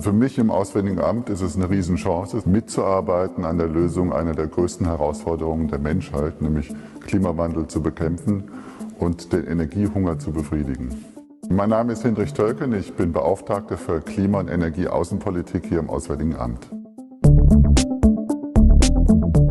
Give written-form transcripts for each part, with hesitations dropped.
Also für mich im Auswärtigen Amt ist es eine Riesenchance, mitzuarbeiten an der Lösung einer der größten Herausforderungen der Menschheit, nämlich Klimawandel zu bekämpfen und den Energiehunger zu befriedigen. Mein Name ist Hinrich Tölken, ich bin Beauftragter für Klima- und Energieaußenpolitik hier im Auswärtigen Amt.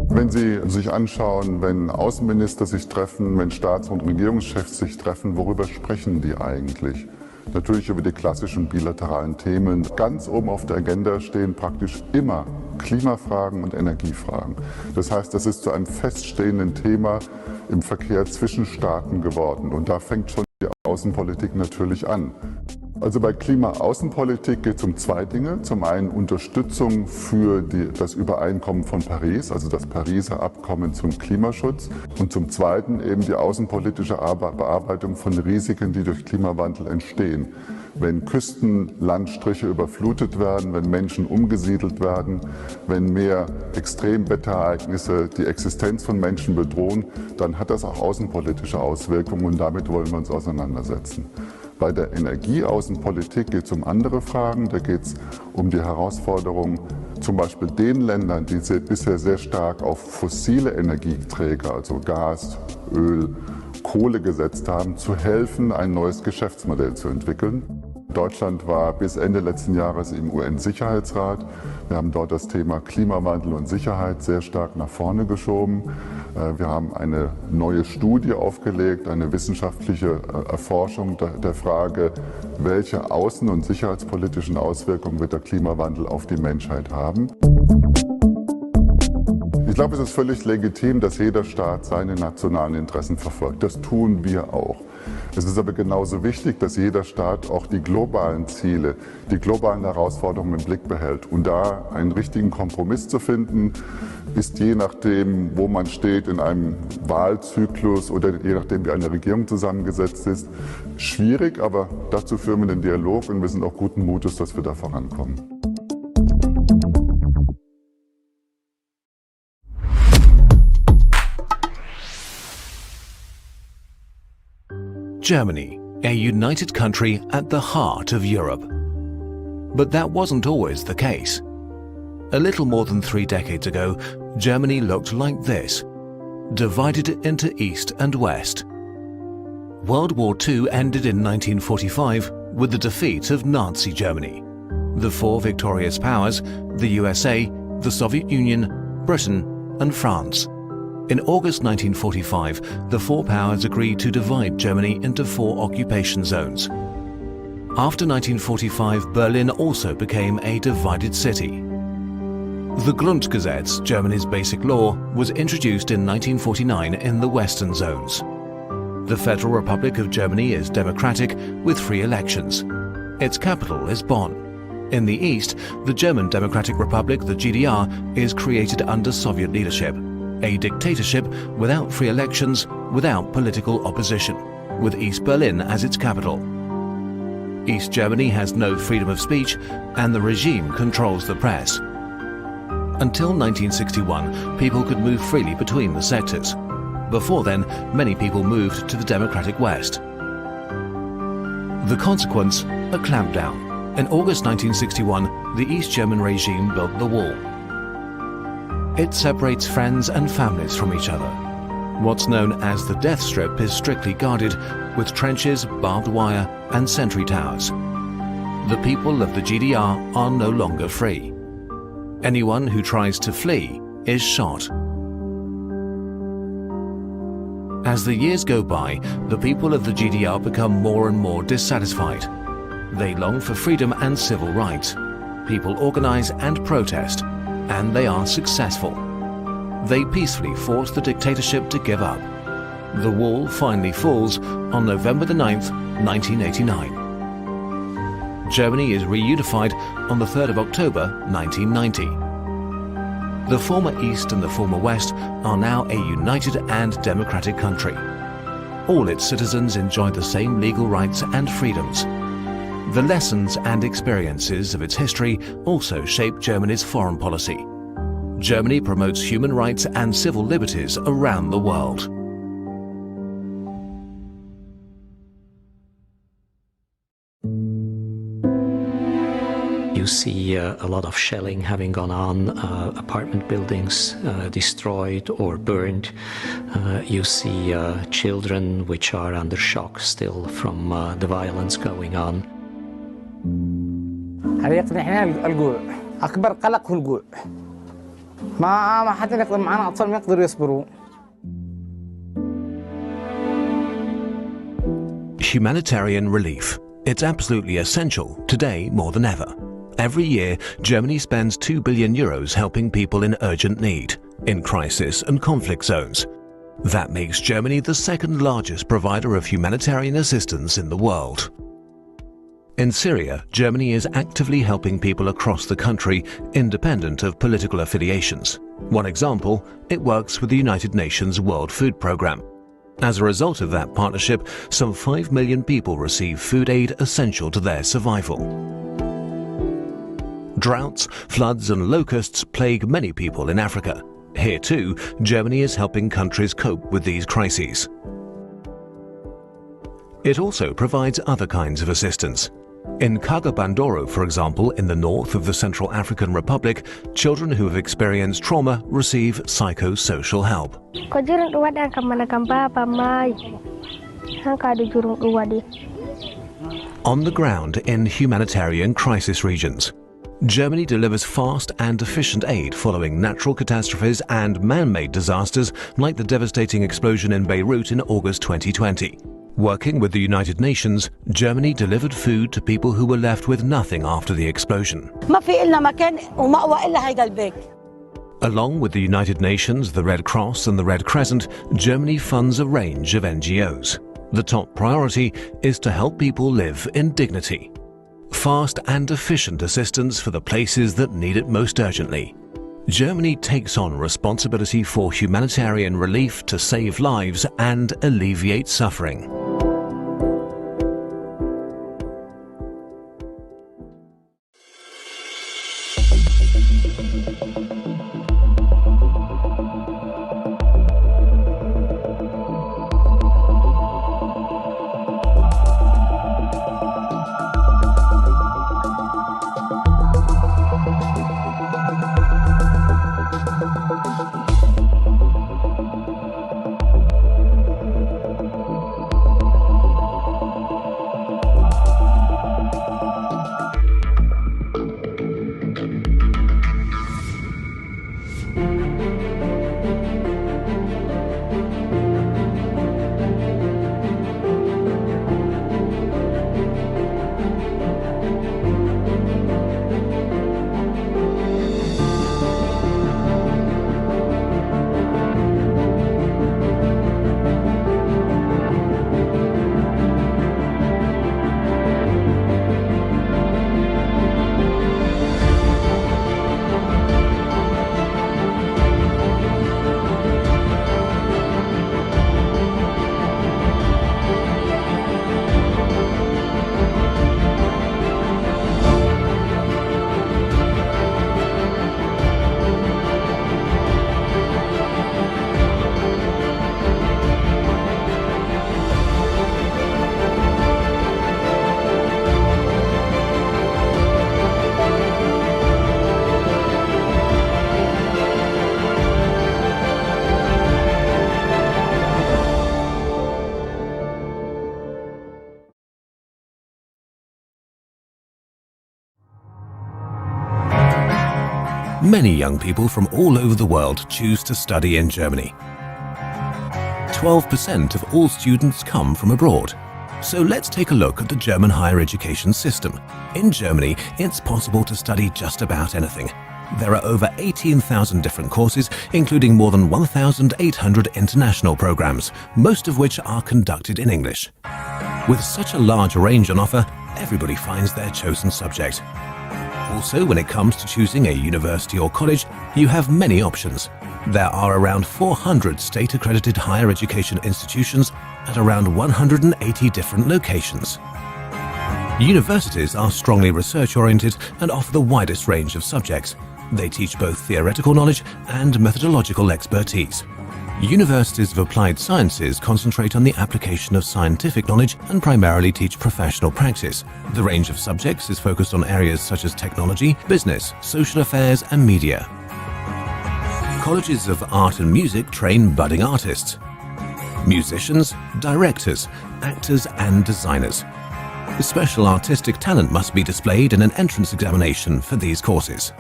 Wenn Sie sich anschauen, wenn Außenminister sich treffen, wenn Staats- und Regierungschefs sich treffen, worüber sprechen die eigentlich? Natürlich über die klassischen bilateralen Themen. Ganz oben auf der Agenda stehen praktisch immer Klimafragen und Energiefragen. Das heißt, das ist zu einem feststehenden Thema im Verkehr zwischen Staaten geworden. Und da fängt schon die Außenpolitik natürlich an. Also bei Klima-Außenpolitik geht es um zwei Dinge. Zum einen Unterstützung für das Übereinkommen von Paris, also das Pariser Abkommen zum Klimaschutz. Und zum zweiten eben die außenpolitische Bearbeitung von Risiken, die durch Klimawandel entstehen. Wenn Küstenlandstriche überflutet werden, wenn Menschen umgesiedelt werden, wenn mehr Extremwetterereignisse die Existenz von Menschen bedrohen, dann hat das auch außenpolitische Auswirkungen und damit wollen wir uns auseinandersetzen. Bei der Energieaußenpolitik geht es um andere Fragen. Da geht es um die Herausforderung, zum Beispiel den Ländern, die bisher sehr stark auf fossile Energieträger, also Gas, Öl, Kohle gesetzt haben, zu helfen, ein neues Geschäftsmodell zu entwickeln. Deutschland war bis Ende letzten Jahres im UN-Sicherheitsrat. Wir haben dort das Thema Klimawandel und Sicherheit sehr stark nach vorne geschoben. Wir haben eine neue Studie aufgelegt, eine wissenschaftliche Erforschung der Frage, welche außen- und sicherheitspolitischen Auswirkungen wird der Klimawandel auf die Menschheit haben. Ich glaube, es ist völlig legitim, dass jeder Staat seine nationalen Interessen verfolgt. Das tun wir auch. Es ist aber genauso wichtig, dass jeder Staat auch die globalen Ziele, die globalen Herausforderungen im Blick behält. Und da einen richtigen Kompromiss zu finden, ist je nachdem, wo man steht in einem Wahlzyklus oder je nachdem, wie eine Regierung zusammengesetzt ist, schwierig. Aber dazu führen wir den Dialog und wir sind auch guten Mutes, dass wir da vorankommen. Germany, a united country at the heart of Europe. But that wasn't always the case. A little more than 3 decades ago, Germany looked like this, divided into East and West. World War II ended in 1945 with the defeat of Nazi Germany. The 4 victorious powers, the USA, the Soviet Union, Britain and France. In August 1945, the 4 powers agreed to divide Germany into 4 occupation zones. After 1945, Berlin also became a divided city. The Grundgesetz, Germany's basic law, was introduced in 1949 in the western zones. The Federal Republic of Germany is democratic with free elections. Its capital is Bonn. In the east, the German Democratic Republic, the GDR, is created under Soviet leadership. A dictatorship without free elections, without political opposition, with East Berlin as its capital. East Germany has no freedom of speech and the regime controls the press. Until 1961, people could move freely between the sectors. Before then, many people moved to the democratic West. The consequence, a clampdown. In August 1961, the East German regime built the wall. It separates friends and families from each other. What's known as the death strip is strictly guarded with trenches, barbed wire and sentry towers. The people of the GDR are no longer free. Anyone who tries to flee is shot. As the years go by, the people of the GDR become more and more dissatisfied. They long for freedom and civil rights. People organize and protest, and they are successful. They peacefully force the dictatorship to give up. The wall finally falls on November the 9th, 1989. Germany is reunified on the 3rd of October 1990. The former East and the former West are now a united and democratic country. All its citizens enjoy the same legal rights and freedoms. The lessons and experiences of its history also shape Germany's foreign policy. Germany promotes human rights and civil liberties around the world. You see a lot of shelling having gone on, apartment buildings destroyed or burned. You see children which are under shock still from the violence going on. حقيقة احنا الجوع أكبر قلق هو الجوع. ما حتى نقدر معنا أطفال ما يقدروا يصبروا. Humanitarian relief. It's absolutely essential today more than ever. Every year, Germany spends €2 billion helping people in urgent need, in crisis and conflict zones. That makes Germany the second largest provider of humanitarian assistance in the world. In Syria, Germany is actively helping people across the country, independent of political affiliations. One example, it works with the United Nations World Food Programme. As a result of that partnership, some 5 million people receive food aid essential to their survival. Droughts, floods and locusts plague many people in Africa. Here too, Germany is helping countries cope with these crises. It also provides other kinds of assistance. In Kagabandoro, for example, in the north of the Central African Republic, children who have experienced trauma receive psychosocial help. On the ground in humanitarian crisis regions, Germany delivers fast and efficient aid following natural catastrophes and man-made disasters like the devastating explosion in Beirut in August 2020. Working with the United Nations, Germany delivered food to people who were left with nothing after the explosion. Along with the United Nations, the Red Cross and the Red Crescent, Germany funds a range of NGOs. The top priority is to help people live in dignity. Fast and efficient assistance for the places that need it most urgently. Germany takes on responsibility for humanitarian relief to save lives and alleviate suffering. Many young people from all over the world choose to study in Germany. 12% of all students come from abroad. So let's take a look at the German higher education system. In Germany, it's possible to study just about anything. There are over 18,000 different courses, including more than 1,800 international programs, most of which are conducted in English. With such a large range on offer, everybody finds their chosen subject. Also, when it comes to choosing a university or college, you have many options. There are around 400 state-accredited higher education institutions at around 180 different locations. Universities are strongly research-oriented and offer the widest range of subjects. They teach both theoretical knowledge and methodological expertise. Universities of applied sciences concentrate on the application of scientific knowledge and primarily teach professional practice. The range of subjects is focused on areas such as technology, business, social affairs, and media. Colleges of art and music train budding artists, musicians, directors, actors, and designers. Special artistic talent must be displayed in an entrance examination for these courses.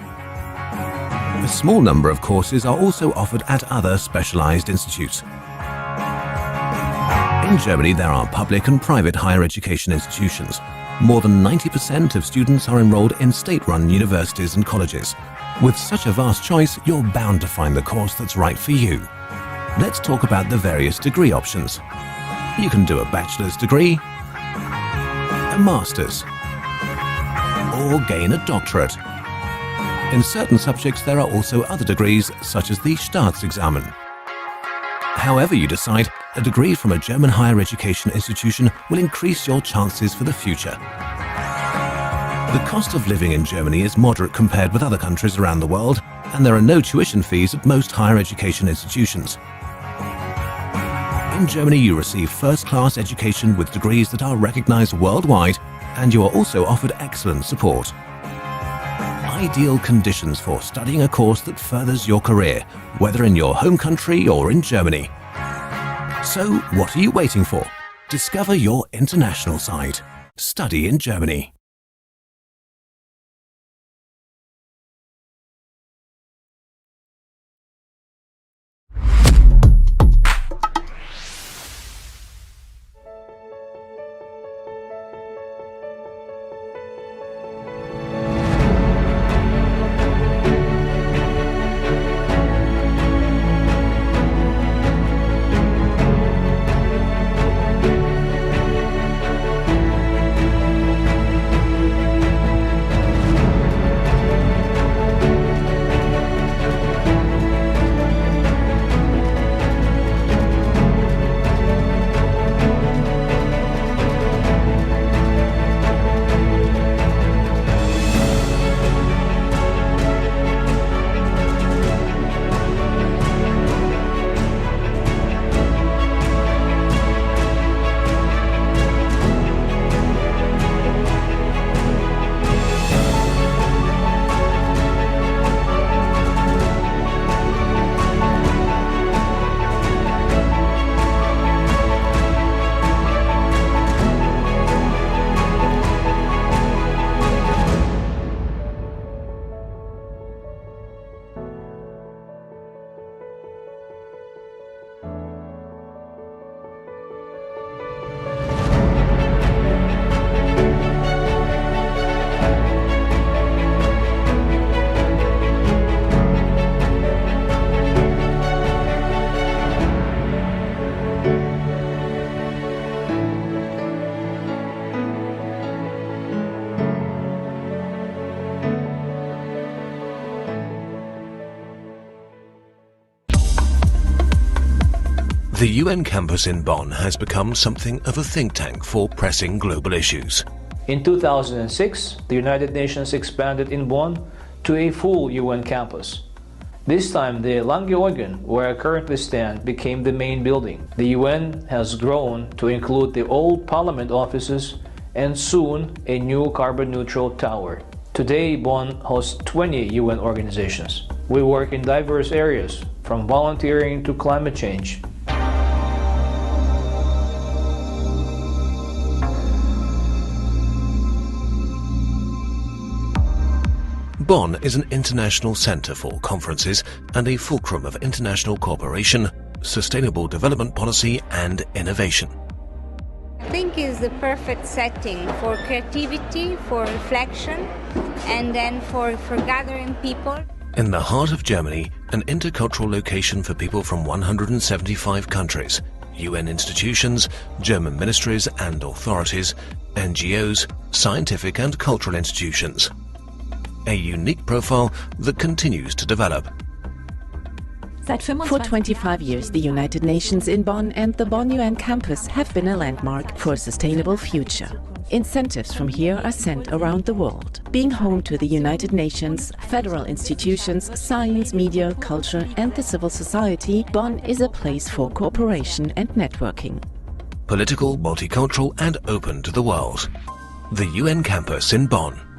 A small number of courses are also offered at other specialized institutes. In Germany, there are public and private higher education institutions. More than 90% of students are enrolled in state-run universities and colleges. With such a vast choice, you're bound to find the course that's right for you. Let's talk about the various degree options. You can do a bachelor's degree, a master's, or gain a doctorate. In certain subjects, there are also other degrees, such as the Staatsexamen. However you decide, a degree from a German higher education institution will increase your chances for the future. The cost of living in Germany is moderate compared with other countries around the world, and there are no tuition fees at most higher education institutions. In Germany, you receive first-class education with degrees that are recognized worldwide, and you are also offered excellent support. Ideal conditions for studying a course that furthers your career, whether in your home country or in Germany. So, what are you waiting for? Discover your international side. Study in Germany. The UN campus in Bonn has become something of a think tank for pressing global issues. In 2006, the United Nations expanded in Bonn to a full UN campus. This time, the Langeorgan, where I currently stand, became the main building. The UN has grown to include the old Parliament offices and soon a new carbon-neutral tower. Today, Bonn hosts 20 UN organizations. We work in diverse areas, from volunteering to climate change. Bonn is an international centre for conferences and a fulcrum of international cooperation, sustainable development policy and innovation. I think it's the perfect setting for creativity, for reflection, and then for gathering people. In the heart of Germany, an intercultural location for people from 175 countries, UN institutions, German ministries and authorities, NGOs, scientific and cultural institutions. A unique profile that continues to develop. For 25 years, the United Nations in Bonn and the Bonn UN campus have been a landmark for a sustainable future. incentives from here are sent around the world. Being home to the United Nations, federal institutions, science, media, culture and the civil society, Bonn is a place for cooperation and networking. Political, multicultural and open to the world. The UN campus in Bonn.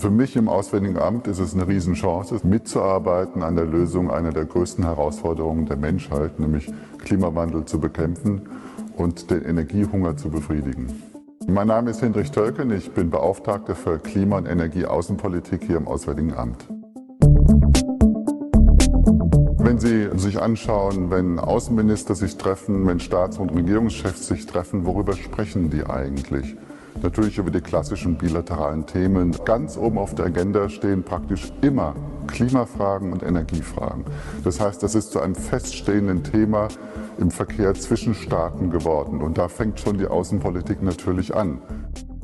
Für mich im Auswärtigen Amt ist es eine Riesenchance, mitzuarbeiten an der Lösung einer der größten Herausforderungen der Menschheit, nämlich Klimawandel zu bekämpfen und den Energiehunger zu befriedigen. Mein Name ist Hinrich Tölken, ich bin Beauftragter für Klima- und Energieaußenpolitik hier im Auswärtigen Amt. Wenn Sie sich anschauen, wenn Außenminister sich treffen, wenn Staats- und Regierungschefs sich treffen, worüber sprechen die eigentlich? Natürlich über die klassischen bilateralen Themen. Ganz oben auf der Agenda stehen praktisch immer Klimafragen und Energiefragen. Das heißt, das ist zu einem feststehenden Thema im Verkehr zwischen Staaten geworden. Und da fängt schon die Außenpolitik natürlich an.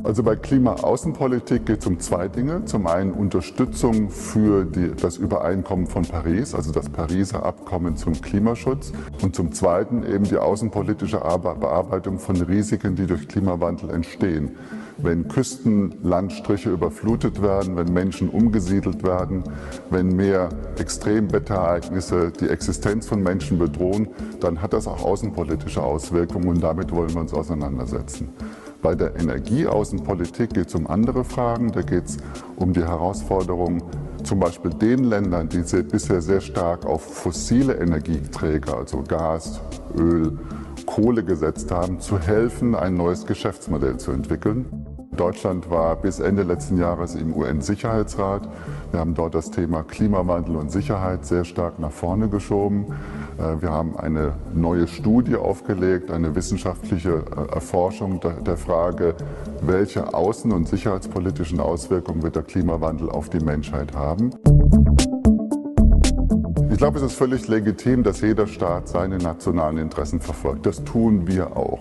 Also bei Klima-Außenpolitik geht es um zwei Dinge. Zum einen Unterstützung für das Übereinkommen von Paris, also das Pariser Abkommen zum Klimaschutz. Und zum zweiten eben die außenpolitische Bearbeitung von Risiken, die durch Klimawandel entstehen. Wenn Küstenlandstriche überflutet werden, wenn Menschen umgesiedelt werden, wenn mehr Extremwetterereignisse die Existenz von Menschen bedrohen, dann hat das auch außenpolitische Auswirkungen und damit wollen wir uns auseinandersetzen. Bei der Energieaußenpolitik geht es um andere Fragen. Da geht es um die Herausforderung, zum Beispiel den Ländern, die bisher sehr stark auf fossile Energieträger, also Gas, Öl, Kohle gesetzt haben, zu helfen, ein neues Geschäftsmodell zu entwickeln. Deutschland war bis Ende letzten Jahres im UN-Sicherheitsrat. Wir haben dort das Thema Klimawandel und Sicherheit sehr stark nach vorne geschoben. Wir haben eine neue Studie aufgelegt, eine wissenschaftliche Erforschung der Frage, welche außen- und sicherheitspolitischen Auswirkungen wird der Klimawandel auf die Menschheit haben. Ich glaube, es ist völlig legitim, dass jeder Staat seine nationalen Interessen verfolgt. Das tun wir auch.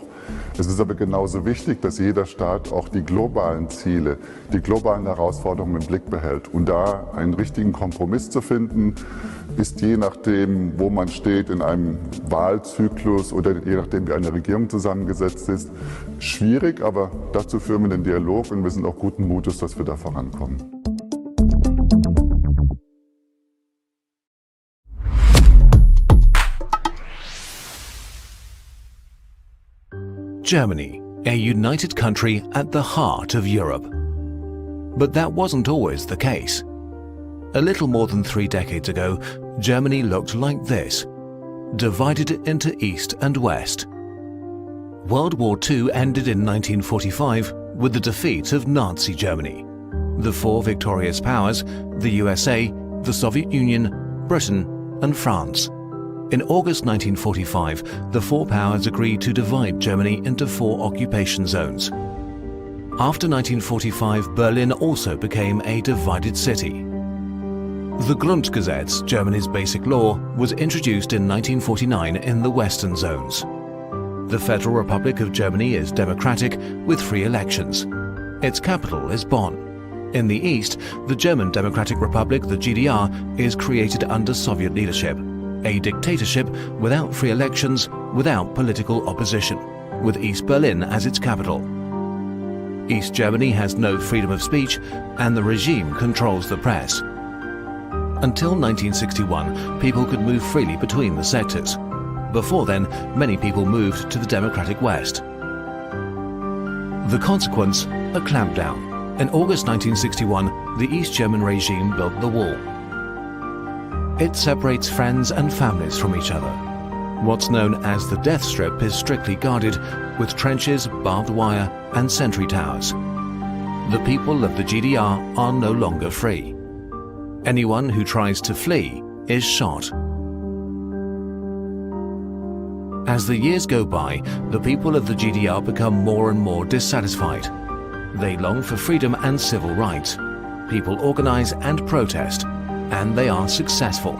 Es ist aber genauso wichtig, dass jeder Staat auch die globalen Ziele, die globalen Herausforderungen im Blick behält. Und da einen richtigen Kompromiss zu finden, ist je nachdem, wo man steht in einem Wahlzyklus oder je nachdem, wie eine Regierung zusammengesetzt ist, schwierig. Aber dazu führen wir den Dialog und wir sind auch guten Mutes, dass wir da vorankommen. Germany, a united country at the heart of Europe. But that wasn't always the case. A little more than 3 decades ago, Germany looked like this, divided into East and West. World War II ended in 1945 with the defeat of Nazi Germany. The 4 victorious powers, the USA, the Soviet Union, Britain, and France. In August 1945, the 4 powers agreed to divide Germany into 4 occupation zones. After 1945, Berlin also became a divided city. The Grundgesetz, Germany's basic law, was introduced in 1949 in the Western zones. The Federal Republic of Germany is democratic with free elections. Its capital is Bonn. In the East, the German Democratic Republic, the GDR, is created under Soviet leadership. A dictatorship without free elections, without political opposition, with East Berlin as its capital. East Germany has no freedom of speech, and the regime controls the press. Until 1961, people could move freely between the sectors. Before then, many people moved to the democratic West. The consequence, a clampdown. In August 1961, the East German regime built the wall. It separates friends and families from each other. What's known as the death strip is strictly guarded with trenches, barbed wire, and sentry towers. The people of the GDR are no longer free. Anyone who tries to flee is shot. As the years go by, the people of the GDR become more and more dissatisfied. They long for freedom and civil rights. People organize and protest, and they are successful.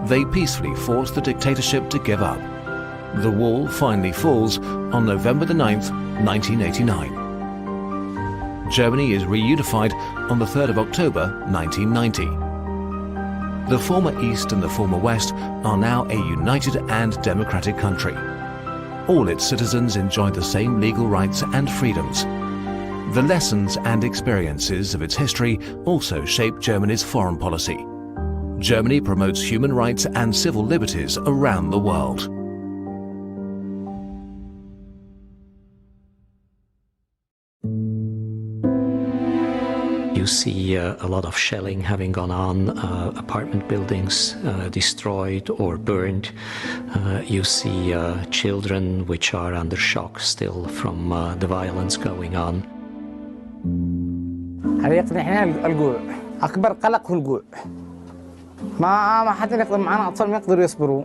They peacefully force the dictatorship to give up. The wall finally falls on November the 9th, 1989. Germany is reunified on the 3rd of October 1990. The former East and the former West are now a united and democratic country. All its citizens enjoy the same legal rights and freedoms. The lessons and experiences of its history also shape Germany's foreign policy. Germany promotes human rights and civil liberties around the world. You see a lot of shelling having gone on, apartment buildings destroyed or burned. You see children which are under shock still from the violence going on. هذا يقنعنا الجوع. أكبر قلق هو الجوع. ما حد يقدر معنا أطفال ما يقدروا يصبروا.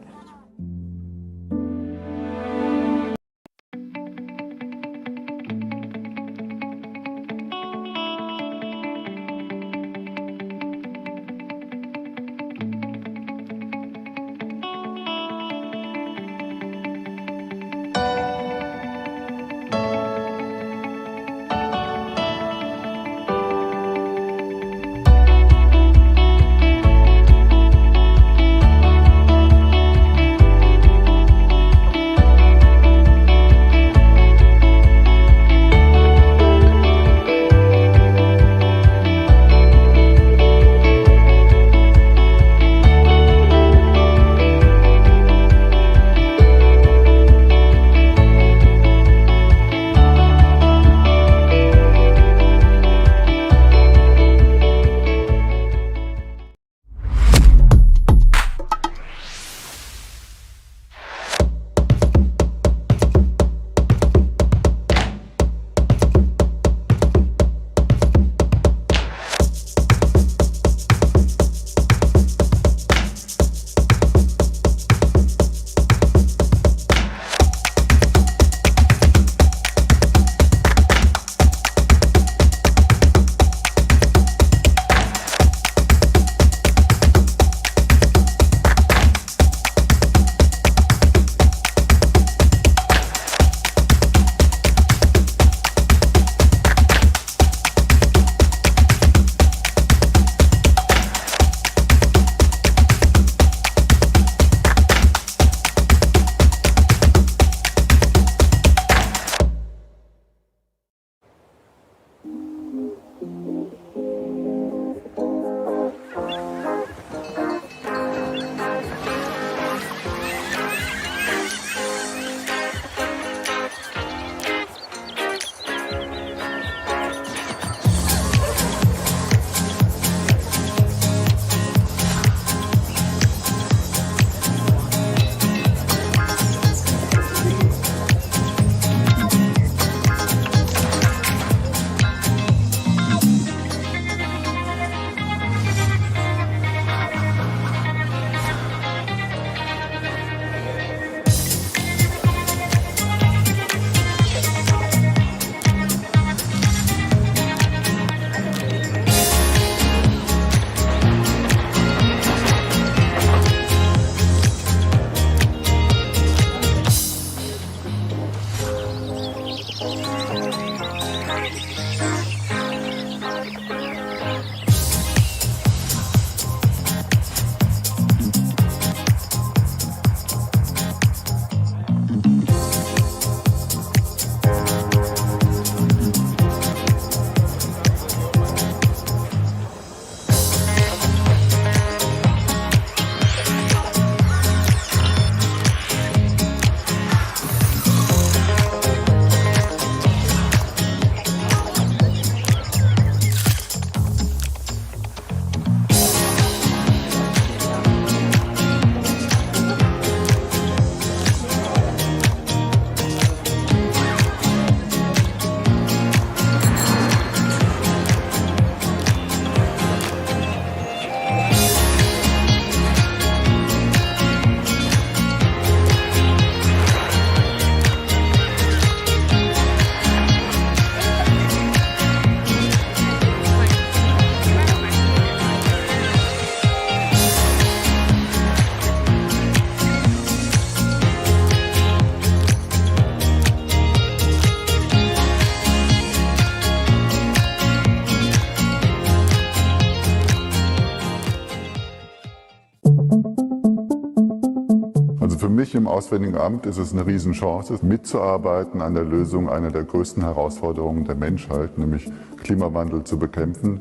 Für mich im Auswärtigen Amt ist es eine Riesenchance, mitzuarbeiten an der Lösung einer der größten Herausforderungen der Menschheit, nämlich Klimawandel zu bekämpfen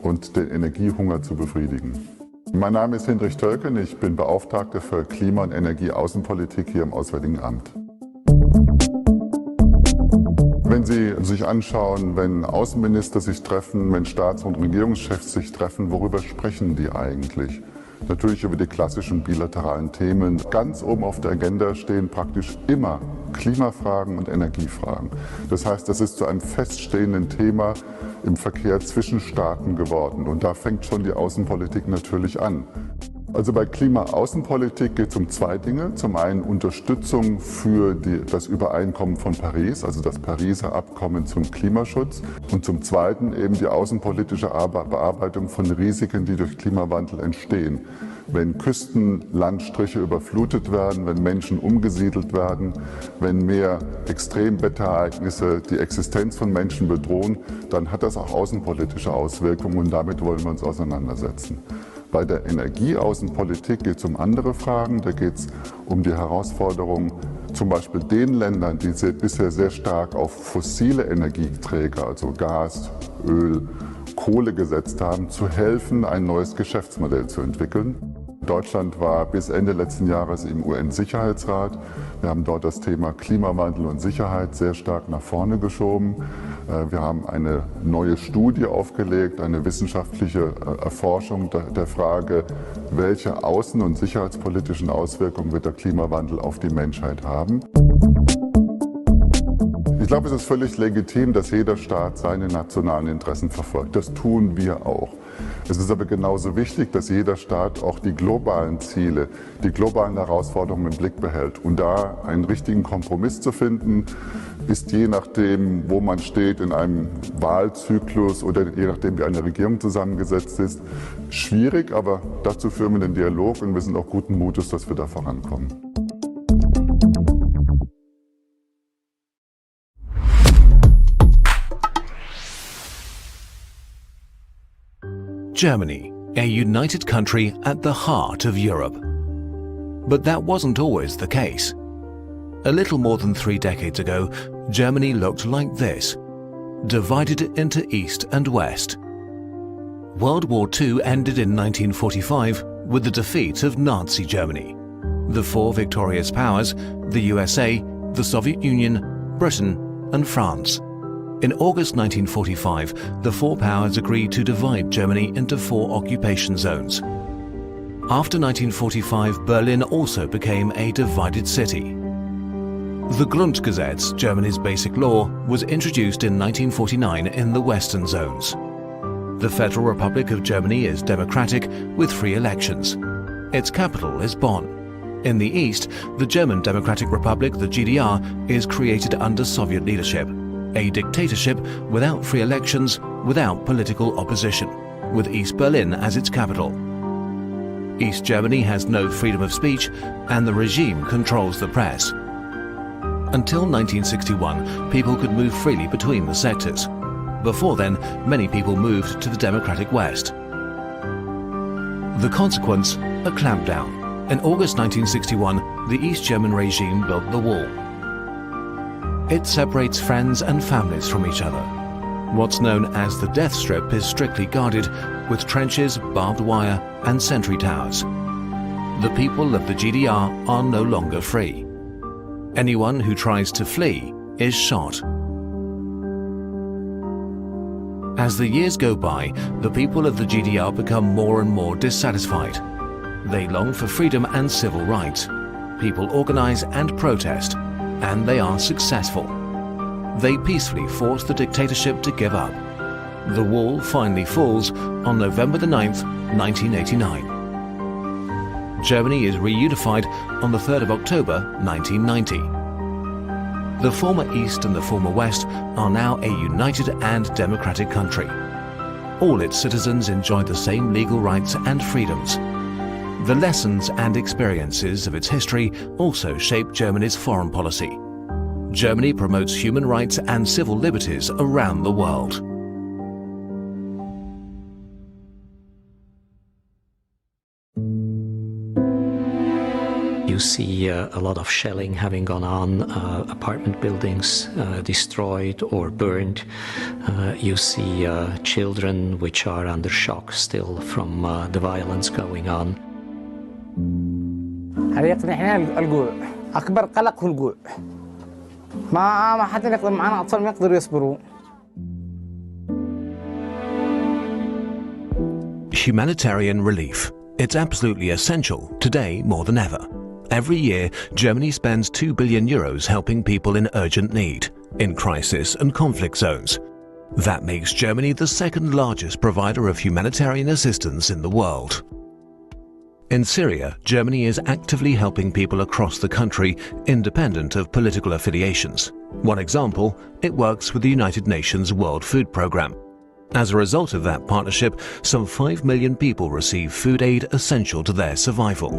und den Energiehunger zu befriedigen. Mein Name ist Hinrich Tölken, ich bin Beauftragter für Klima- und Energieaußenpolitik hier im Auswärtigen Amt. Wenn Sie sich anschauen, wenn Außenminister sich treffen, wenn Staats- und Regierungschefs sich treffen, worüber sprechen die eigentlich? Natürlich über die klassischen bilateralen Themen. Ganz oben auf der Agenda stehen praktisch immer Klimafragen und Energiefragen. Das heißt, das ist zu einem feststehenden Thema im Verkehr zwischen Staaten geworden. Und da fängt schon die Außenpolitik natürlich an. Also bei Klimaaußenpolitik geht es um zwei Dinge. Zum einen Unterstützung für das Übereinkommen von Paris, also das Pariser Abkommen zum Klimaschutz. Und zum zweiten eben die außenpolitische Bearbeitung von Risiken, die durch Klimawandel entstehen. Wenn Küstenlandstriche überflutet werden, wenn Menschen umgesiedelt werden, wenn mehr Extremwetterereignisse die Existenz von Menschen bedrohen, dann hat das auch außenpolitische Auswirkungen und damit wollen wir uns auseinandersetzen. Bei der Energieaußenpolitik geht es um andere Fragen. Da geht es um die Herausforderung, zum Beispiel den Ländern, die bisher sehr stark auf fossile Energieträger, also Gas, Öl, Kohle gesetzt haben, zu helfen, ein neues Geschäftsmodell zu entwickeln. Deutschland war bis Ende letzten Jahres im UN-Sicherheitsrat. Wir haben dort das Thema Klimawandel und Sicherheit sehr stark nach vorne geschoben. Wir haben eine neue Studie aufgelegt, eine wissenschaftliche Erforschung der Frage, welche außen- und sicherheitspolitischen Auswirkungen wird der Klimawandel auf die Menschheit haben. Ich glaube, es ist völlig legitim, dass jeder Staat seine nationalen Interessen verfolgt. Das tun wir auch. Es ist aber genauso wichtig, dass jeder Staat auch die globalen Ziele, die globalen Herausforderungen im Blick behält. Und da einen richtigen Kompromiss zu finden, ist je nachdem, wo man steht in einem Wahlzyklus oder je nachdem, wie eine Regierung zusammengesetzt ist, schwierig. Aber dazu führen wir den Dialog und wir sind auch guten Mutes, dass wir da vorankommen. Germany, a united country at the heart of Europe. But that wasn't always the case. A little more than 3 decades ago, Germany looked like this, divided into East and West. World War II ended in 1945 with the defeat of Nazi Germany. The 4 victorious powers, the USA, the Soviet Union, Britain and France. In August 1945, the 4 powers agreed to divide Germany into 4 occupation zones. After 1945, Berlin also became a divided city. The Grundgesetz, Germany's basic law, was introduced in 1949 in the western zones. The Federal Republic of Germany is democratic with free elections. Its capital is Bonn. In the east, the German Democratic Republic, the GDR, is created under Soviet leadership. A dictatorship without free elections, without political opposition, with East Berlin as its capital. East Germany has no freedom of speech and the regime controls the press. Until 1961, people could move freely between the sectors. Before then, many people moved to the democratic West. The consequence, a clampdown. In August 1961, the East German regime built the wall. It separates friends and families from each other. What's known as the death strip is strictly guarded with trenches, barbed wire and sentry towers. The people of the GDR are no longer free. Anyone who tries to flee is shot. As the years go by, the people of the GDR become more and more dissatisfied. They long for freedom and civil rights. People organize and protest, and they are successful. They peacefully force the dictatorship to give up. The wall finally falls on November the 9th, 1989. Germany is reunified on the 3rd of October 1990. The former East and the former West are now a united and democratic country. All its citizens enjoy the same legal rights and freedoms. The lessons and experiences of its history also shape Germany's foreign policy. Germany promotes human rights and civil liberties around the world. You see a lot of shelling having gone on, apartment buildings destroyed or burned. You see children which are under shock still from the violence going on. هل يقنعنا الجوع؟ أكبر قلق هو الجوع. ما حد يقدر معنا أطفال ما يقدروا يصبروا. Humanitarian relief, It's absolutely essential today more than ever. Every year, Germany spends €2 billion helping people in urgent need, in crisis and conflict zones. That makes Germany the second largest provider of humanitarian assistance in the world. In Syria, Germany is actively helping people across the country, independent of political affiliations. One example, it works with the United Nations World Food Programme. As a result of that partnership, some 5 million people receive food aid essential to their survival.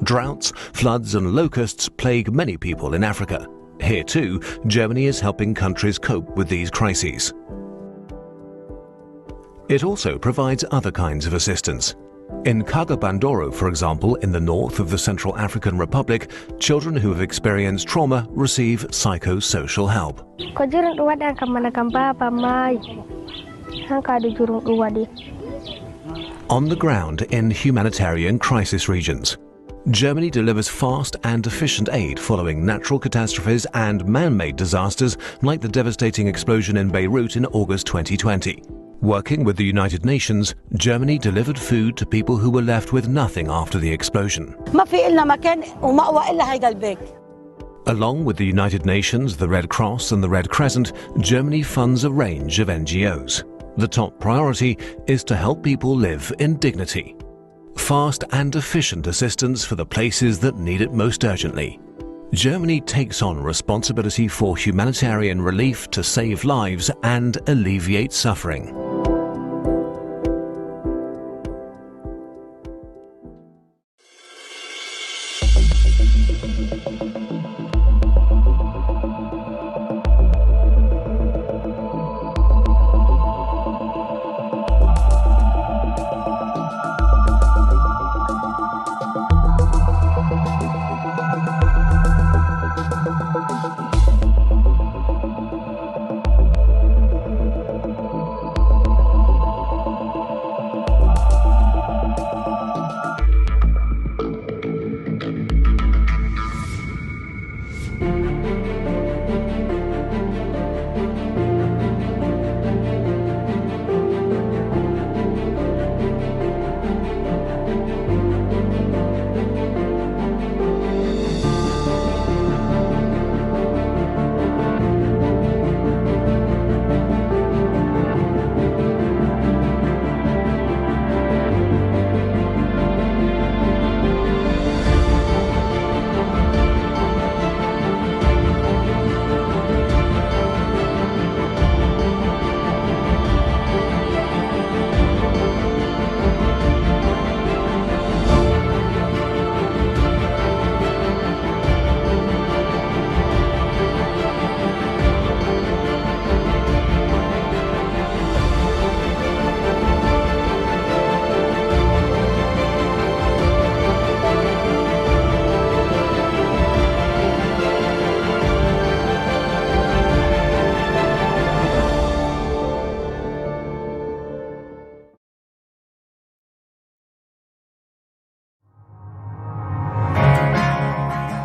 Droughts, floods and locusts plague many people in Africa. Here too, Germany is helping countries cope with these crises. It also provides other kinds of assistance. In Kagabandoro, for example, in the north of the Central African Republic, children who have experienced trauma receive psychosocial help. On the ground in humanitarian crisis regions, Germany delivers fast and efficient aid following natural catastrophes and man-made disasters like the devastating explosion in Beirut in August 2020. Working with the United Nations, Germany delivered food to people who were left with nothing after the explosion. Along with the United Nations, the Red Cross and the Red Crescent, Germany funds a range of NGOs. The top priority is to help people live in dignity. Fast and efficient assistance for the places that need it most urgently. Germany takes on responsibility for humanitarian relief to save lives and alleviate suffering.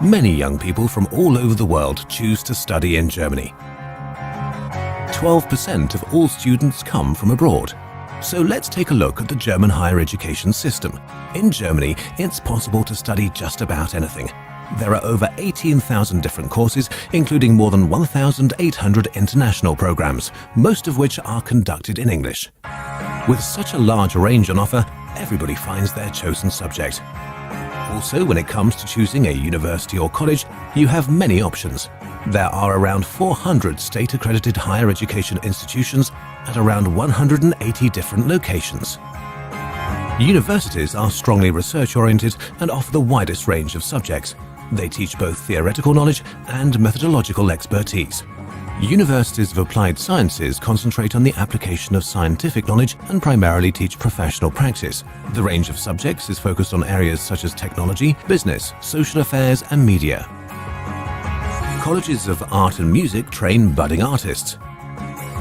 Many young people from all over the world choose to study in Germany. 12% of all students come from abroad. So let's take a look at the German higher education system. In Germany, it's possible to study just about anything. There are over 18,000 different courses, including more than 1,800 international programs, most of which are conducted in English. With such a large range on offer, everybody finds their chosen subject. Also, when it comes to choosing a university or college, you have many options. There are around 400 state-accredited higher education institutions at around 180 different locations. Universities are strongly research-oriented and offer the widest range of subjects. They teach both theoretical knowledge and methodological expertise. Universities of applied sciences concentrate on the application of scientific knowledge and primarily teach professional practice. The range of subjects is focused on areas such as technology, business, social affairs, and media. Colleges of art and music train budding artists,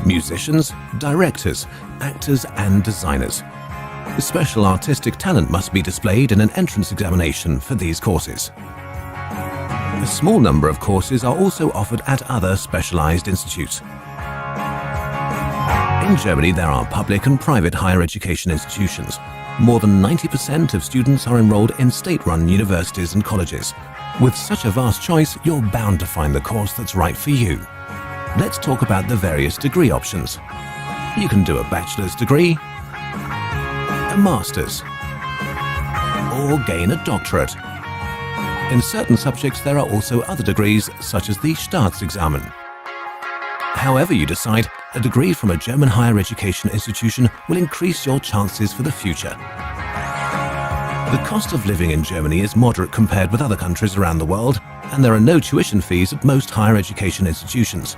musicians, directors, actors, and designers. Special artistic talent must be displayed in an entrance examination for these courses. A small number of courses are also offered at other specialized institutes. In Germany, there are public and private higher education institutions. More than 90% of students are enrolled in state-run universities and colleges. With such a vast choice, you're bound to find the course that's right for you. Let's talk about the various degree options. You can do a bachelor's degree, a master's, or gain a doctorate. In certain subjects, there are also other degrees, such as the Staatsexamen. However you decide, a degree from a German higher education institution will increase your chances for the future. The cost of living in Germany is moderate compared with other countries around the world, and there are no tuition fees at most higher education institutions.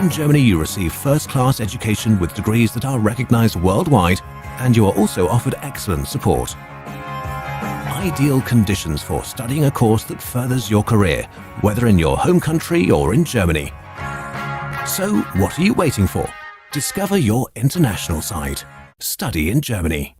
In Germany, you receive first-class education with degrees that are recognized worldwide, and you are also offered excellent support. Ideal conditions for studying a course that furthers your career, whether in your home country or in Germany. So, what are you waiting for? Discover your international side. Study in Germany.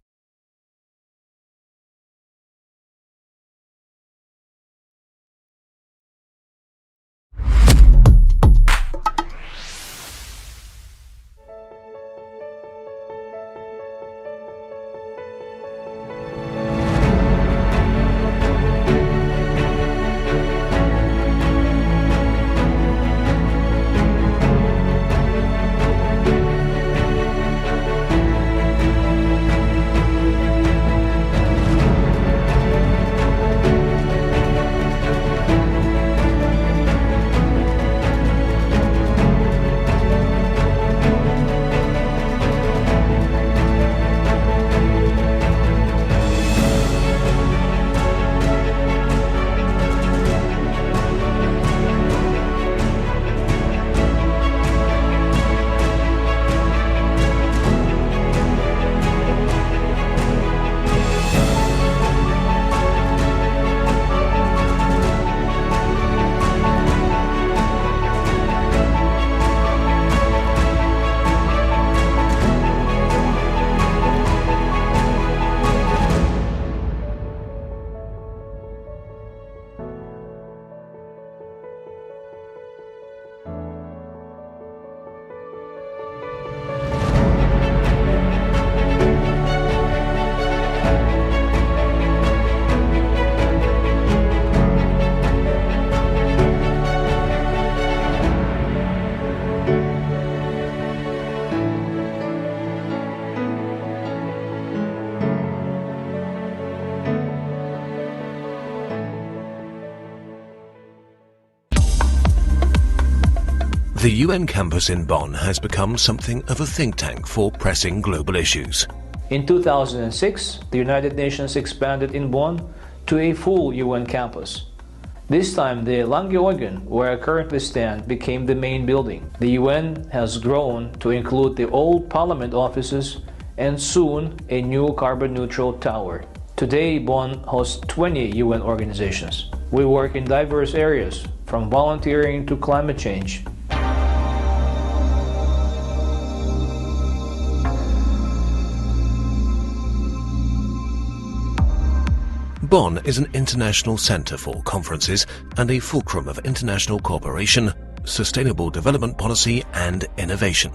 The UN campus in Bonn has become something of a think tank for pressing global issues. In 2006, the United Nations expanded in Bonn to a full UN campus. This time, the Langgeorgen, where I currently stand, became the main building. The UN has grown to include the old parliament offices and soon a new carbon-neutral tower. Today, Bonn hosts 20 UN organizations. We work in diverse areas, from volunteering to climate change. Bonn is an international centre for conferences and a fulcrum of international cooperation, sustainable development policy and innovation.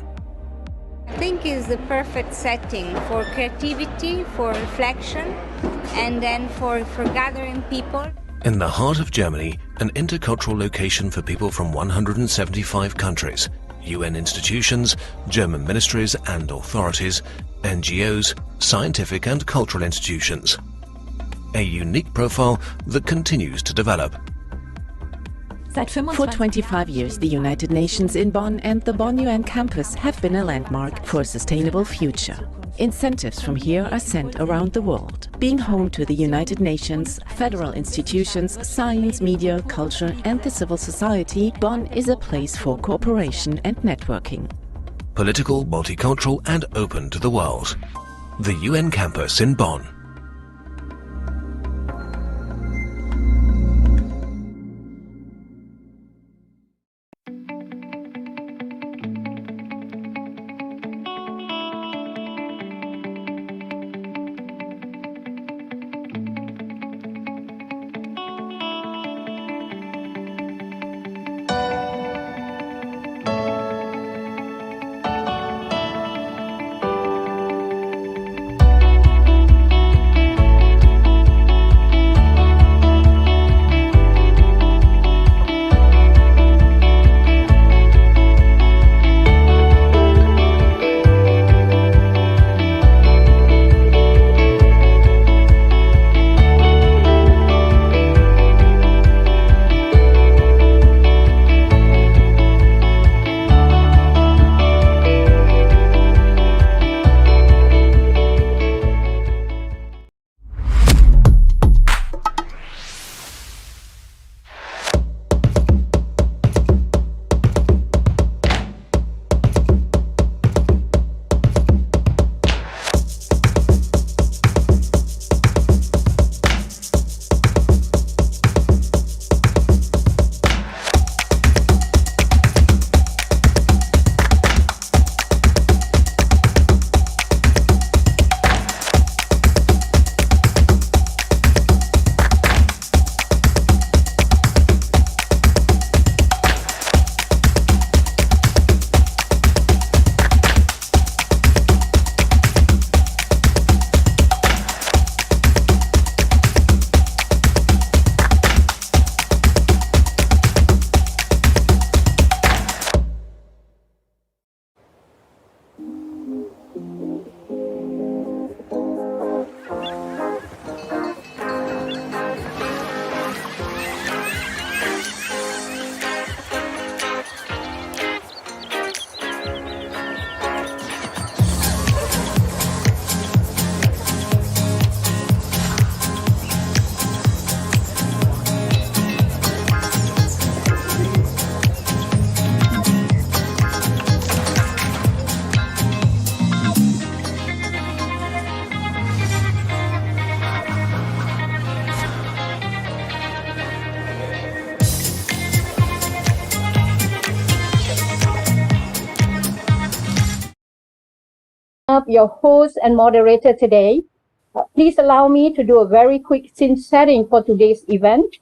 I think is the perfect setting for creativity, for reflection, and then for gathering people. In the heart of Germany, an intercultural location for people from 175 countries, UN institutions, German ministries and authorities, NGOs, scientific and cultural institutions. A unique profile that continues to develop. For 25 years, the United Nations in Bonn and the Bonn UN campus have been a landmark for a sustainable future. Incentives from here are sent around the world. Being home to the United Nations, federal institutions, science, media, culture and the civil society, Bonn is a place for cooperation and networking. Political, multicultural and open to the world. The UN campus in Bonn. your host and moderator today. Please allow me to do a very quick scene setting for today's event.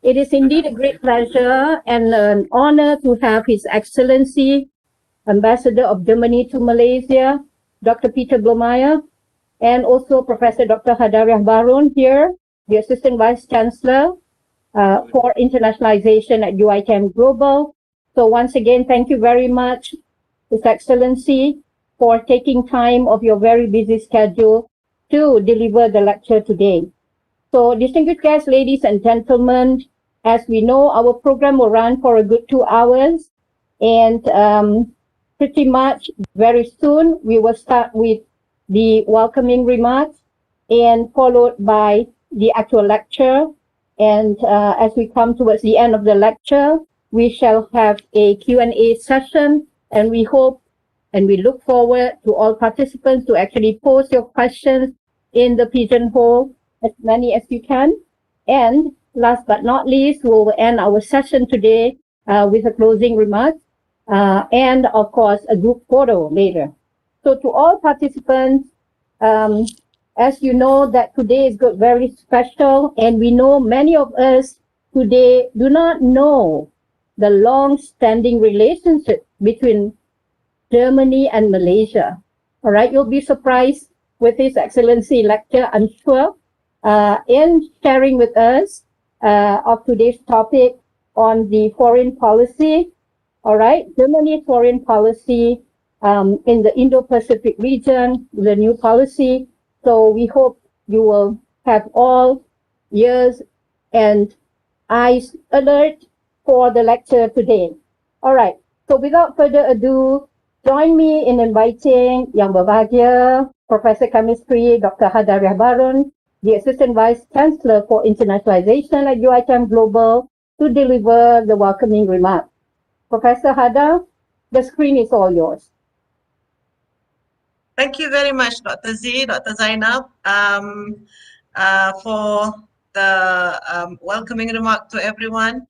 It is indeed a great pleasure and an honor to have His Excellency, Ambassador of Germany to Malaysia, Dr. Peter Blomeyer, and also Professor Dr. Hadariah Barun here, the Assistant Vice Chancellor for Internationalization at UiTM Global. So once again, thank you very much, His Excellency, for taking time of your very busy schedule to deliver the lecture today. So distinguished guests, ladies and gentlemen, as we know, our program will run for a good 2 hours, and pretty much very soon we will start with the welcoming remarks and followed by the actual lecture. And as we come towards the end of the lecture, we shall have a Q&A session, and we hope and we look forward to all participants to actually post your questions in the pigeonhole, as many as you can. And last but not least, we will end our session today with a closing remark and, of course, a group photo later. So to all participants, as you know, that today is very special, and we know many of us today do not know the long-standing relationship between Germany and Malaysia. All right, you'll be surprised with His Excellency lecture, I'm sure, in sharing with us of today's topic on the foreign policy. All right, Germany's foreign policy in the Indo-Pacific region, the new policy. So we hope you will have all ears and eyes alert for the lecture today. All right, so without further ado, join me in inviting Yang Berbahagia, Professor Chemistry, Dr. Hadariah Barun, the Assistant Vice Chancellor for Internationalization at UiTM Global, to deliver the welcoming remarks. Professor Hada, the screen is all yours. Thank you very much, Dr. Z, Dr. Zainab, for the welcoming remark to everyone.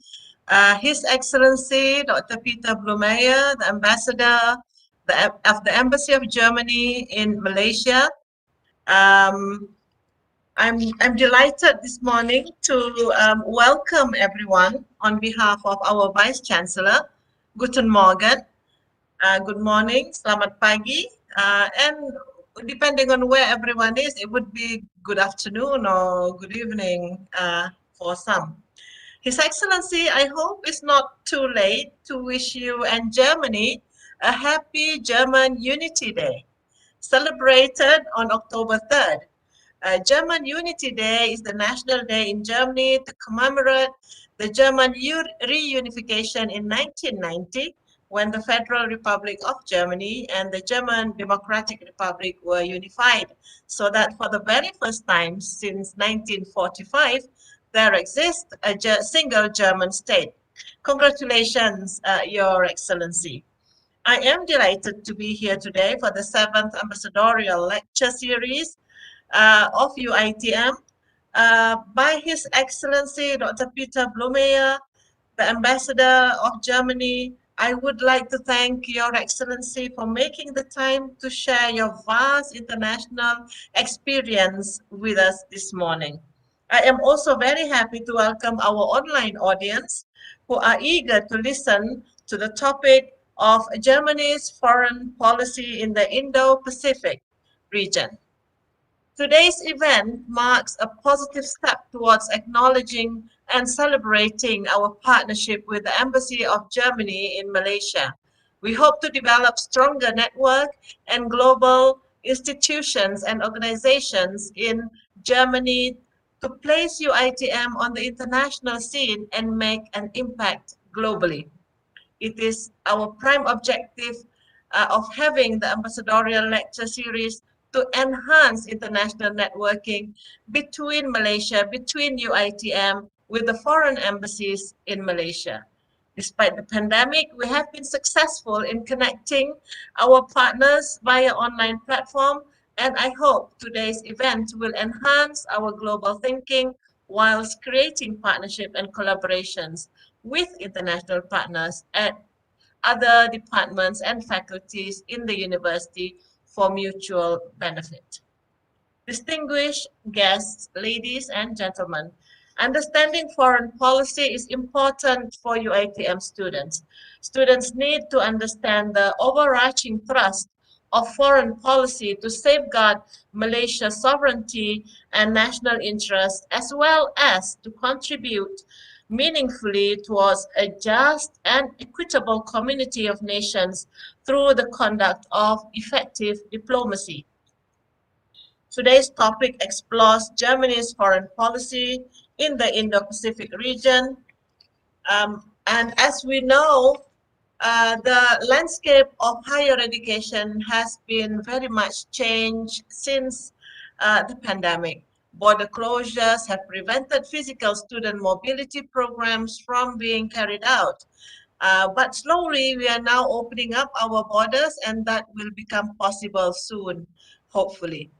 His Excellency, Dr. Peter Blomeyer, the Ambassador of the Embassy of Germany in Malaysia. I'm delighted this morning to welcome everyone on behalf of our Vice Chancellor. Guten Morgen, good morning, selamat pagi, and depending on where everyone is, it would be good afternoon or good evening for some. His Excellency, I hope it's not too late to wish you and Germany a happy German Unity Day, celebrated on October 3rd. German Unity Day is the national day in Germany to commemorate the German reunification in 1990, when the Federal Republic of Germany and the German Democratic Republic were unified, so that for the very first time since 1945, there exists a single German state. Congratulations, Your Excellency. I am delighted to be here today for the 7th Ambassadorial Lecture Series of UiTM by His Excellency Dr. Peter Blomeyer, the Ambassador of Germany. I would like to thank Your Excellency for making the time to share your vast international experience with us this morning. I am also very happy to welcome our online audience who are eager to listen to the topic of Germany's foreign policy in the Indo-Pacific region. Today's event marks a positive step towards acknowledging and celebrating our partnership with the Embassy of Germany in Malaysia. We hope to develop stronger network and global institutions and organizations in Germany to place UiTM on the international scene and make an impact globally. It is our prime objective of having the Ambassadorial Lecture Series to enhance international networking between Malaysia, between UiTM, with the foreign embassies in Malaysia. Despite the pandemic, we have been successful in connecting our partners via online platform, and I hope today's event will enhance our global thinking whilst creating partnership and collaborations with international partners at other departments and faculties in the university for mutual benefit. Distinguished guests, ladies and gentlemen, understanding foreign policy is important for UITM students. Students need to understand the overarching thrust of foreign policy to safeguard Malaysia's sovereignty and national interests, as well as to contribute meaningfully towards a just and equitable community of nations through the conduct of effective diplomacy. Today's topic explores Germany's foreign policy in the Indo-Pacific region. And as we know, the landscape of higher education has been very much changed since the pandemic. Border closures have prevented physical student mobility programs from being carried out. But slowly, we are now opening up our borders, and that will become possible soon, hopefully.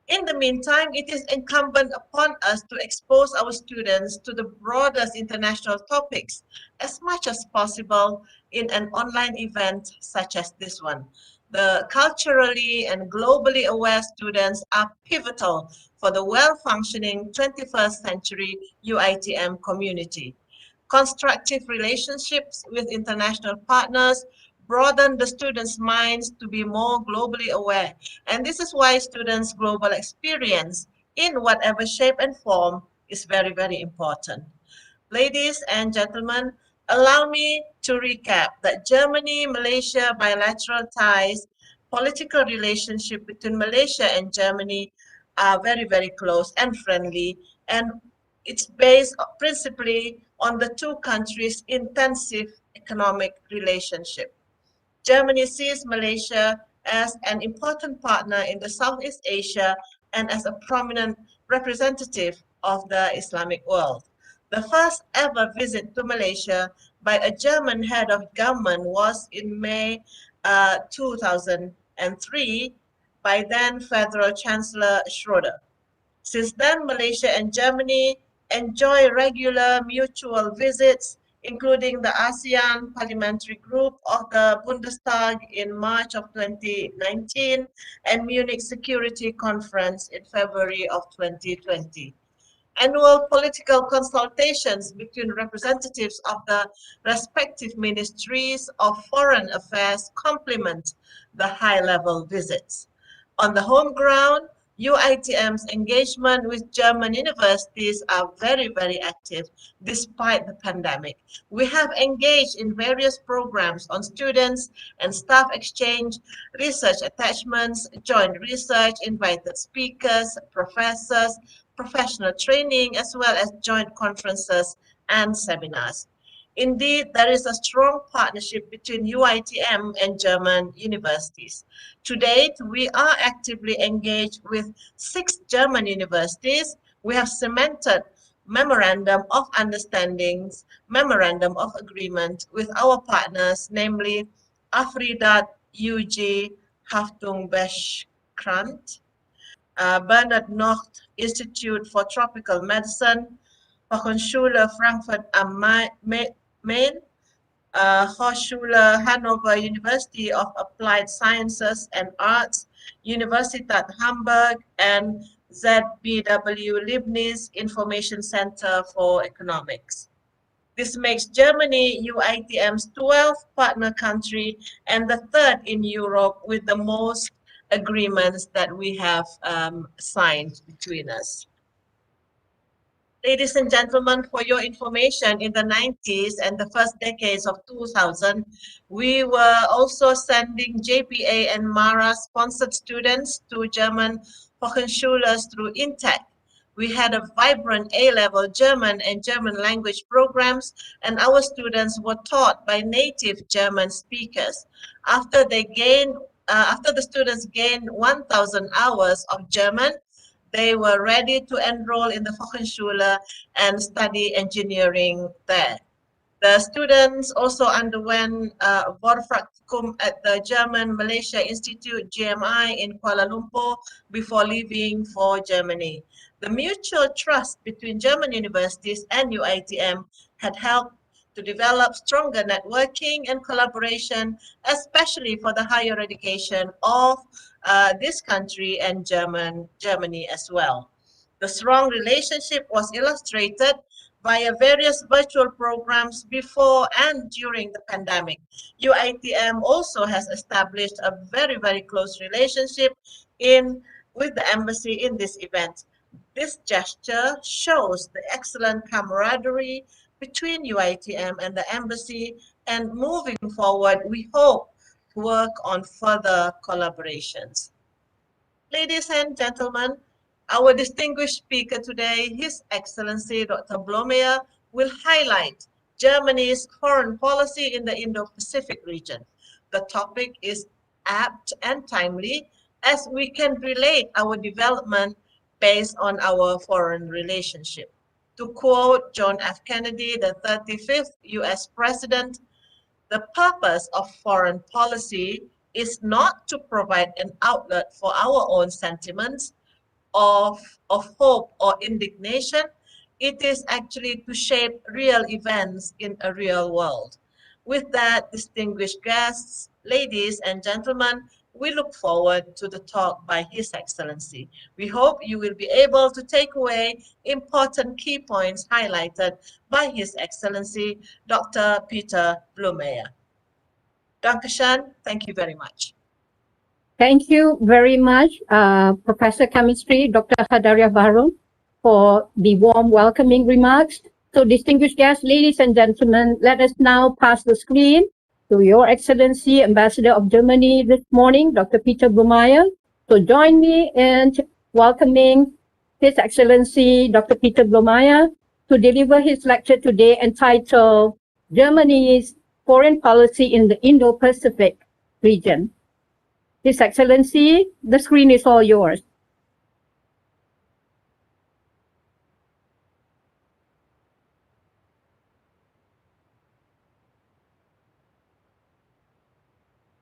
In the meantime, it is incumbent upon us to expose our students to the broadest international topics as much as possible in an online event such as this one. The culturally and globally aware students are pivotal for the well-functioning 21st century UITM community. Constructive relationships with international partners broaden the students' minds to be more globally aware. And this is why students' global experience in whatever shape and form is very, very important. Ladies and gentlemen, allow me to recap that Germany-Malaysia bilateral ties, political relationship between Malaysia and Germany are very, very close and friendly, and it's based principally on the two countries' intensive economic relationship. Germany sees Malaysia as an important partner in the Southeast Asia and as a prominent representative of the Islamic world. The first ever visit to Malaysia by a German head of government was in May 2003 by then Federal Chancellor Schröder. Since then, Malaysia and Germany enjoy regular mutual visits, including the ASEAN Parliamentary Group of the Bundestag in March of 2019 and Munich Security Conference in February of 2020. Annual political consultations between representatives of the respective ministries of foreign affairs complement the high-level visits. On the home ground, UITM's engagement with German universities are very, very active despite the pandemic. We have engaged in various programs on students and staff exchange, research attachments, joint research, invited speakers, professors, professional training, as well as joint conferences and seminars. Indeed, there is a strong partnership between UITM and German universities. To date, we are actively engaged with 6 German universities. We have cemented Memorandum of Understandings, Memorandum of Agreement with our partners, namely Afridat UG Haftung Bechkrant, Bernard Nocht Institute for Tropical Medicine, Hochschule Frankfurt am Main, Hochschule Hannover University of Applied Sciences and Arts, Universitat Hamburg, and ZBW Leibniz Information Center for Economics. This makes Germany UITM's 12th partner country and the 3rd in Europe with the most agreements that we have signed between us. Ladies and gentlemen, for your information, in the 90s and the first decades of 2000, we were also sending JPA and MARA sponsored students to German Hochschulen through INTEC. We had a vibrant A-level German and German language programs, and our students were taught by native German speakers. After the students gained 1,000 hours of German, they were ready to enroll in the Hochschule and study engineering there. The students also underwent Vorpraktikum at the German Malaysia Institute, GMI, in Kuala Lumpur before leaving for Germany. The mutual trust between German universities and UITM had helped to develop stronger networking and collaboration, especially for the higher education of this country and Germany as well. The strong relationship was illustrated via various virtual programs before and during the pandemic. UITM also has established a very, very close relationship with the embassy in this event. This gesture shows the excellent camaraderie between UITM and the embassy, and moving forward, we hope to work on further collaborations. Ladies and gentlemen, our distinguished speaker today, His Excellency Dr. Blomeyer, will highlight Germany's foreign policy in the Indo-Pacific region. The topic is apt and timely as we can relate our development based on our foreign relationship. To quote John F. Kennedy, the 35th US President, the purpose of foreign policy is not to provide an outlet for our own sentiments of hope or indignation. It is actually to shape real events in a real world. With that, distinguished guests, ladies and gentlemen, we look forward to the talk by His Excellency. We hope you will be able to take away important key points highlighted by His Excellency, Dr. Peter Blomeyer. Dankeschön. Thank you very much. Thank you very much, Professor Chemistry, Dr. Hadaria Barun, for the warm welcoming remarks. So distinguished guests, ladies and gentlemen, let us now pass the screen to Your Excellency, Ambassador of Germany this morning, Dr. Peter Blomeyer. So join me in welcoming His Excellency, Dr. Peter Blomeyer, to deliver his lecture today entitled Germany's Foreign Policy in the Indo-Pacific Region. His Excellency, the screen is all yours.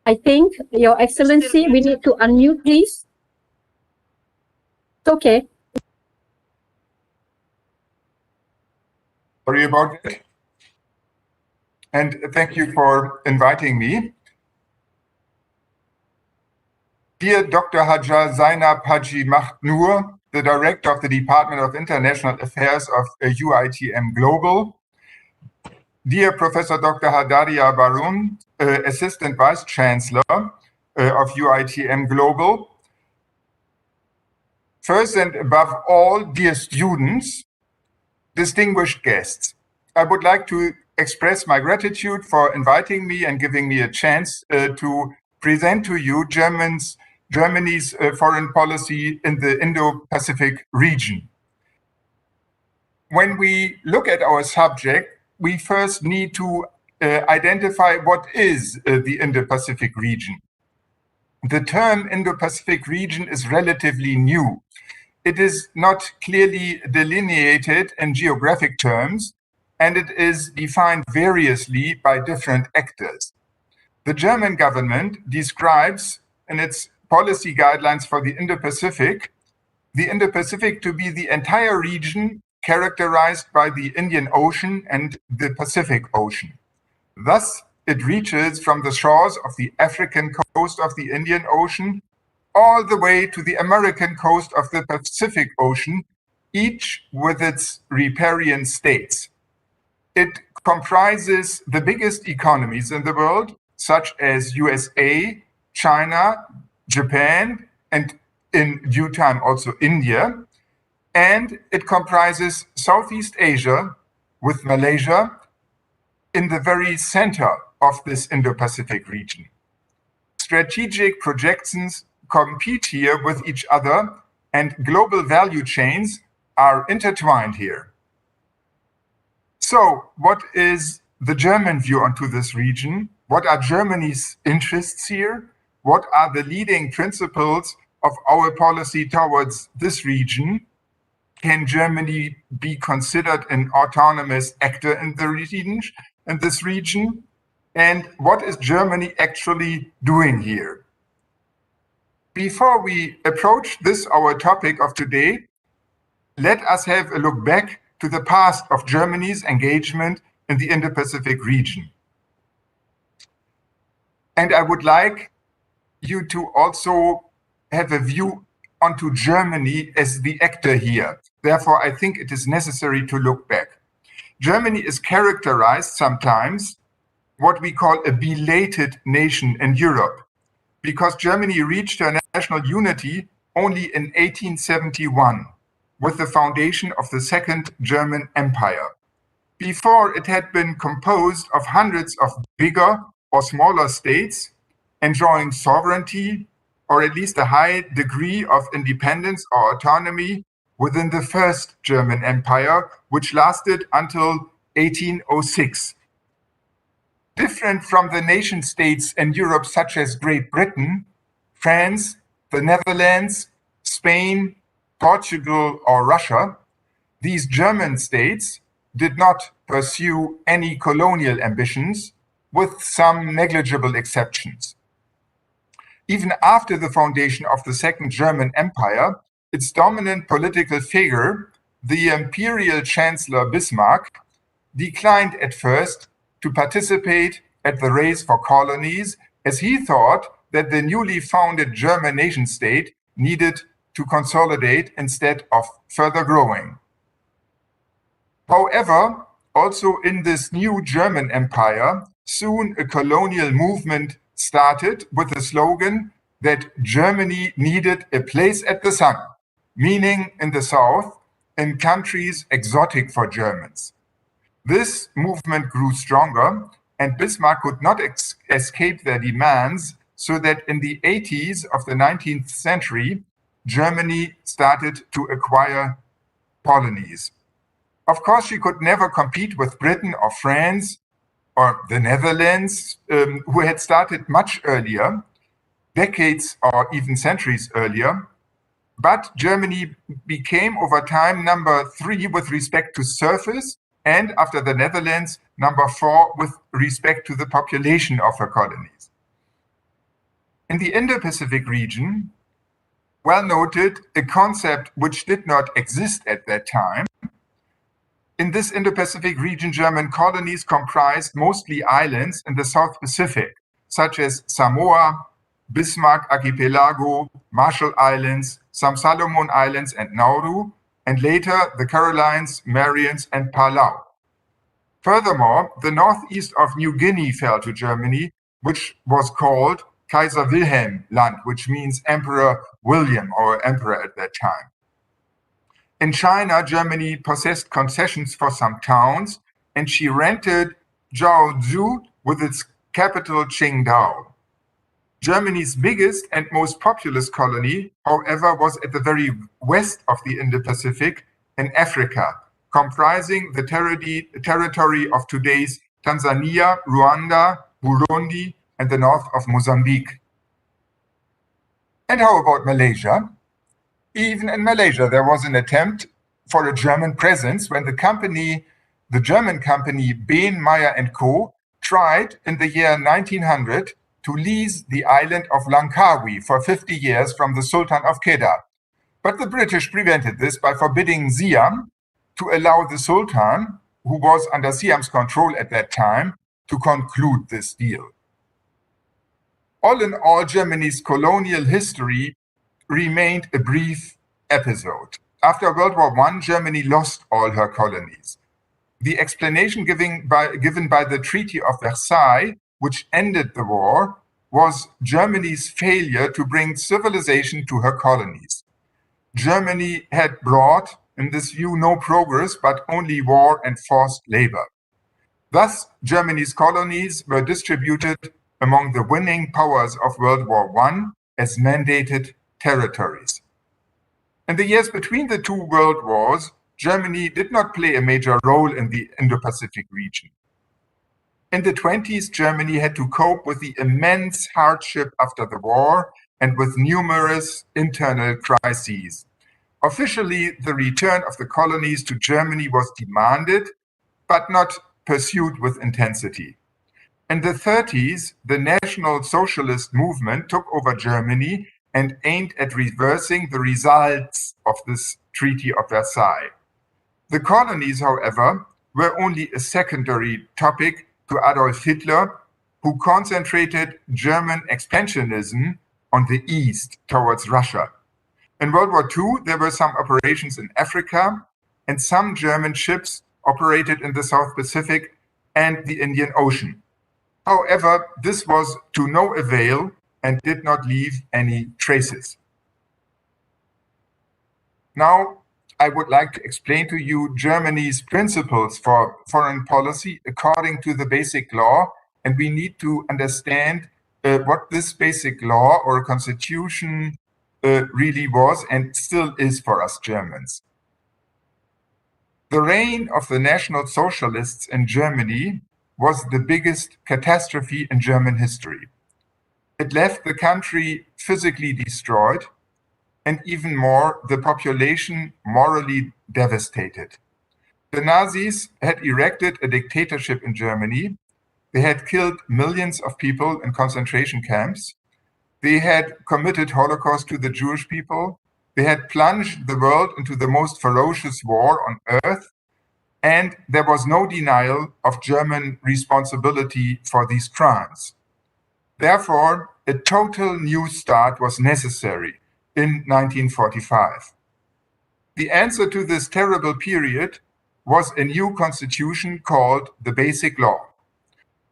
I think, Your Excellency, we need to unmute, please. It's okay. Sorry about that. And thank you for inviting me. Dear Dr. Hajar Zainab Haji Mahdnoor, the Director of the Department of International Affairs of UITM Global. Dear Professor Dr. Hadaria Barun, Assistant Vice Chancellor of UITM Global. First and above all, dear students, distinguished guests, I would like to express my gratitude for inviting me and giving me a chance to present to you Germany's foreign policy in the Indo-Pacific region. When we look at our subject, we first need to identify what is the Indo-Pacific region. The term Indo-Pacific region is relatively new. It is not clearly delineated in geographic terms, and it is defined variously by different actors. The German government describes in its policy guidelines for the Indo-Pacific to be the entire region characterized by the Indian Ocean and the Pacific Ocean. Thus, it reaches from the shores of the African coast of the Indian Ocean all the way to the American coast of the Pacific Ocean, each with its riparian states. It comprises the biggest economies in the world, such as USA, China, Japan, and in due time also India. And it comprises Southeast Asia with Malaysia in the very center of this Indo-Pacific region. Strategic projections compete here with each other, and global value chains are intertwined here. So what is the German view onto this region? What are Germany's interests here? What are the leading principles of our policy towards this region? Can Germany be considered an autonomous actor in this region? And what is Germany actually doing here? Before we approach this, our topic of today, let us have a look back to the past of Germany's engagement in the Indo-Pacific region. And I would like you to also have a view onto Germany as the actor here. Therefore, I think it is necessary to look back. Germany is characterized sometimes what we call a belated nation in Europe, because Germany reached her national unity only in 1871 with the foundation of the Second German Empire. Before, it had been composed of hundreds of bigger or smaller states enjoying sovereignty or at least a high degree of independence or autonomy within the First German Empire, which lasted until 1806. Different from the nation states in Europe such as Great Britain, France, the Netherlands, Spain, Portugal, or Russia, these German states did not pursue any colonial ambitions, with some negligible exceptions. Even after the foundation of the Second German Empire, its dominant political figure, the Imperial Chancellor Bismarck, declined at first to participate at the race for colonies, as he thought that the newly founded German nation-state needed to consolidate instead of further growing. However, also in this new German empire, soon a colonial movement started with the slogan that Germany needed a place at the sun, meaning in the south, in countries exotic for Germans. This movement grew stronger, and Bismarck could not escape their demands, so that in the 80s of the 19th century, Germany started to acquire colonies. Of course, she could never compete with Britain or France or the Netherlands, who had started much earlier, decades or even centuries earlier. But Germany became over time number 3 with respect to surface, and after the Netherlands, number 4 with respect to the population of her colonies. In the Indo-Pacific region, well noted, a concept which did not exist at that time. In this Indo-Pacific region, German colonies comprised mostly islands in the South Pacific, such as Samoa, Bismarck Archipelago, Marshall Islands, some Solomon Islands and Nauru, and later the Carolines, Marianas, and Palau. Furthermore, the northeast of New Guinea fell to Germany, which was called Kaiser Wilhelm Land, which means Emperor William or Emperor at that time. In China, Germany possessed concessions for some towns, and she rented Jiaozhou with its capital Qingdao. Germany's biggest and most populous colony, however, was at the very west of the Indo-Pacific in Africa, comprising the territory of today's Tanzania, Rwanda, Burundi, and the north of Mozambique. And how about Malaysia? Even in Malaysia, there was an attempt for a German presence when the German company Behn, Meyer & Co. tried in the year 1900 to lease the island of Langkawi for 50 years from the Sultan of Kedah. But the British prevented this by forbidding Siam to allow the Sultan, who was under Siam's control at that time, to conclude this deal. All in all, Germany's colonial history remained a brief episode. After World War I, Germany lost all her colonies. The explanation given by the Treaty of Versailles, which ended the war, was Germany's failure to bring civilization to her colonies. Germany had brought, in this view, no progress, but only war and forced labor. Thus, Germany's colonies were distributed among the winning powers of World War I as mandated territories. In the years between the two world wars, Germany did not play a major role in the Indo-Pacific region. In the 20s, Germany had to cope with the immense hardship after the war and with numerous internal crises. Officially, the return of the colonies to Germany was demanded, but not pursued with intensity. In the 30s, the National Socialist movement took over Germany and aimed at reversing the results of this Treaty of Versailles. The colonies, however, were only a secondary topic to Adolf Hitler, who concentrated German expansionism on the east towards Russia. In World War II, there were some operations in Africa, and some German ships operated in the South Pacific and the Indian Ocean. However, this was to no avail and did not leave any traces. Now, I would like to explain to you Germany's principles for foreign policy according to the Basic Law, and we need to understand what this Basic Law or Constitution really was and still is for us Germans. The reign of the National Socialists in Germany was the biggest catastrophe in German history. It left the country physically destroyed, and even more, the population morally devastated. The Nazis had erected a dictatorship in Germany. They had killed millions of people in concentration camps. They had committed Holocaust to the Jewish people. They had plunged the world into the most ferocious war on earth. And there was no denial of German responsibility for these crimes. Therefore, a total new start was necessary in 1945. The answer to this terrible period was a new constitution called the Basic Law.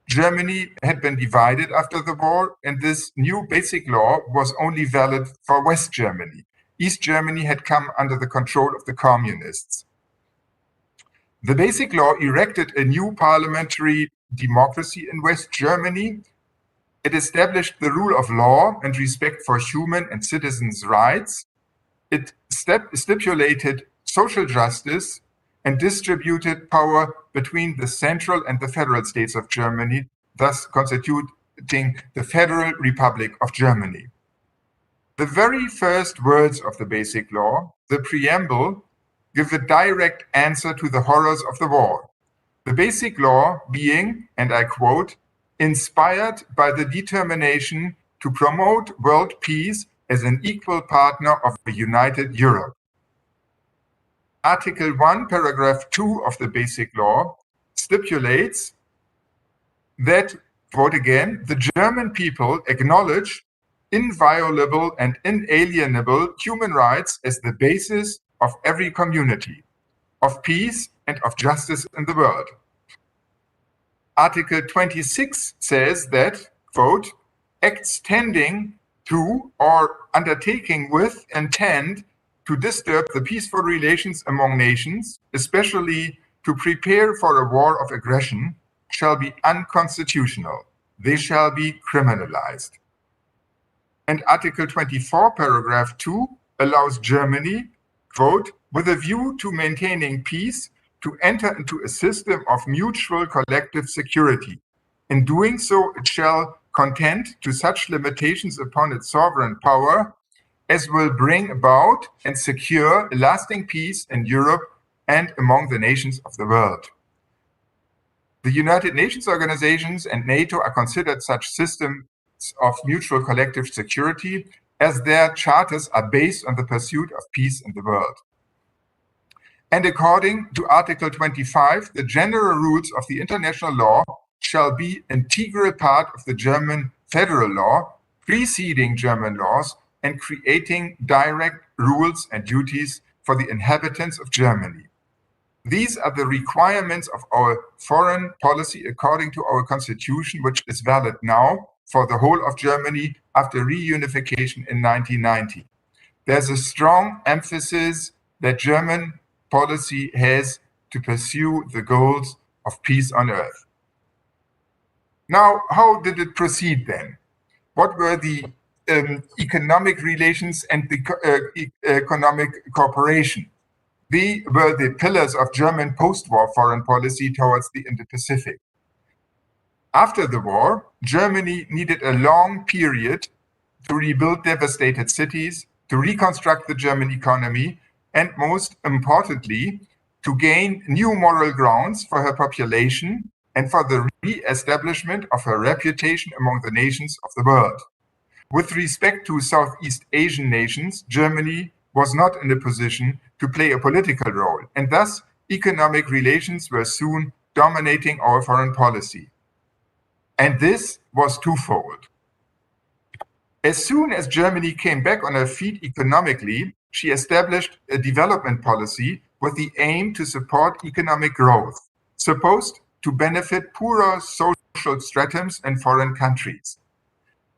Germany had been divided after the war, and this new Basic Law was only valid for West Germany. East Germany had come under the control of the communists. The Basic Law erected a new parliamentary democracy in West Germany. It established the rule of law and respect for human and citizens' rights. It stipulated social justice and distributed power between the central and the federal states of Germany, thus constituting the Federal Republic of Germany. The very first words of the Basic Law, the preamble, give a direct answer to the horrors of the war. The Basic Law being, and I quote, inspired by the determination to promote world peace as an equal partner of a united Europe. Article 1, paragraph 2 of the Basic Law stipulates that, quote again, the German people acknowledge inviolable and inalienable human rights as the basis of every community, of peace and of justice in the world. Article 26 says that, quote, acts tending to or undertaking with intent to disturb the peaceful relations among nations, especially to prepare for a war of aggression, shall be unconstitutional. They shall be criminalized. And Article 24, paragraph 2, allows Germany, quote, with a view to maintaining peace, to enter into a system of mutual collective security. In doing so, it shall contend to such limitations upon its sovereign power as will bring about and secure a lasting peace in Europe and among the nations of the world. The United Nations organizations and NATO are considered such systems of mutual collective security as their charters are based on the pursuit of peace in the world. And according to Article 25, the general rules of the international law shall be an integral part of the German federal law, preceding German laws and creating direct rules and duties for the inhabitants of Germany. These are the requirements of our foreign policy according to our constitution, which is valid now for the whole of Germany after reunification in 1990. There's a strong emphasis that German policy has to pursue the goals of peace on earth. Now, how did it proceed then? What were the economic relations and the economic cooperation? They were the pillars of German post-war foreign policy towards the Indo-Pacific. After the war, Germany needed a long period to rebuild devastated cities, to reconstruct the German economy, and most importantly, to gain new moral grounds for her population and for the re-establishment of her reputation among the nations of the world. With respect to Southeast Asian nations, Germany was not in a position to play a political role, and thus economic relations were soon dominating our foreign policy. And this was twofold. As soon as Germany came back on her feet economically, she established a development policy with the aim to support economic growth, supposed to benefit poorer social stratums in foreign countries.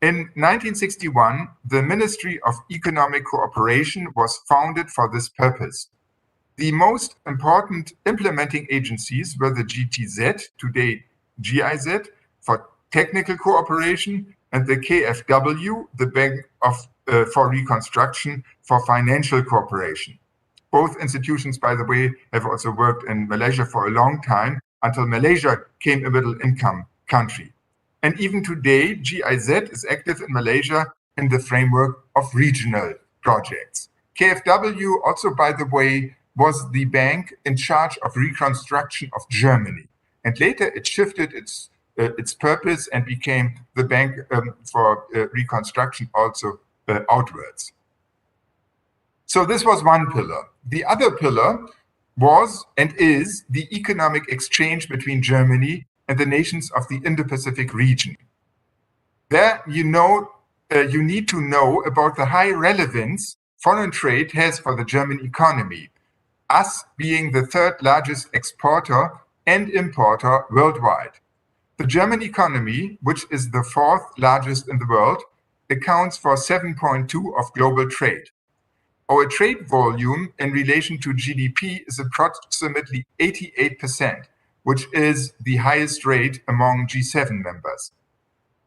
In 1961, the Ministry of Economic Cooperation was founded for this purpose. The most important implementing agencies were the GTZ, today GIZ, for technical cooperation, and the KfW, the Bank for Reconstruction, for financial cooperation. Both institutions, by the way, have also worked in Malaysia for a long time, until Malaysia became a middle-income country. And even today, GIZ is active in Malaysia in the framework of regional projects. KfW also, by the way, was the bank in charge of reconstruction of Germany. And later it shifted its purpose and became the bank for reconstruction also outwards. So this was one pillar. The other pillar was and is the economic exchange between Germany and the nations of the Indo-Pacific region. There, you need to know about the high relevance foreign trade has for the German economy, us being the third largest exporter and importer worldwide. The German economy, which is the fourth largest in the world, accounts for 7.2% of global trade. Our trade volume in relation to GDP is approximately 88%, which is the highest rate among G7 members.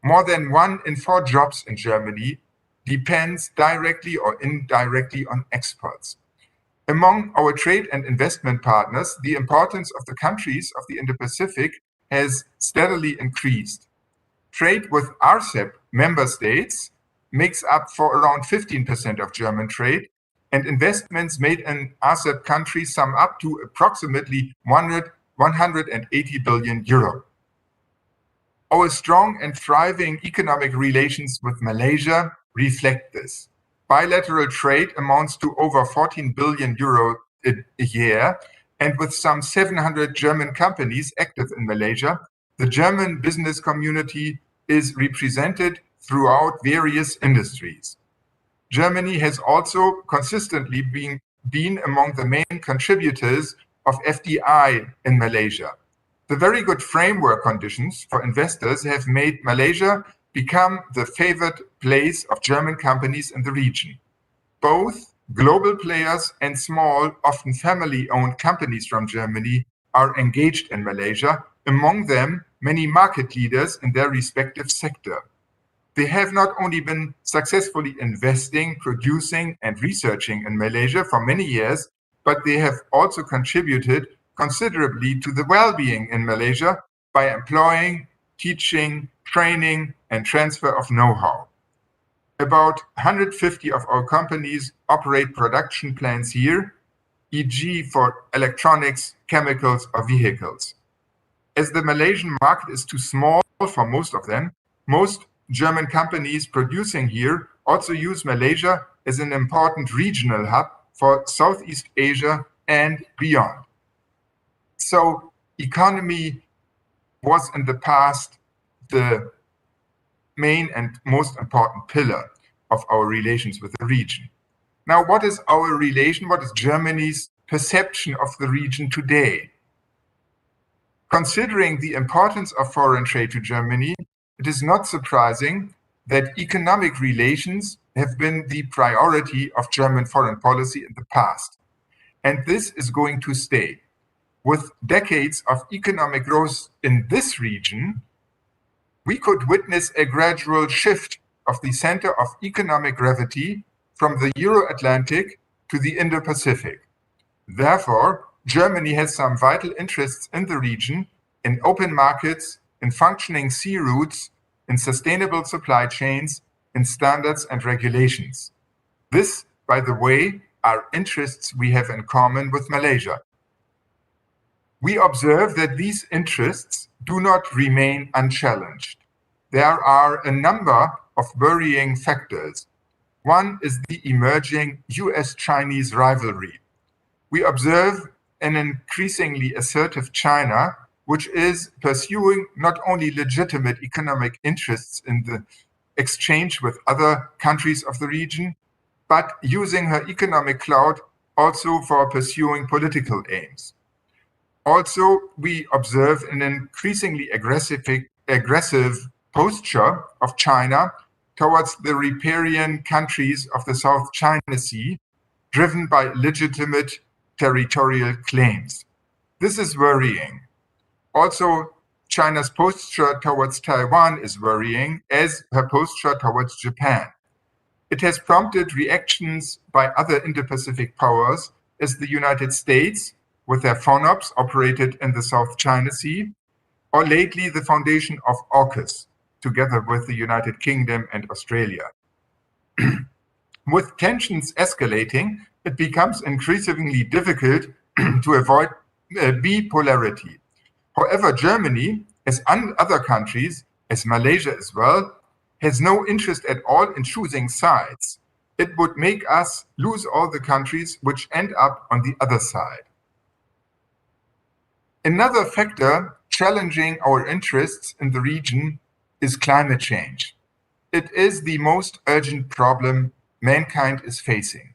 More than 1 in 4 jobs in Germany depends directly or indirectly on exports. Among our trade and investment partners, the importance of the countries of the Indo-Pacific has steadily increased. Trade with RCEP member states makes up for around 15% of German trade, and investments made in RCEP countries sum up to approximately 180 billion euro. Our strong and thriving economic relations with Malaysia reflect this. Bilateral trade amounts to over 14 billion euro a year, and with some 700 German companies active in Malaysia, the German business community is represented throughout various industries. Germany has also consistently been among the main contributors of FDI in Malaysia. The very good framework conditions for investors have made Malaysia become the favored place of German companies in the region. Both global players and small, often family-owned companies from Germany are engaged in Malaysia, among them many market leaders in their respective sector. They have not only been successfully investing, producing, and researching in Malaysia for many years, but they have also contributed considerably to the well-being in Malaysia by employing, teaching, training, and transfer of know-how. About 150 of our companies operate production plants here, e.g. for electronics, chemicals, or vehicles. As the Malaysian market is too small for most of them, most German companies producing here also use Malaysia as an important regional hub for Southeast Asia and beyond. So economy was in the past the main and most important pillar of our relations with the region. Now, what is our relation? What is Germany's perception of the region today? Considering the importance of foreign trade to Germany, it is not surprising that economic relations have been the priority of German foreign policy in the past. And this is going to stay. With decades of economic growth in this region, we could witness a gradual shift of the center of economic gravity from the Euro-Atlantic to the Indo-Pacific. Therefore, Germany has some vital interests in the region, in open markets, in functioning sea routes, in sustainable supply chains, in standards and regulations. This, by the way, are interests we have in common with Malaysia. We observe that these interests do not remain unchallenged. There are a number of worrying factors. One is the emerging US-Chinese rivalry. We observe an increasingly assertive China, which is pursuing not only legitimate economic interests in the exchange with other countries of the region, but using her economic clout also for pursuing political aims. Also, we observe an increasingly aggressive posture of China towards the riparian countries of the South China Sea, driven by legitimate territorial claims. This is worrying. Also, China's posture towards Taiwan is worrying, as her posture towards Japan. It has prompted reactions by other Indo-Pacific powers, as the United States, with their FONOPs operated in the South China Sea, or lately the foundation of AUKUS, together with the United Kingdom and Australia. With tensions escalating, it becomes increasingly difficult to avoid bipolarity. However, Germany, as other countries, as Malaysia as well, has no interest at all in choosing sides. It would make us lose all the countries which end up on the other side. Another factor challenging our interests in the region is climate change. It is the most urgent problem mankind is facing.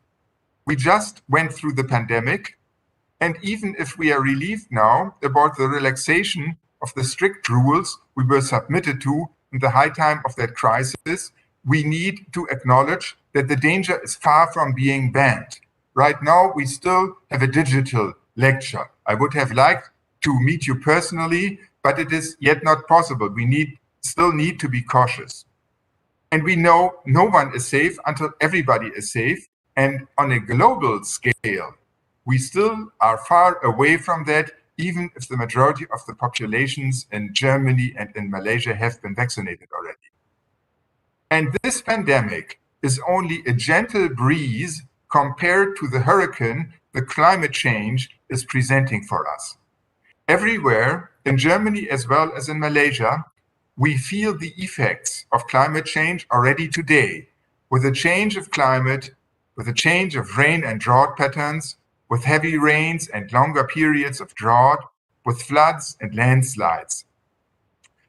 We just went through the pandemic, and even if we are relieved now about the relaxation of the strict rules we were submitted to in the high time of that crisis, we need to acknowledge that the danger is far from being banned. Right now, we still have a digital lecture. I would have liked to meet you personally, but it is yet not possible. We still need to be cautious. And we know no one is safe until everybody is safe. And on a global scale, we still are far away from that, even if the majority of the populations in Germany and in Malaysia have been vaccinated already. And this pandemic is only a gentle breeze compared to the hurricane the climate change is presenting for us. Everywhere, in Germany as well as in Malaysia, we feel the effects of climate change already today, with a change of climate, with a change of rain and drought patterns, with heavy rains and longer periods of drought, with floods and landslides.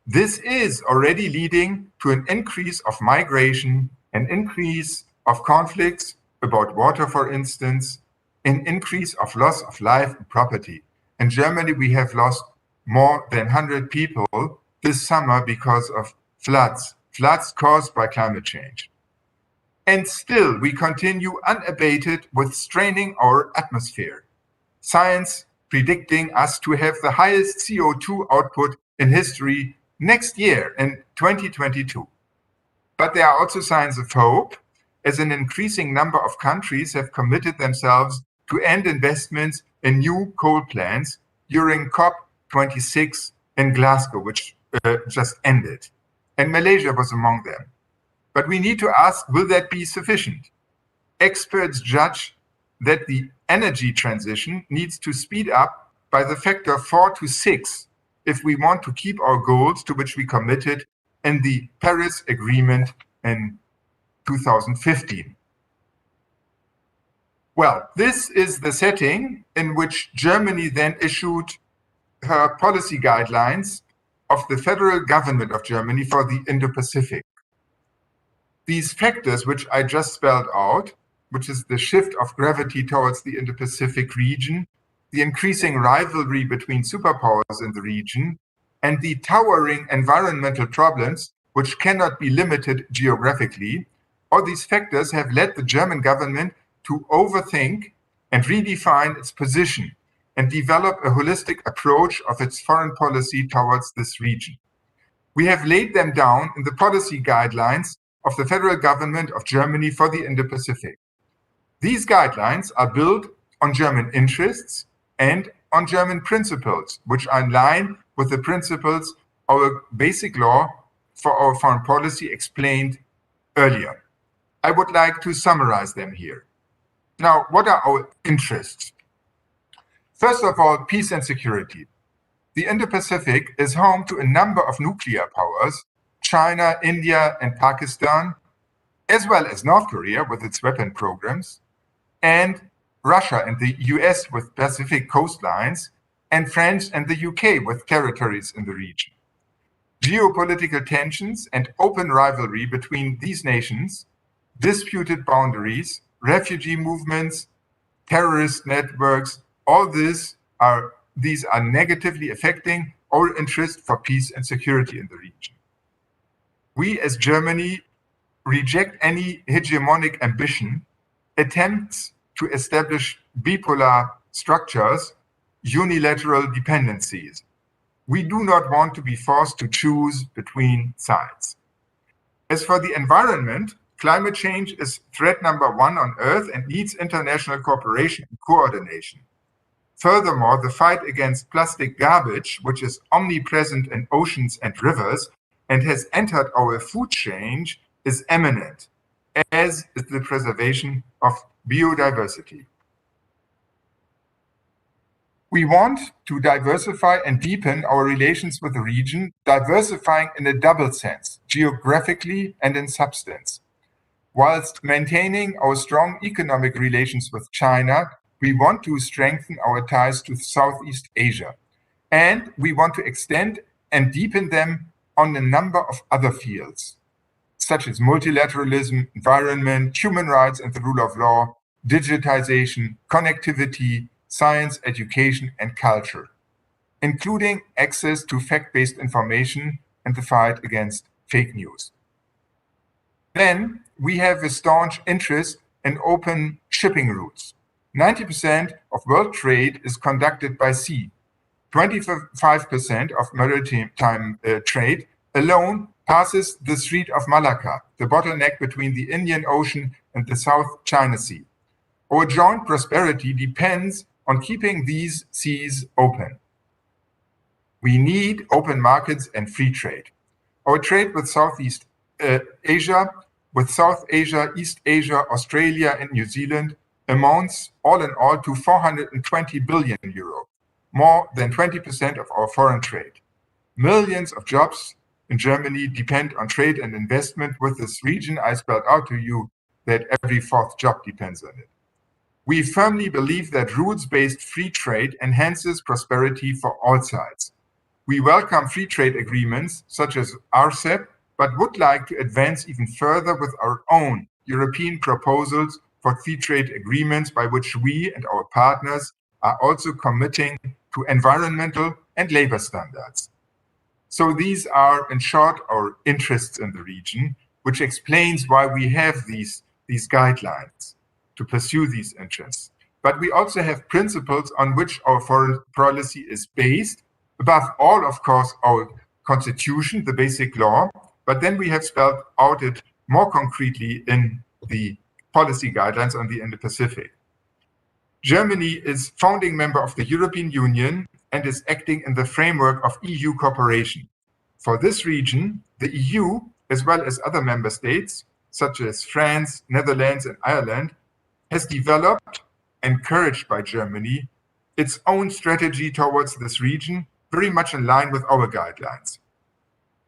This is already leading to an increase of migration, an increase of conflicts about water, for instance, an increase of loss of life and property. In Germany, we have lost more than 100 people this summer because of floods caused by climate change. And still, we continue unabated with straining our atmosphere. Science predicting us to have the highest CO2 output in history next year in 2022. But there are also signs of hope, as an increasing number of countries have committed themselves to end investments in new coal plants during COP26 in Glasgow, which just ended. And Malaysia was among them. But we need to ask, will that be sufficient? Experts judge that the energy transition needs to speed up by the factor 4 to 6 if we want to keep our goals to which we committed in the Paris Agreement in 2015. Well, this is the setting in which Germany then issued her policy guidelines of the federal government of Germany for the Indo-Pacific. These factors, which I just spelled out, which is the shift of gravity towards the Indo-Pacific region, the increasing rivalry between superpowers in the region, and the towering environmental problems, which cannot be limited geographically, all these factors have led the German government to overthink and redefine its position and develop a holistic approach of its foreign policy towards this region. We have laid them down in the policy guidelines of the federal government of Germany for the Indo-Pacific. These guidelines are built on German interests and on German principles, which are in line with the principles our basic law for our foreign policy explained earlier. I would like to summarize them here. Now, what are our interests? First of all, peace and security. The Indo-Pacific is home to a number of nuclear powers, China, India, and Pakistan, as well as North Korea with its weapon programs. And Russia and the US with Pacific coastlines, and France and the UK with territories in the region. Geopolitical tensions and open rivalry between these nations, disputed boundaries, refugee movements, terrorist networks, all these are negatively affecting our interest for peace and security in the region. We as Germany reject any hegemonic ambition, attempts to establish bipolar structures, unilateral dependencies. We do not want to be forced to choose between sides. As for the environment, climate change is threat number one on Earth and needs international cooperation and coordination. Furthermore, the fight against plastic garbage, which is omnipresent in oceans and rivers and has entered our food chain, is imminent, as is the preservation of biodiversity. We want to diversify and deepen our relations with the region, diversifying in a double sense, geographically and in substance. Whilst maintaining our strong economic relations with China, we want to strengthen our ties to Southeast Asia, and we want to extend and deepen them on a number of other fields, such as multilateralism, environment, human rights and the rule of law, digitization, connectivity, science, education, and culture, including access to fact-based information and the fight against fake news. Then we have a staunch interest in open shipping routes. 90% of world trade is conducted by sea. 25% of maritime trade alone passes the Strait of Malacca, the bottleneck between the Indian Ocean and the South China Sea. Our joint prosperity depends on keeping these seas open. We need open markets and free trade. Our trade with Southeast Asia, with South Asia, East Asia, Australia, and New Zealand amounts all in all to 420 billion euro, more than 20% of our foreign trade. Millions of jobs in Germany depend on trade and investment with this region. I spelled out to you that every fourth job depends on it. We firmly believe that rules-based free trade enhances prosperity for all sides. We welcome free trade agreements such as RCEP, but would like to advance even further with our own European proposals for free trade agreements by which we and our partners are also committing to environmental and labor standards. So these are, in short, our interests in the region, which explains why we have these guidelines to pursue these interests. But we also have principles on which our foreign policy is based. Above all, of course, our constitution, the basic law, but then we have spelled out it more concretely in the policy guidelines on the Indo-Pacific. Germany is founding member of the European Union and is acting in the framework of EU cooperation. For this region, the EU, as well as other member states, such as France, Netherlands, and Ireland, has developed, encouraged by Germany, its own strategy towards this region, very much in line with our guidelines.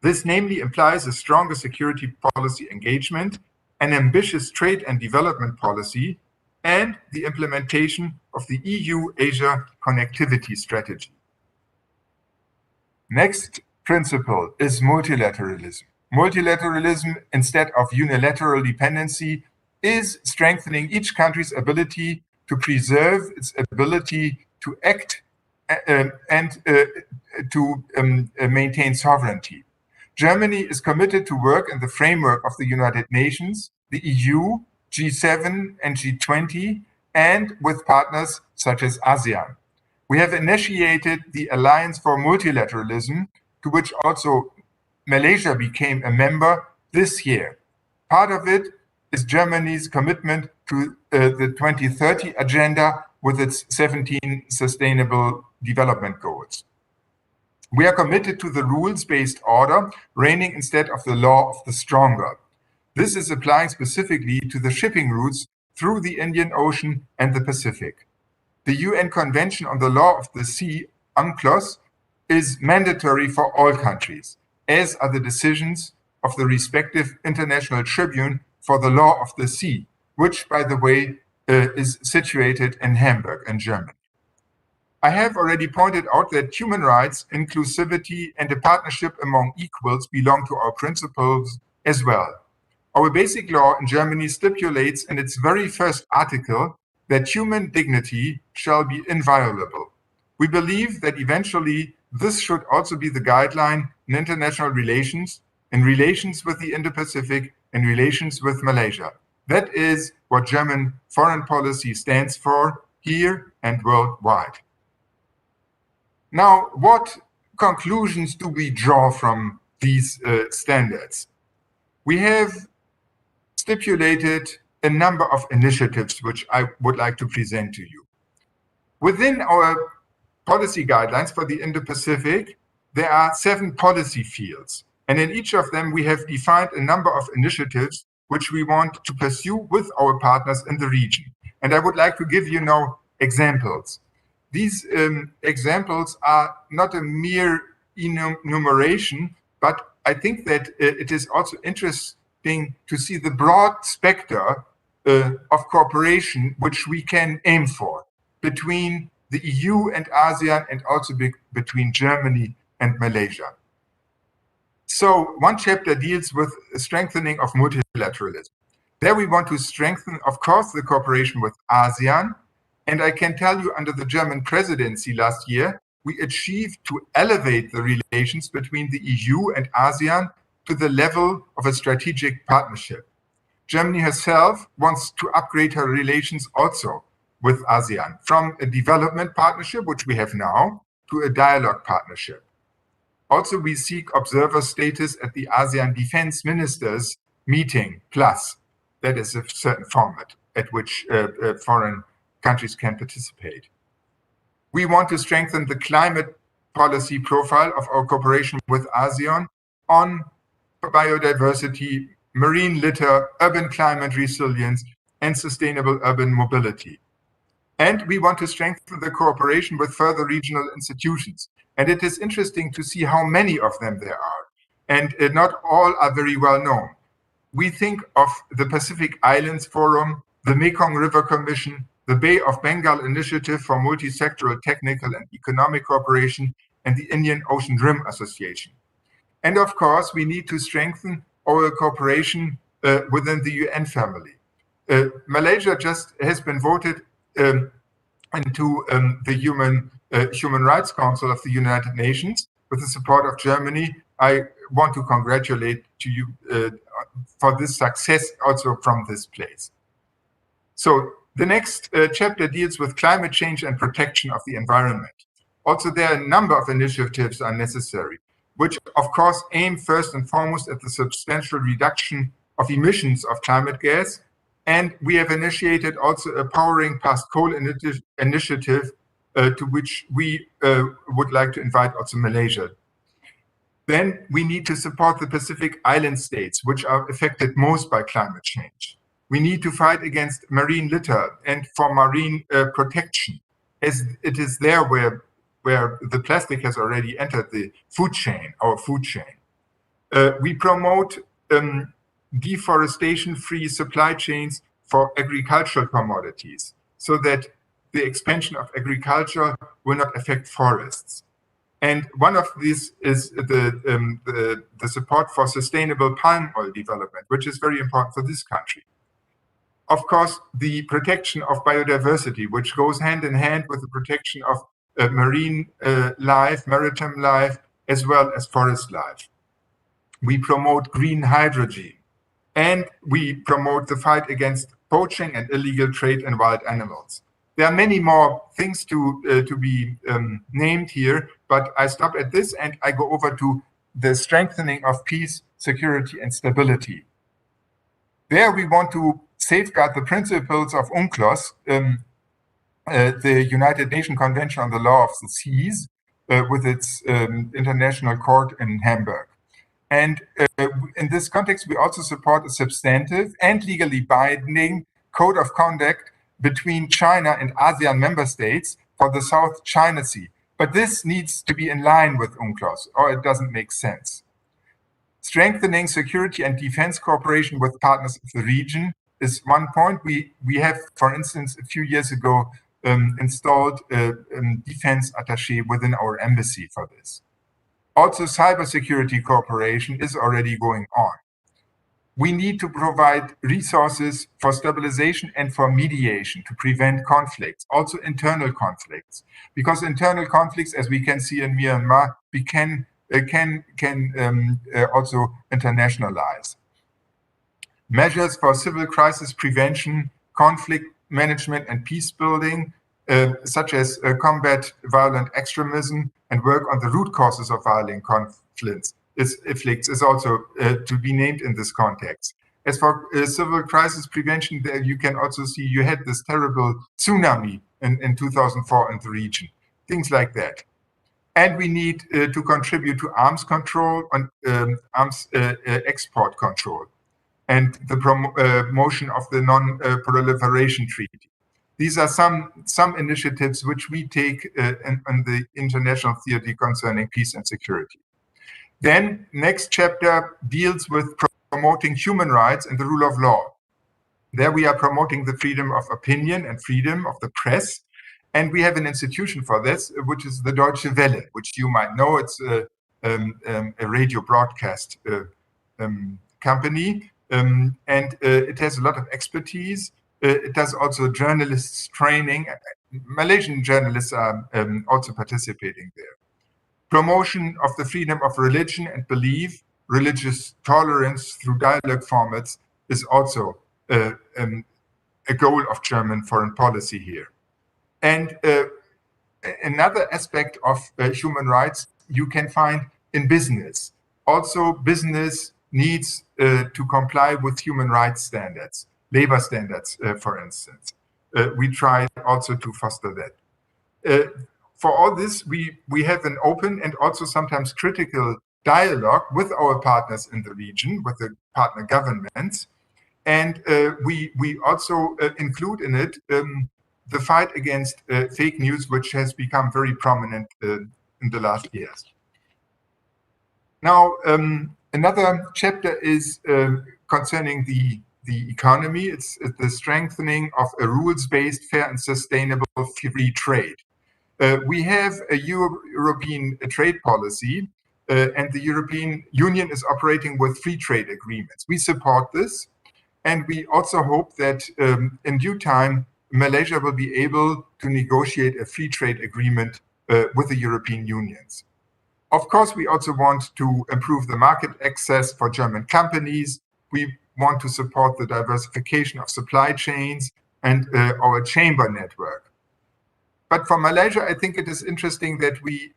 This namely implies a stronger security policy engagement, an ambitious trade and development policy, and the implementation of the EU-Asia connectivity strategy. Next principle is multilateralism. Multilateralism, instead of unilateral dependency, is strengthening each country's ability to preserve its ability to act and to maintain sovereignty. Germany is committed to work in the framework of the United Nations, the EU, G7 and G20, and with partners such as ASEAN. We have initiated the Alliance for Multilateralism, to which also Malaysia became a member this year. Part of it is Germany's commitment to the 2030 agenda with its 17 sustainable development goals. We are committed to the rules-based order, reigning instead of the law of the stronger. This is applying specifically to the shipping routes through the Indian Ocean and the Pacific. The UN Convention on the Law of the Sea, UNCLOS, is mandatory for all countries, as are the decisions of the respective International Tribunal for the Law of the Sea, which, by the way, is situated in Hamburg, in Germany. I have already pointed out that human rights, inclusivity, and a partnership among equals belong to our principles as well. Our basic law in Germany stipulates in its very first article that human dignity shall be inviolable. We believe that eventually this should also be the guideline in international relations, in relations with the Indo-Pacific, in relations with Malaysia. That is what German foreign policy stands for here and worldwide. Now, what conclusions do we draw from these standards? We have stipulated a number of initiatives which I would like to present to you. Within our policy guidelines for the Indo-Pacific, there are 7 policy fields. And in each of them, we have defined a number of initiatives which we want to pursue with our partners in the region. And I would like to give you now examples. These examples are not a mere enumeration, but I think that it is also interesting to see the broad spectrum of cooperation which we can aim for between the EU and ASEAN, and also between Germany and Malaysia. So one chapter deals with strengthening of multilateralism. There we want to strengthen, of course, the cooperation with ASEAN. And I can tell you, under the German presidency last year, we achieved to elevate the relations between the EU and ASEAN to the level of a strategic partnership. Germany herself wants to upgrade her relations also with ASEAN, from a development partnership, which we have now, to a dialogue partnership. Also, we seek observer status at the ASEAN Defense Ministers meeting, plus. That is a certain format at which foreign countries can participate. We want to strengthen the climate policy profile of our cooperation with ASEAN on biodiversity, marine litter, urban climate resilience, and sustainable urban mobility. And we want to strengthen the cooperation with further regional institutions. And it is interesting to see how many of them there are. And not all are very well known. We think of the Pacific Islands Forum, the Mekong River Commission, the Bay of Bengal Initiative for Multi-Sectoral Technical and Economic Cooperation, and the Indian Ocean Rim Association. And of course, we need to strengthen our cooperation within the UN family. Malaysia just has been voted into the Human Rights Council of the United Nations with the support of Germany. I want to congratulate you for this success also from this place. So the next chapter deals with climate change and protection of the environment. Also, there are a number of initiatives are necessary, which of course aim first and foremost at the substantial reduction of emissions of climate gas. And we have initiated also a Powering Past Coal initiative to which we would like to invite also Malaysia. Then we need to support the Pacific Island states, which are affected most by climate change. We need to fight against marine litter and for marine protection, as it is there where the plastic has already entered the food chain, our food chain. We promote deforestation-free supply chains for agricultural commodities, so that the expansion of agriculture will not affect forests. And one of these is the support for sustainable palm oil development, which is very important for this country. Of course, the protection of biodiversity, which goes hand in hand with the protection of marine life, maritime life, as well as forest life. We promote green hydrogen, and we promote the fight against poaching and illegal trade in wild animals. There are many more things to be named here, but I stop at this and I go over to the strengthening of peace, security, and stability. There we want to safeguard the principles of UNCLOS, the United Nations Convention on the Law of the Seas, with its international court in Hamburg. And in this context, we also support a substantive and legally binding code of conduct between China and ASEAN member states for the South China Sea. But this needs to be in line with UNCLOS, or it doesn't make sense. Strengthening security and defense cooperation with partners of the region is one point. We have, for instance, a few years ago installed a defense attaché within our embassy for this. Also, cybersecurity cooperation is already going on. We need to provide resources for stabilization and for mediation to prevent conflicts, also internal conflicts, because internal conflicts, as we can see in Myanmar, we can also internationalize. Measures for civil crisis prevention, conflict management, and peace building, such as combat violent extremism and work on the root causes of violent conflicts, is also to be named in this context. As for civil crisis prevention, there you can also see you had this terrible tsunami in 2004 in the region, things like that. And we need to contribute to arms control and arms export control, and the promotion of the non-proliferation treaty. These are some initiatives which we take in the international theater concerning peace and security. Then next chapter deals with promoting human rights and the rule of law. There we are promoting the freedom of opinion and freedom of the press. And we have an institution for this, which is the Deutsche Welle, which you might know. It's a radio broadcast company. And it has a lot of expertise. It does also journalists training. Malaysian journalists are also participating there. Promotion of the freedom of religion and belief, religious tolerance through dialogue formats is also a goal of German foreign policy here. And another aspect of human rights you can find in business. Also, business needs to comply with human rights standards, labor standards, for instance. We try also to foster that. For all this, we have an open and also sometimes critical dialogue with our partners in the region, with the partner governments. And we also include in it the fight against fake news, which has become very prominent in the last years. Now, another chapter is concerning the economy. It's the strengthening of a rules-based, fair and sustainable free trade. We have a European trade policy, and the European Union is operating with free trade agreements. We support this, and we also hope that in due time, Malaysia will be able to negotiate a free trade agreement with the European Unions. Of course, we also want to improve the market access for German companies. We want to support the diversification of supply chains and our chamber network. But for Malaysia, I think it is interesting that we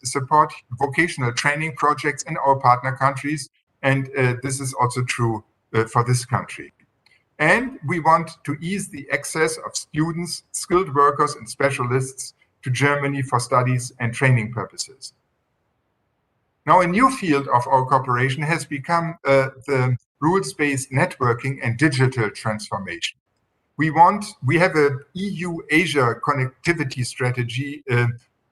support vocational training projects in our partner countries, and this is also true for this country. And we want to ease the access of students, skilled workers, and specialists to Germany for studies and training purposes. Now, a new field of our cooperation has become the rules-based networking and digital transformation. We have a EU-Asia connectivity strategy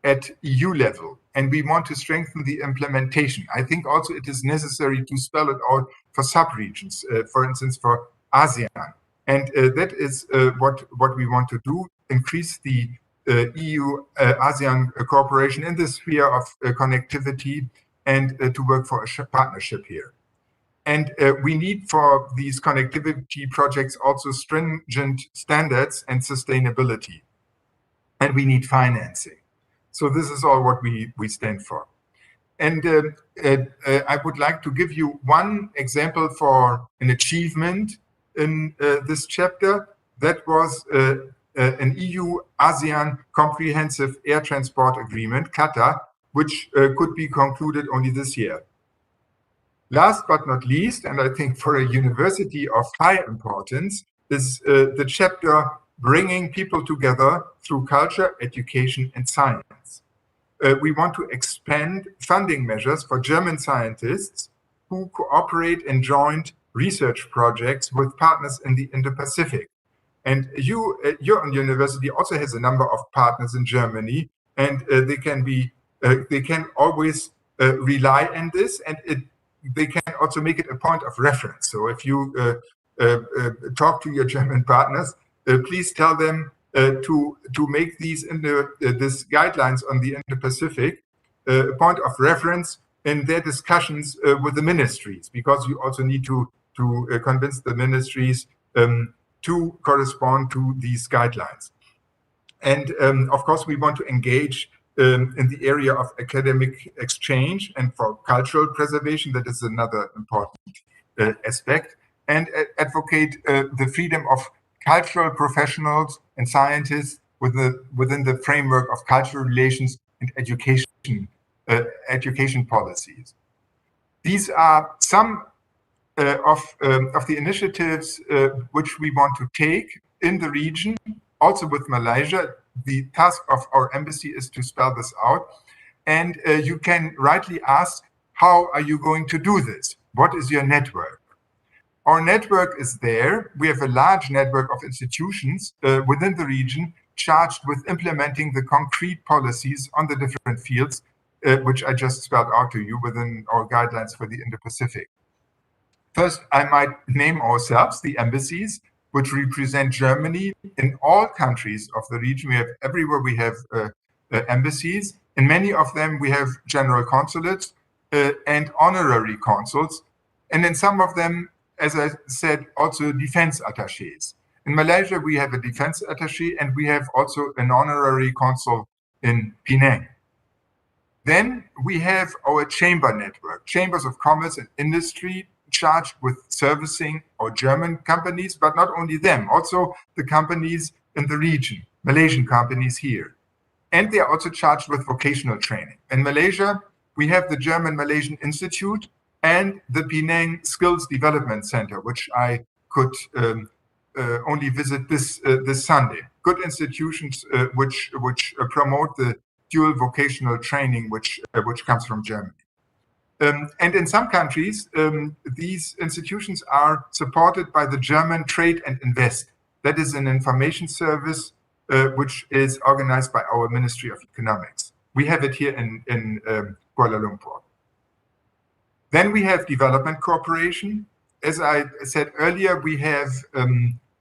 at EU level, and we want to strengthen the implementation. I think also it is necessary to spell it out for sub-regions, for instance, for ASEAN. And that is what we want to do, increase the EU-ASEAN cooperation in the sphere of connectivity and to work for a partnership here. And we need for these connectivity projects also stringent standards and sustainability. And we need financing. So this is all what we stand for. And I would like to give you one example for an achievement in this chapter. That was an EU-ASEAN Comprehensive Air Transport Agreement, CATA, which could be concluded only this year. Last but not least, and I think for a university of high importance, is the chapter bringing people together through culture, education, and science. We want to expand funding measures for German scientists who cooperate in joint research projects with partners in the Indo-Pacific. And your university also has a number of partners in Germany, and they can always rely on this, and they can also make it a point of reference. So if you talk to your German partners, please tell them to make these this guidelines on the Indo-Pacific a point of reference in their discussions with the ministries, because you also need to convince the ministries to correspond to these guidelines. And of course, we want to engage in the area of academic exchange and for cultural preservation. That is another important aspect, and advocate the freedom of cultural professionals and scientists within the framework of cultural relations and education policies. These are some of the initiatives which we want to take in the region, also with Malaysia. The task of our embassy is to spell this out. And you can rightly ask, how are you going to do this? What is your network? Our network is there. We have a large network of institutions within the region charged with implementing the concrete policies on the different fields, which I just spelled out to you within our guidelines for the Indo-Pacific. First, I might name ourselves, the embassies, which represent Germany in all countries of the region. Everywhere we have embassies. In many of them, we have general consulates and honorary consuls. And in some of them, as I said, also defense attaches. In Malaysia, we have a defense attaché, and we have also an honorary consul in Penang. Then we have our chamber network, chambers of commerce and industry, charged with servicing our German companies, but not only them, also the companies in the region, Malaysian companies here. And they are also charged with vocational training. In Malaysia, we have the German-Malaysian Institute and the Penang Skills Development Center, which I could only visit this Sunday. Good institutions which promote the dual vocational training which comes from Germany. And in some countries, these institutions are supported by the German Trade and Invest. That is an information service which is organized by our Ministry of Economics. We have it here in Kuala Lumpur. Then we have development cooperation. As I said earlier, we have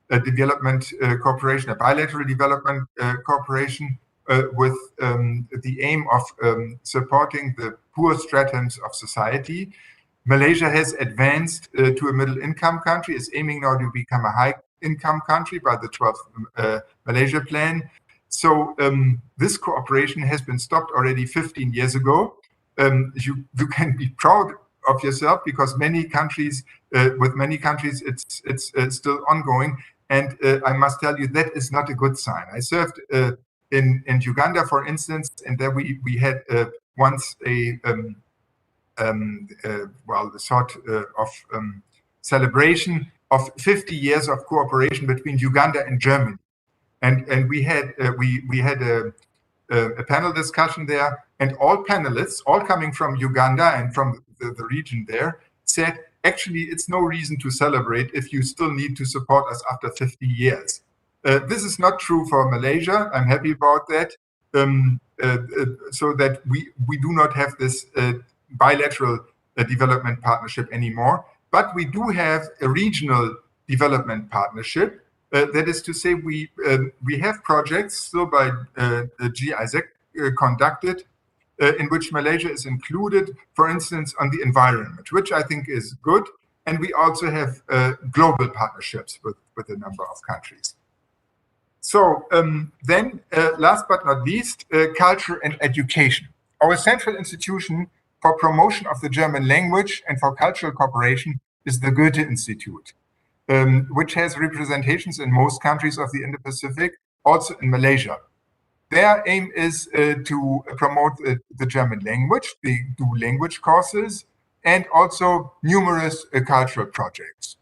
a development cooperation, a bilateral development cooperation with the aim of supporting the poor stratums of society. Malaysia has advanced to a middle-income country, is aiming now to become a high-income country by the 12th Malaysia Plan. So this cooperation has been stopped already 15 years ago. You can be proud of yourself, because many countries, with many countries, it's still ongoing. And I must tell you, that is not a good sign. I served in Uganda, for instance, and there we had once a sort of celebration of 50 years of cooperation between Uganda and Germany, and we had a panel discussion there, and all panelists, all coming from Uganda and from the region there, said, actually, it's no reason to celebrate if you still need to support us after 50 years. This is not true for Malaysia. I'm happy about that. So that we do not have this bilateral development partnership anymore, but we do have a regional development partnership. That is to say, we have projects still by the GIZ conducted, in which Malaysia is included, for instance, on the environment, which I think is good. And we also have global partnerships with a number of countries. So then, last but not least, culture and education. Our central institution for promotion of the German language and for cultural cooperation is the Goethe Institute, which has representations in most countries of the Indo-Pacific, also in Malaysia. Their aim is to promote the German language. They do language courses and also numerous cultural projects.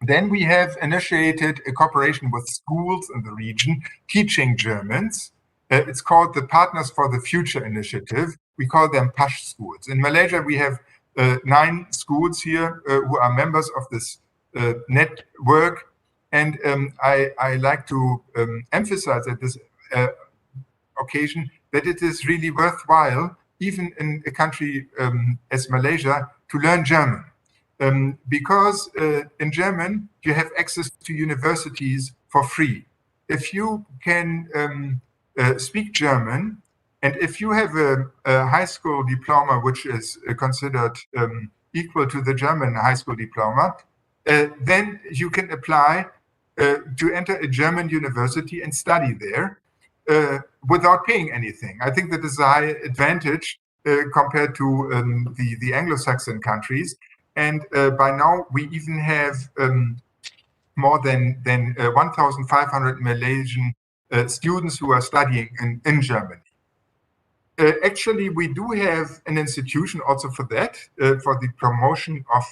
Then we have initiated a cooperation with schools in the region teaching Germans. It's called the Partners for the Future Initiative. We call them PASH schools. In Malaysia, we have 9 schools here who are members of this network. And I like to emphasize at this occasion that it is really worthwhile, even in a country as Malaysia, to learn German. because in German, you have access to universities for free. If you can speak German, and if you have a high school diploma, which is considered equal to the German high school diploma, then you can apply to enter a German university and study there without paying anything. I think that is a high advantage compared to the Anglo-Saxon countries. And by now, we even have more than 1,500 Malaysian students who are studying in Germany. Actually, we do have an institution also for that, for the promotion of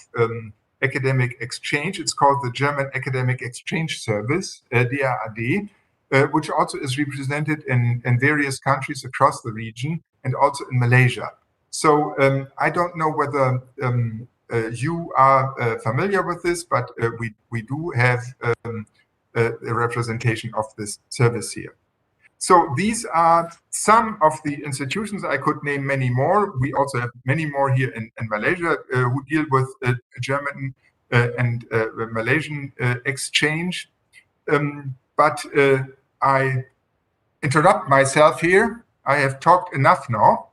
academic exchange. It's called the German Academic Exchange Service, DAAD, which also is represented in various countries across the region and also in Malaysia. So I don't know whether you are familiar with this, but we do have a representation of this service here. So these are some of the institutions. I could name many more. We also have many more here in Malaysia who deal with German and Malaysian exchange. But I interrupt myself here. I have talked enough now.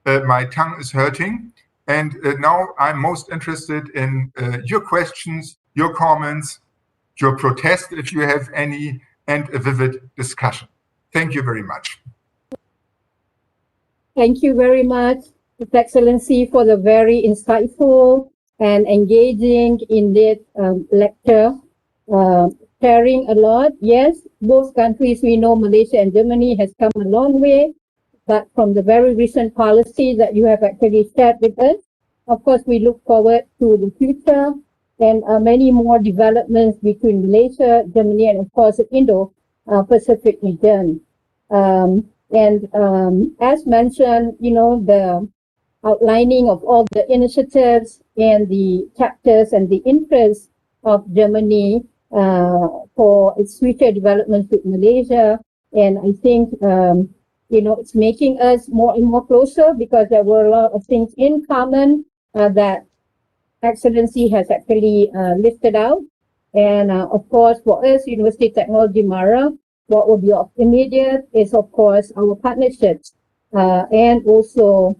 My tongue is hurting. And now I'm most interested in your questions, your comments, your protest, if you have any, and a vivid discussion. Thank you very much. Thank you very much, His Excellency, for the very insightful and engaging indeed lecture, sharing a lot. Yes, both countries, we know Malaysia and Germany has come a long way, but from the very recent policy that you have actually shared with us, of course, we look forward to the future and many more developments between Malaysia, Germany, and of course, the Indo-Pacific region. As mentioned, you know, the outlining of all the initiatives and the chapters and the interests of Germany for its future developments with Malaysia. And I think, you know, it's making us more and more closer because there were a lot of things in common that Excellency has actually listed out. And of course, for us, University of Technology Mara, what will be of immediate is, of course, our partnerships and also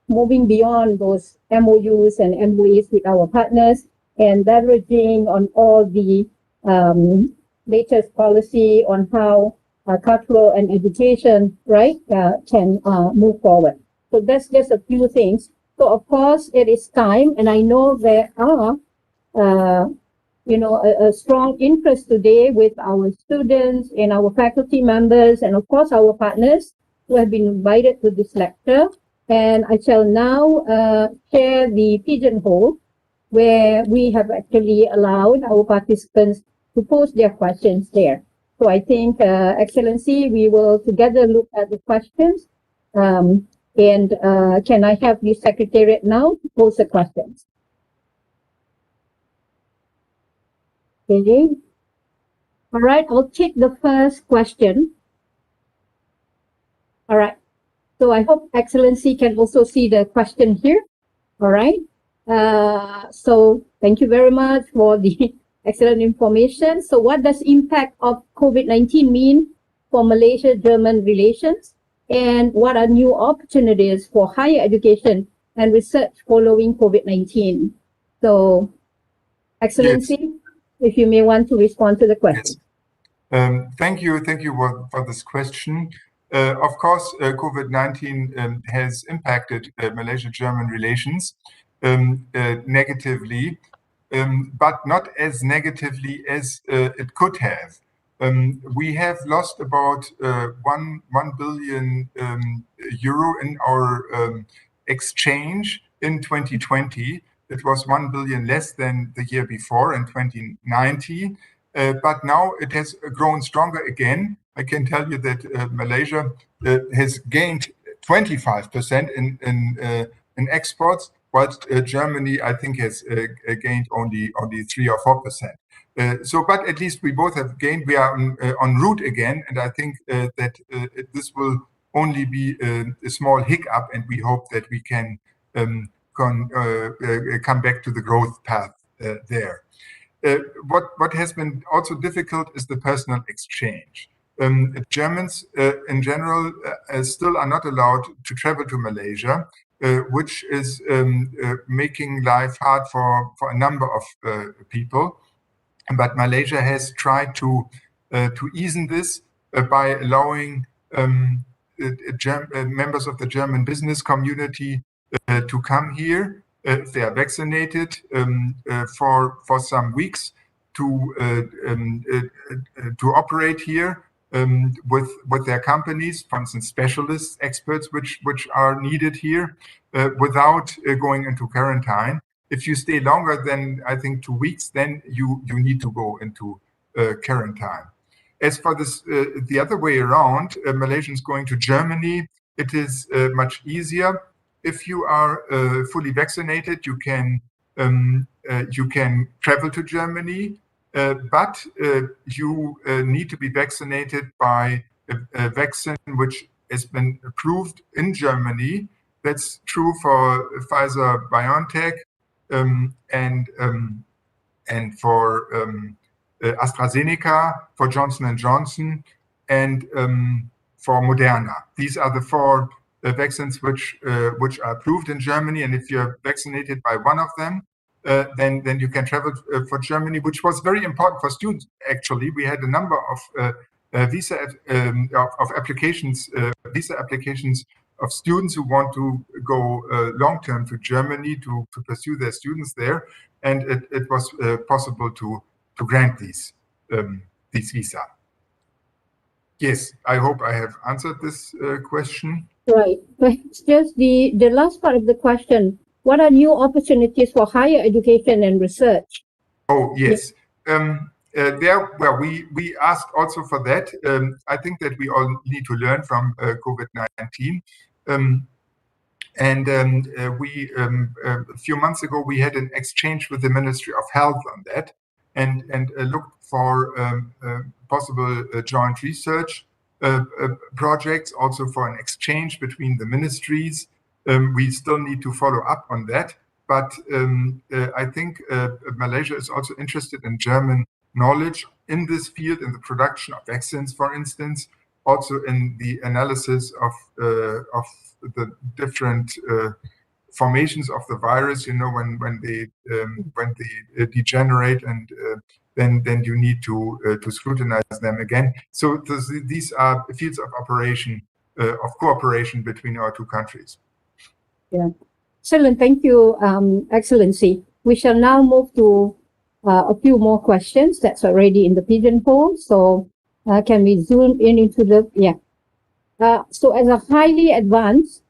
moving beyond those MOUs and MOAs with our partners and leveraging on all the latest policy on how cultural and education, right, can move forward. So that's just a few things. So of course, it is time, and I know there are you know, a strong interest today with our students and our faculty members and of course our partners who have been invited to this lecture. And I shall now share the pigeonhole where we have actually allowed our participants to post their questions there. So I think, Excellency, we will together look at the questions. And can I have the Secretariat now to post the questions? Okay. All right, I'll take the first question. All right. So I hope Excellency can also see the question here. All right. So thank you very much for the excellent information. So what does impact of COVID-19 mean for Malaysia-German relations? And what are new opportunities for higher education and research following COVID-19? So, Excellency, yes, if you may want to respond to the question. Yes. Thank you for this question. Of course, COVID-19 has impacted Malaysia-German relations negatively, but not as negatively as it could have. We have lost about 1 billion euro in our exchange in 2020. It was 1 billion less than the year before in 2019, but now it has grown stronger again. I can tell you that Malaysia has gained 25% in exports, whilst Germany, I think, has gained only 3 or 4%. So, but at least we both have gained. We are en route again, and I think that this will only be a small hiccup, and we hope that we can come back to the growth path there. What has been also difficult is the personal exchange. Germans in general still are not allowed to travel to Malaysia, which is making life hard for a number of people. But Malaysia has tried to ease this by allowing members of the German business community to come here if they are vaccinated for some weeks to operate here with their companies, for instance, specialists, experts, which are needed here without going into quarantine. If you stay longer than, I think, 2 weeks, then you need to go into quarantine. As for this, the other way around, Malaysians going to Germany, it is much easier. If you are fully vaccinated, you can travel to Germany, but you need to be vaccinated by a vaccine which has been approved in Germany. That's true for Pfizer BioNTech and for AstraZeneca, for Johnson & Johnson, and for Moderna. These are the 4 vaccines which are approved in Germany, and if you're vaccinated by one of them, then you can travel for Germany, which was very important for students. Actually, we had a number of visa applications of students who want to go long-term to Germany to pursue their students there, and it was possible to grant these visa. Yes, I hope I have answered this question. Right. Just the last part of the question. What are new opportunities for higher education and research? Oh, yes. We asked also for that. I think that we all need to learn from COVID-19. A few months ago, we had an exchange with the Ministry of Health on that and looked for possible joint research projects, also for an exchange between the ministries. We still need to follow up on that. But I think Malaysia is also interested in German knowledge in this field, in the production of vaccines, for instance, also in the analysis of the different formations of the virus. You know, when they degenerate, and then you need to scrutinize them again. So these are fields of cooperation between our 2 countries. Yeah, excellent. Thank you, Excellency. We shall now move to a few more questions that's already in the pigeonhole. So can we zoom in into the, so as a highly advanced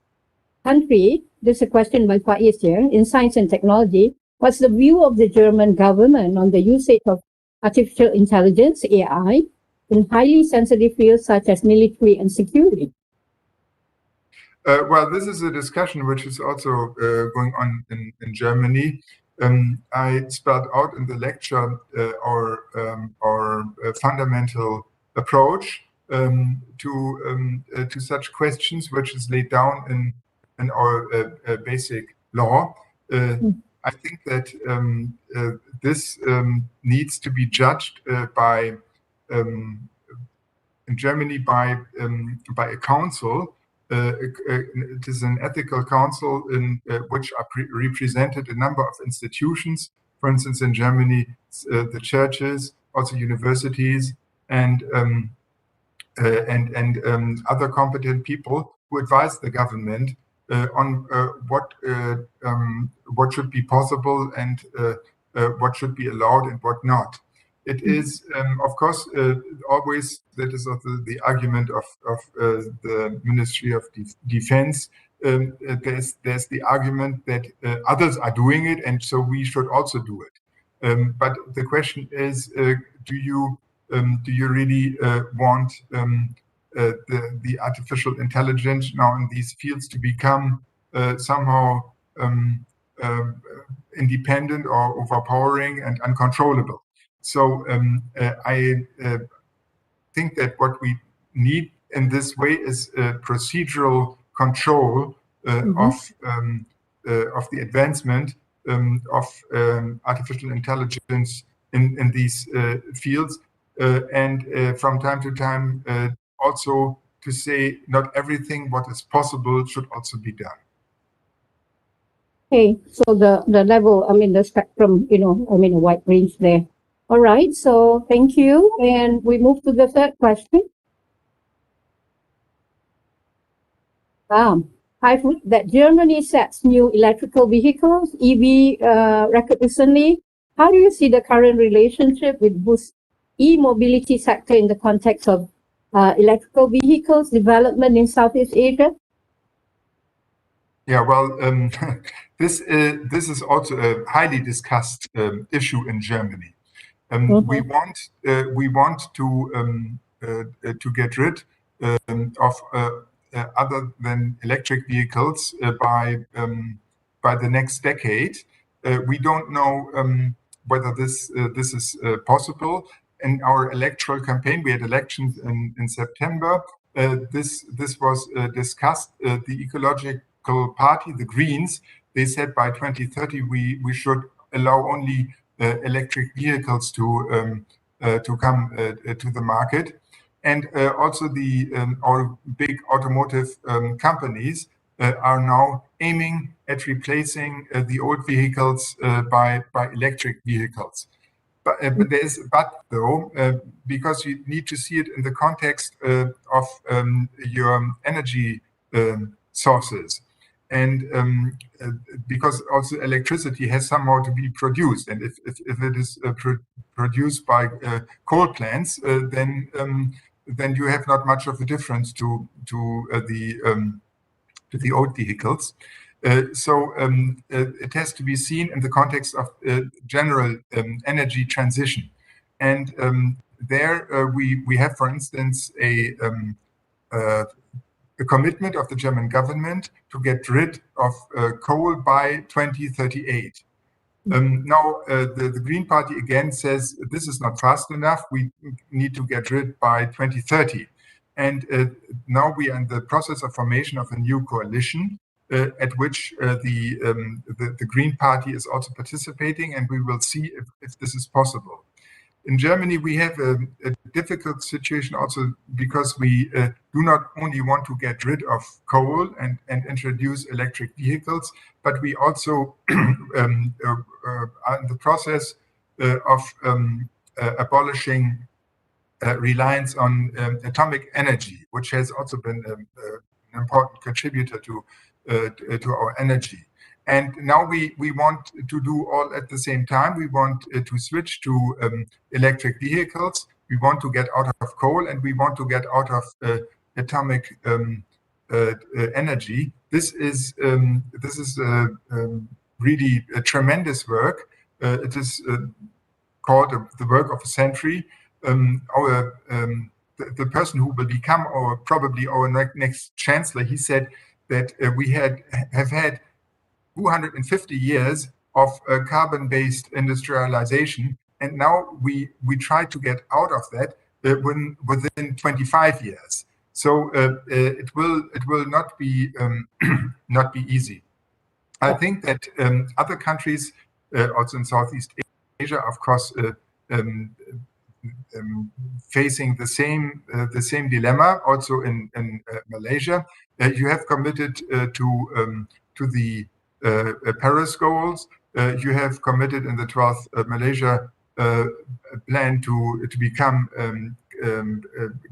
country, this is a question by Faiz here, in science and technology, what's the view of the German government on the usage of artificial intelligence, AI, in highly sensitive fields such as military and security? Well, this is a discussion which is also going on in Germany. I spelled out in the lecture our fundamental approach to such questions, which is laid down in our basic law. I think that this needs to be judged in Germany by a council. It is an ethical council in which are represented a number of institutions. For instance, in Germany, the churches, also universities, and other competent people who advise the government on what should be possible and what should be allowed and what not. It is, of course, always, that is also the argument of the Ministry of Defense. There's the argument that others are doing it, and so we should also do it. But the question is, do you really want the artificial intelligence now in these fields to become somehow independent or overpowering and uncontrollable? So I think that what we need in this way is procedural control of the advancement of artificial intelligence in these fields, and from time to time also to say not everything what is possible should also be done. Okay, so the level, I mean, the spectrum, you know, I mean, a wide range there. All right, so thank you. And we move to the third question. I've read that Germany sets new electrical vehicles, EV record recently. How do you see the current relationship with boost e-mobility sector in the context of electrical vehicles development in Southeast Asia? Yeah, well, this is also a highly discussed issue in Germany. We want to get rid of other than electric vehicles by the next decade. We don't know whether this is possible. In our electoral campaign, we had elections in September. This was discussed. The ecological party, the Greens, they said by 2030 we should allow only electric vehicles to come to the market. And also our big automotive companies are now aiming at replacing the old vehicles by electric vehicles. But there's a but though, because you need to see it in the context of your energy sources. And because also electricity has somehow to be produced, and if it is produced by coal plants, then you have not much of a difference to the old vehicles. So it has to be seen in the context of general energy transition. And there we have, for instance, a commitment of the German government to get rid of coal by 2038. Now, the Green Party again says this is not fast enough. We need to get rid by 2030. And now we are in the process of formation of a new coalition at which the Green Party is also participating, and we will see if this is possible. In Germany, we have a difficult situation also because we do not only want to get rid of coal and introduce electric vehicles, but we also are in the process of abolishing reliance on atomic energy, which has also been an important contributor to our energy. And now we want to do all at the same time. We want to switch to electric vehicles. We want to get out of coal, and we want to get out of atomic energy. This is really a tremendous work. It is called the work of a century. The person who will become probably our next chancellor, he said that we have had 250 years of carbon-based industrialization, and now we try to get out of that within 25 years. So it will not be not be easy. I think that other countries, also in Southeast Asia, of course, facing the same dilemma. Also in Malaysia, you have committed to the Paris goals. You have committed in the 12th Malaysia plan to become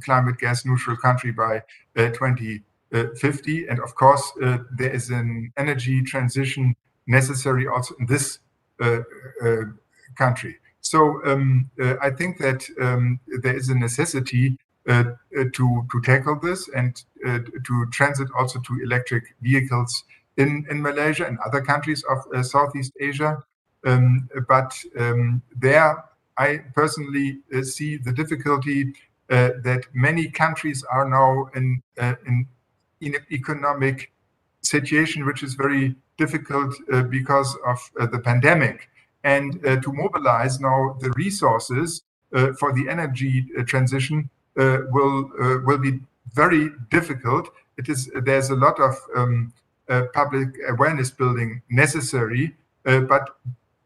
climate gas neutral country by 2050. And of course, there is an energy transition necessary also in this country. So I think that there is a necessity to tackle this and to transit also to electric vehicles in Malaysia and other countries of Southeast Asia. But there, I personally see the difficulty that many countries are now in an economic situation which is very difficult because of the pandemic. And to mobilize now the resources for the energy transition will be very difficult. There's a lot of public awareness building necessary, but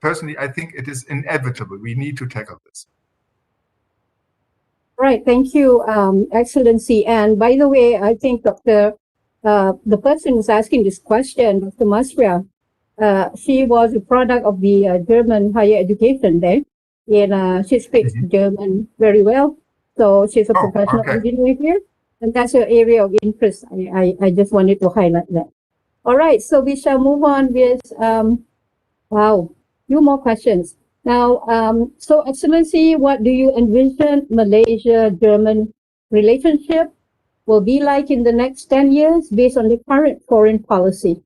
personally, I think it is inevitable. We need to tackle this. Right, thank you, Excellency. And by the way, I think the person who's asking this question, Dr. Masria, she was a product of the German higher education there, and she speaks German very well. So she's a professional engineer here, and that's her area of interest. I just wanted to highlight that. All right, so we shall move on with, few more questions. Now, so Excellency, what do you envision Malaysia-German relationship will be like in the next 10 years based on the current foreign policy?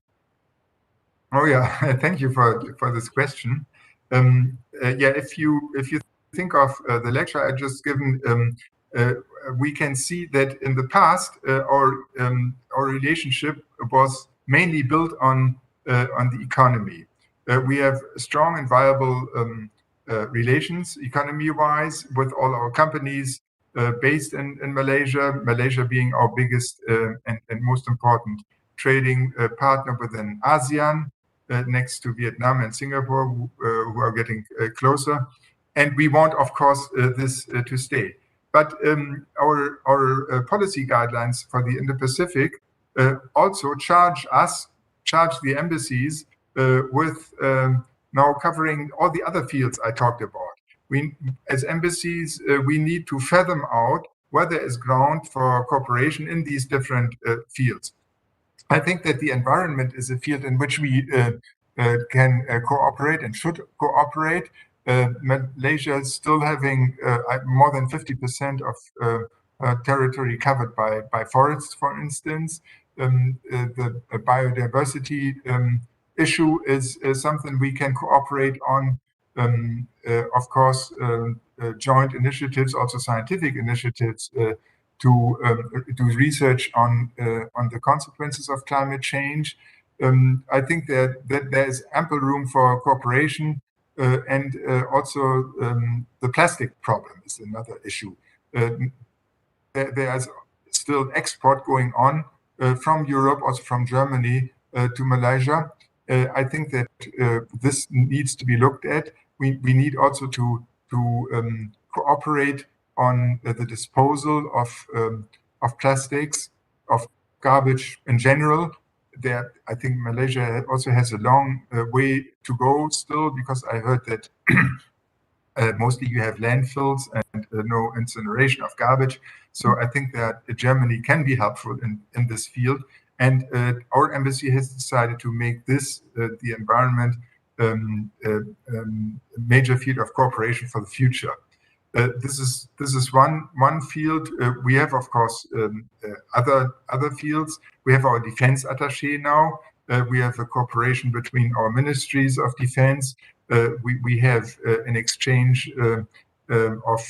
Oh yeah, thank you for this question. Yeah, if you think of the lecture I just given, we can see that in the past our relationship was mainly built on the economy. We have strong and viable relations economy-wise with all our companies based in Malaysia. Malaysia being our biggest and most important trading partner within ASEAN, next to Vietnam and Singapore, who are getting closer. And we want, of course, this to stay. But our policy guidelines for the Indo-Pacific also charge the embassies with now covering all the other fields I talked about. We, as embassies, we need to fathom out where there is ground for cooperation in these different fields. I think that the environment is a field in which we can cooperate and should cooperate. Malaysia is still having more than 50% of territory covered by forests, for instance. The biodiversity issue is something we can cooperate on. Of course, joint initiatives, also scientific initiatives, to do research on the consequences of climate change. I think that there is ample room for cooperation, and also the plastic problem is another issue. There is still export going on from Europe, also from Germany, to Malaysia. I think that this needs to be looked at. We need also to cooperate on the disposal of plastics, of garbage in general. There, I think Malaysia also has a long way to go still, because I heard that mostly you have landfills and no incineration of garbage. So I think that Germany can be helpful in this field. And our embassy has decided to make this the environment major field of cooperation for the future. This is one field. We have, of course, other fields. We have our defense attaché now. We have a cooperation between our ministries of defense. We have an exchange of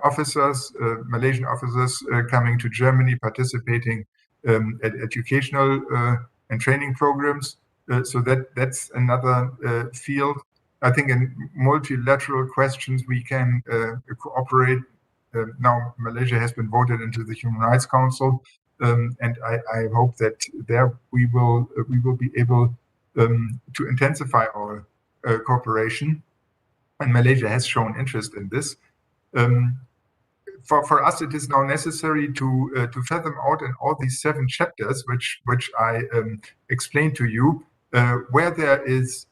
officers, Malaysian officers coming to Germany, participating at educational and training programs. So that's another field. I think in multilateral questions we can cooperate. Now Malaysia has been voted into the Human Rights Council, and I hope that there we will be able to intensify our cooperation. And Malaysia has shown interest in this. For us, it is now necessary to fathom out in all these 7 chapters, which I explained to you, where there is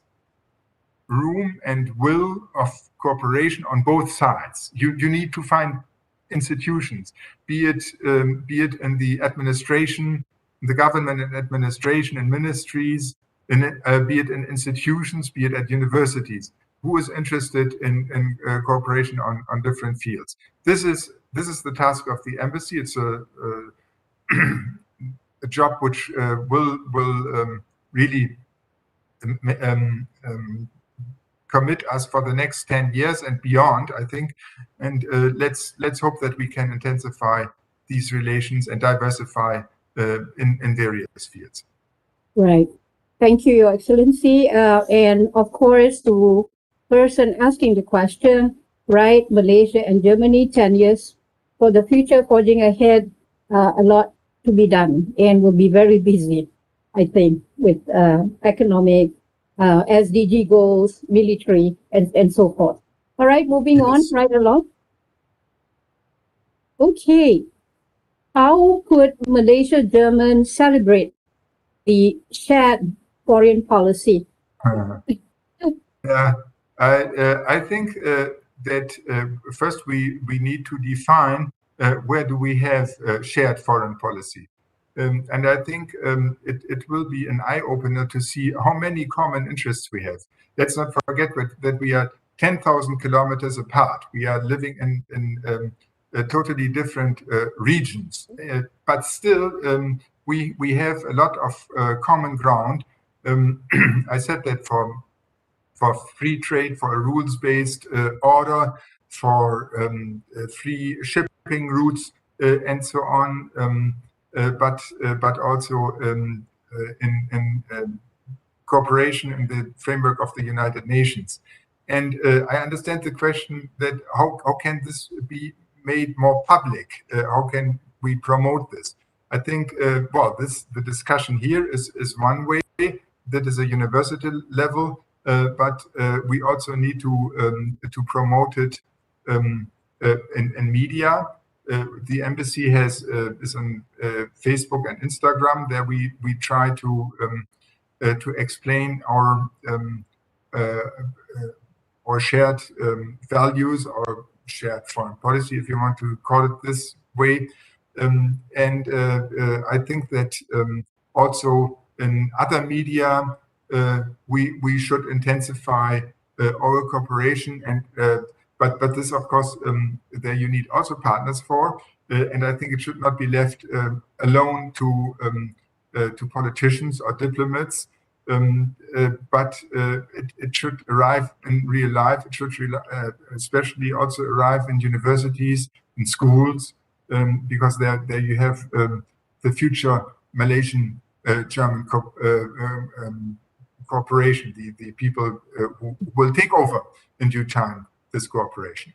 room and will of cooperation on both sides. You need to find institutions, be it in the administration, the government and administration and ministries, be it in institutions, be it at universities. Who is interested in cooperation on different fields? This is the task of the embassy. It's a job which will really commit us for the next 10 years and beyond, I think. And let's hope that we can intensify these relations and diversify in various fields. Right. Thank you, Your Excellency. And of course, to person asking the question, right, Malaysia and Germany, 10 years for the future, forging ahead, a lot to be done and will be very busy, I think, with economic, SDG goals, military, and so forth. All right, moving on right along. Okay, how could Malaysia German celebrate the shared foreign policy? Yeah, I think that first we need to define where do we have shared foreign policy. And I think it will be an eye-opener to see how many common interests we have. Let's not forget that we are 10,000 kilometers apart. We are living in totally different regions, but still we have a lot of common ground. I said that for free trade, for a rules-based order, for free shipping routes, and so on. But also in cooperation in the framework of the United Nations. And I understand the question that how can this be made more public? How can we promote this? I think, well, the discussion here is one way. That is a university level, but we also need to promote it in media. The embassy is on Facebook and Instagram. There we try to explain our shared values, or shared foreign policy, if you want to call it this way. And I think that also in other media we should intensify our cooperation, and but this, of course, there you need also partners for, and I think it should not be left alone to politicians or diplomats, but it should arrive in real life. It should especially also arrive in universities, in schools, because there you have the future Malaysian German cooperation, the people who will take over in due time this cooperation.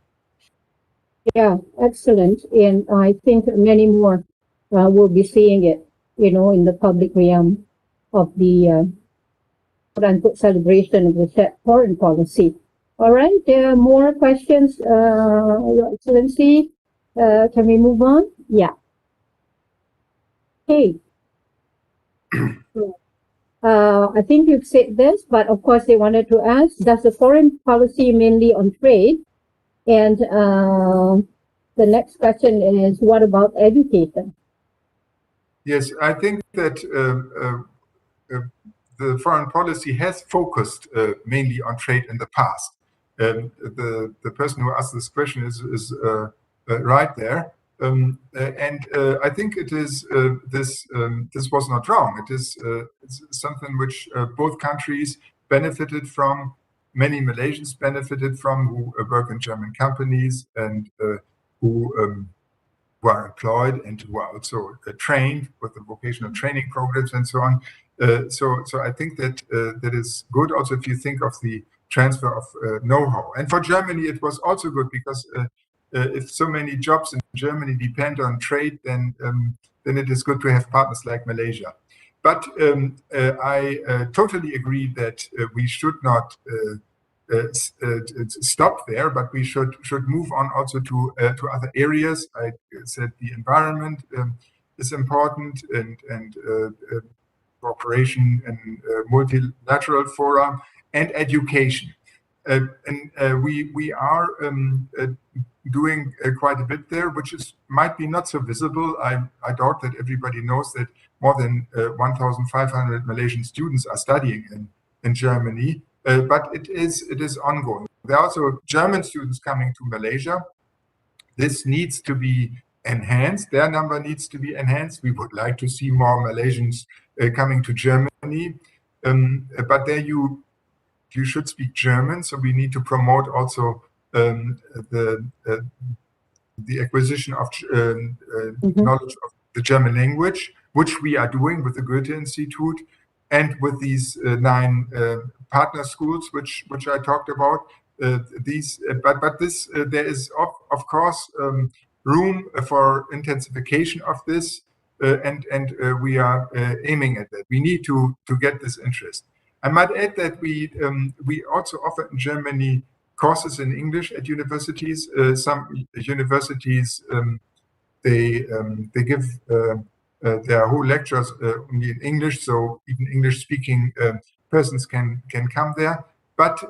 Yeah, excellent. And I think many more will be seeing it, in the public realm of the quote-unquote celebration of the shared foreign policy. All right, there are more questions, Your Excellency. Can we move on? Yeah. Okay. I think you've said this, but of course they wanted to ask, does the foreign policy mainly on trade? And the next question is, what about education? Yes, I think that the foreign policy has focused mainly on trade in the past. The person who asked this question is right there. And I think it is this was not wrong. It's something which both countries benefited from. Many Malaysians benefited from, who work in German companies and who are employed and who are also trained with the vocational training programs and so on. So I think that that is good. Also, if you think of the transfer of know-how, and for Germany it was also good because. If so many jobs in Germany depend on trade, then it is good to have partners like Malaysia. But I totally agree that we should not stop there, but we should move on also to other areas. I said the environment is important, and cooperation and multilateral fora, and education. And we are doing quite a bit there, which might be not so visible. I doubt that everybody knows that more than 1,500 Malaysian students are studying in Germany, but it is ongoing. There are also German students coming to Malaysia. This needs to be enhanced. Their number needs to be enhanced. We would like to see more Malaysians coming to Germany, but there you should speak German, so we need to promote also the acquisition of knowledge of the German language, which we are doing with the Goethe Institute and with these 9 partner schools, which I talked about. But this there is of course room for intensification of this. and we are aiming at that. We need to get this interest. I might add that we also offer in Germany courses in English at universities. Some universities they give their whole lectures only in English, so even English-speaking persons can come there. But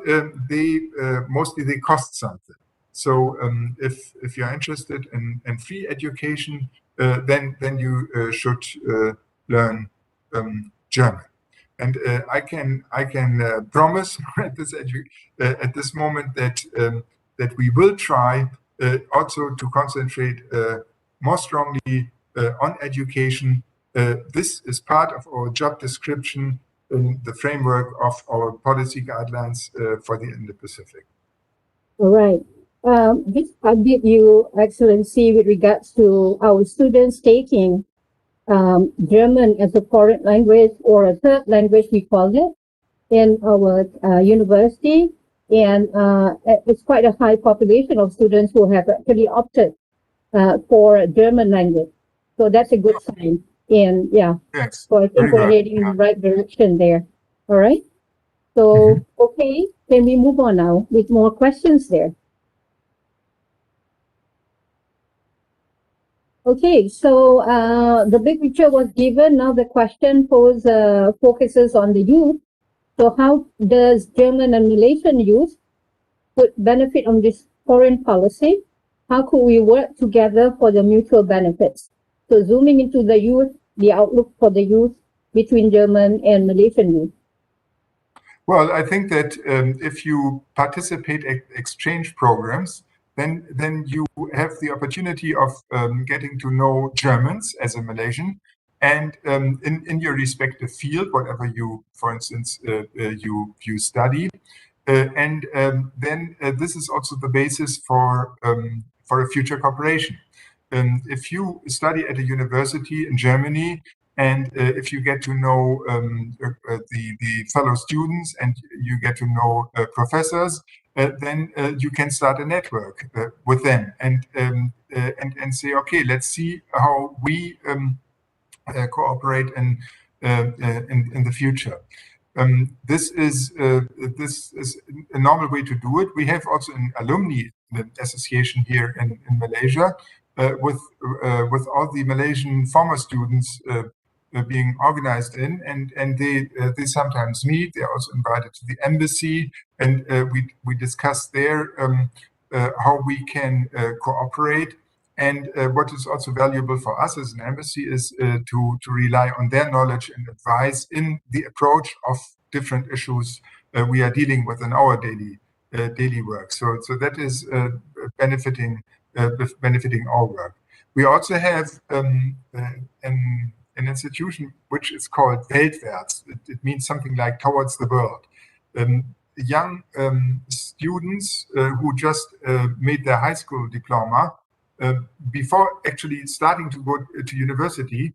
they mostly they cost something. So if you are interested in free education, then you should learn German. And I can promise at this moment that we will try also to concentrate more strongly on education. This is part of our job description in the framework of our policy guidelines for the Indo-Pacific. All right. This update, Your Excellency, with regards to our students taking German as a foreign language or a third language, we call it, in our university. And it's quite a high population of students who have actually opted for German language. So that's a good sign. And yeah, yes, so I think we're heading in the right direction there. All right. So, okay, then we move on now with more questions there. Okay, so the big picture was given. Now the question focuses on the youth. So how does German and Malaysian youth could benefit from this foreign policy? How could we work together for the mutual benefits? So zooming into the youth, the outlook for the youth between German and Malaysian youth. Well, I think that if you participate in exchange programs, then you have the opportunity of getting to know Germans as a Malaysian, and in your respective field, whatever you, for instance, you study, and then this is also the basis for a future cooperation. If you study at a university in Germany, and if you get to know the fellow students and you get to know professors, then you can start a network with them and say, okay, let's see how we cooperate in the future. This is a normal way to do it. We have also an alumni association here in Malaysia with all the Malaysian former students being organized in, and they sometimes meet. They're also invited to the embassy, and we discuss there how we can cooperate. And what is also valuable for us as an embassy is to rely on their knowledge and advice in the approach of different issues we are dealing with in our daily work. So that is benefiting our work. We also have an institution which is called Weltwärts. It means something like towards the world. Young students who just made their high school diploma, before actually starting to go to university,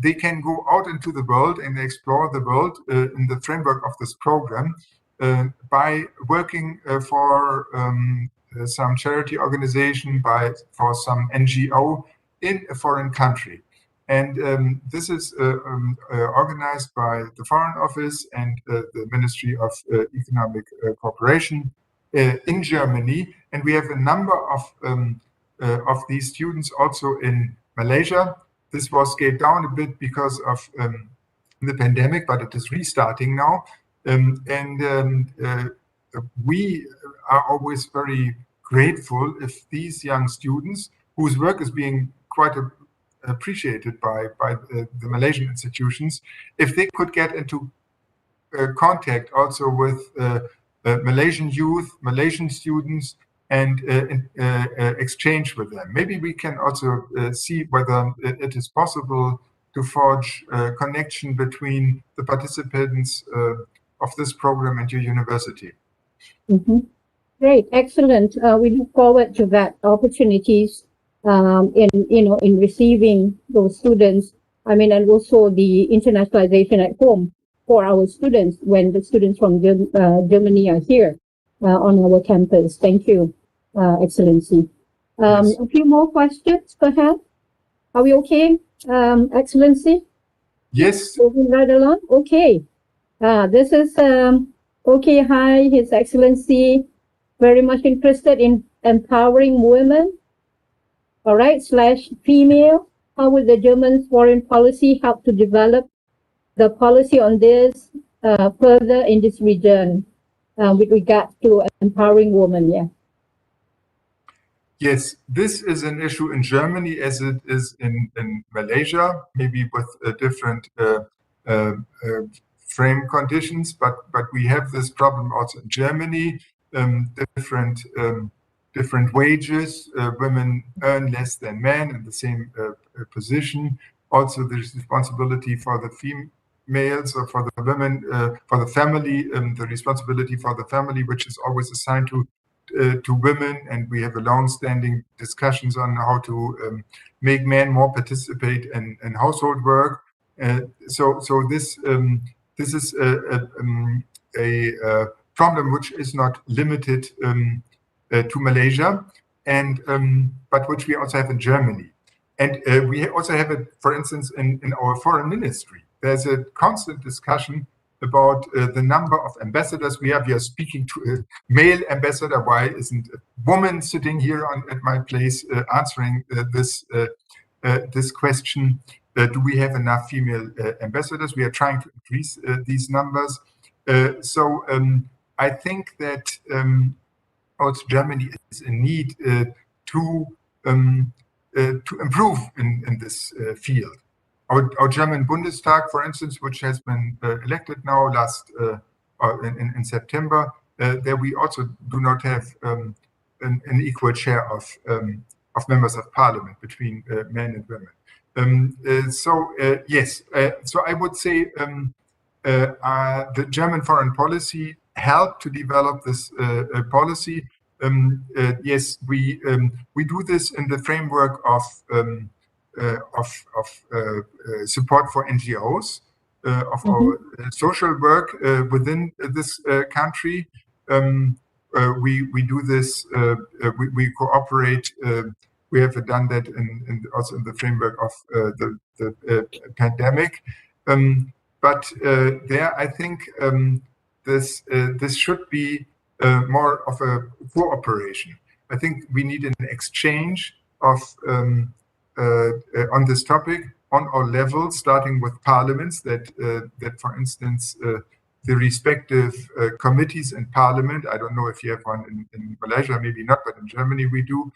they can go out into the world and explore the world in the framework of this program by working for some charity organization, for some NGO in a foreign country. And this is organized by the Foreign Office and the Ministry of Economic Cooperation in Germany. And we have a number of these students also in Malaysia. This was scaled down a bit because of the pandemic, but it is restarting now. We are always very grateful if these young students, whose work is being quite appreciated by the Malaysian institutions, if they could get into contact also with Malaysian youth, Malaysian students, and exchange with them. Maybe we can also see whether it is possible to forge a connection between the participants of this program and your university. Mm-hmm. Great, excellent. We look forward to that opportunities in receiving those students. I mean, and also the internationalization at home for our students when the students from Germany are here on our campus. Thank you, Excellency. Yes. A few more questions, perhaps. Are we okay? Excellency? Yes. Moving right along. Okay. This is okay. Hi, His Excellency. Very much interested in empowering women. All right, / female. How will the German foreign policy help to develop the policy on this further in this region with regard to empowering women? Yeah. Yes, this is an issue in Germany as it is in Malaysia, maybe with a different frame conditions, but we have this problem also in Germany. Different wages. Women earn less than men in the same position. Also, there's responsibility for the females or for the women, for the family, the responsibility for the family, which is always assigned to women, and we have a long-standing discussions on how to make men more participate in household work. So this is a problem which is not limited to Malaysia, and but which we also have in Germany, and we also have it, for instance, in our foreign ministry. There's a constant discussion about the number of ambassadors we have. We are speaking to a male ambassador. Why isn't a woman sitting here at my place answering this question? Do we have enough female ambassadors? We are trying to increase these numbers. So I think that also Germany is in need to improve in this field. Our German Bundestag, for instance, which has been elected now in September, there we also do not have an equal share of members of parliament between men and women. Yes, so I would say the German foreign policy helped to develop this policy. Yes, we do this in the framework of support for NGOs, of our social work within this country. We do this, we cooperate, we have done that also in the framework of the pandemic. But there, I think this should be more of a cooperation. I think we need an exchange of on this topic on all levels, starting with parliaments that for instance, the respective committees in parliament, I don't know if you have one in Malaysia, maybe not, but in Germany we do,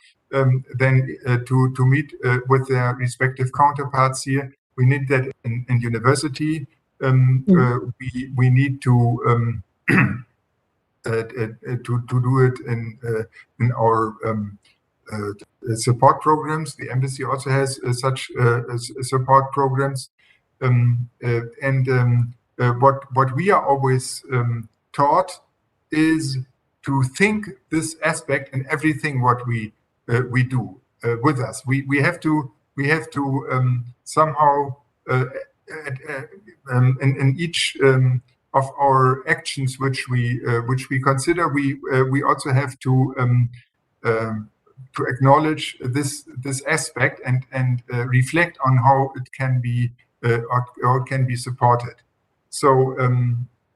then to meet with their respective counterparts here. We need that in university. We need to do it in our support programs. The embassy also has such support programs, what we are always taught is to think this aspect in everything what we do with us. We have to somehow in each of our actions which we consider, we also have to acknowledge this aspect and reflect on how it can be or can be supported. So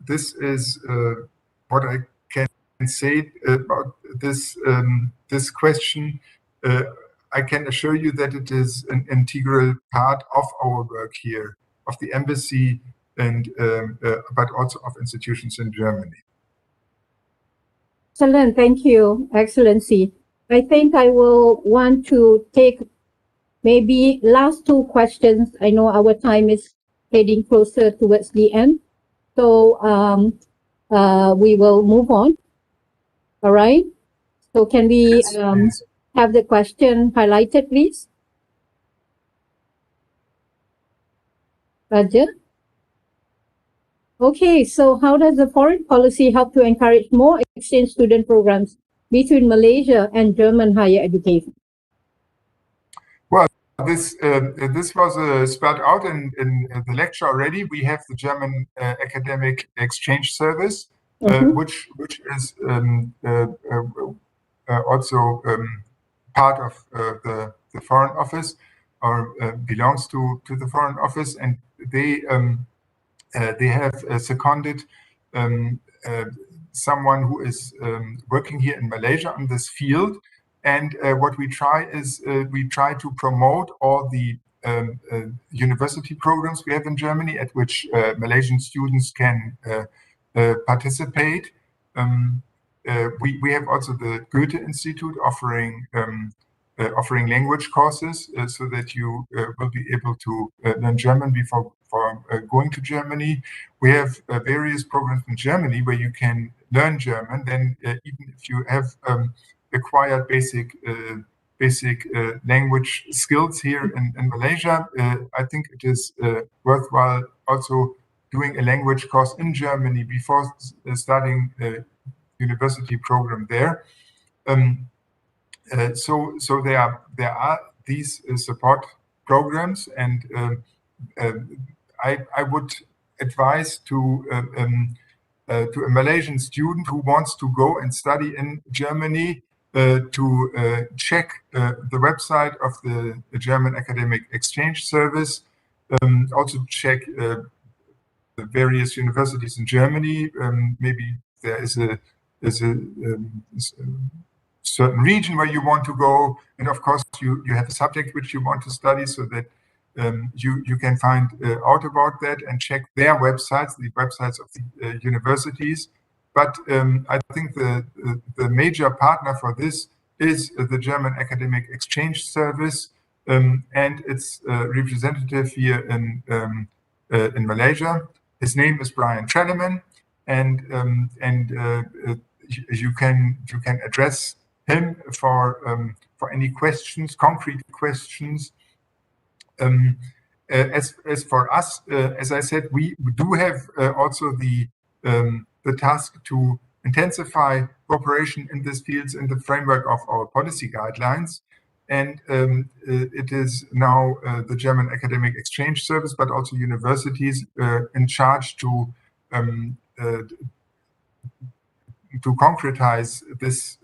this is what I can say about this this question. I can assure you that it is an integral part of our work here, of the embassy, and but also of institutions in Germany. Excellent, thank you, Excellency. I think I will want to take maybe last two questions. I know our time is heading closer towards the end, so we will move on. All right. So can we have the question highlighted, please? Roger. Okay, so how does the foreign policy help to encourage more exchange student programs between Malaysia and German higher education? Well, this was spelled out in the lecture already. We have the German Academic Exchange Service, which is also part of the Foreign Office. belongs to the Foreign Office, and they have seconded someone who is working here in Malaysia on this field. And what we try is we try to promote all the university programs we have in Germany at which Malaysian students can participate. We have also the Goethe Institute offering language courses so that you will be able to learn German before going to Germany. We have various programs in Germany where you can learn German. Then even if you have acquired basic language skills here in Malaysia, I think it is worthwhile also doing a language course in Germany before starting a university program there. So there are these support programs, and I would advise to a Malaysian student who wants to go and study in Germany to check the website of the German Academic Exchange Service, also check the various universities in Germany. Maybe there is a certain region where you want to go, and of course you have a subject which you want to study, so that you can find out about that and check their websites, the websites of the universities. But I think the major partner for this is the German Academic Exchange Service and its representative here in Malaysia. His name is Brian Trelleman, and you can address him for any questions, concrete questions. As for us, as I said, we do have also the task to intensify cooperation in these fields in the framework of our policy guidelines. And it is now the German Academic Exchange Service, but also universities in charge to concretize this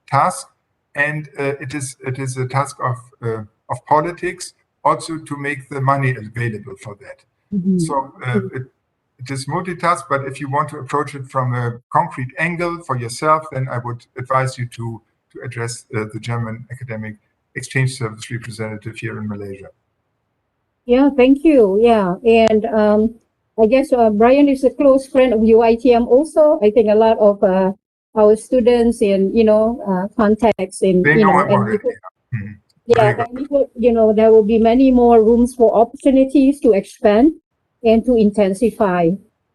task. And it is a task of politics also to make the money available for that. Mm-hmm. So it is multitask, but if you want to approach it from a concrete angle for yourself, then I would advise you to address the German Academic Exchange Service representative here in Malaysia. Yeah, thank you. Yeah, and I guess Brian is a close friend of UITM also. I think a lot of our students in, contacts in, they know about it. Yeah, and there will be many more rooms for opportunities to expand and to intensify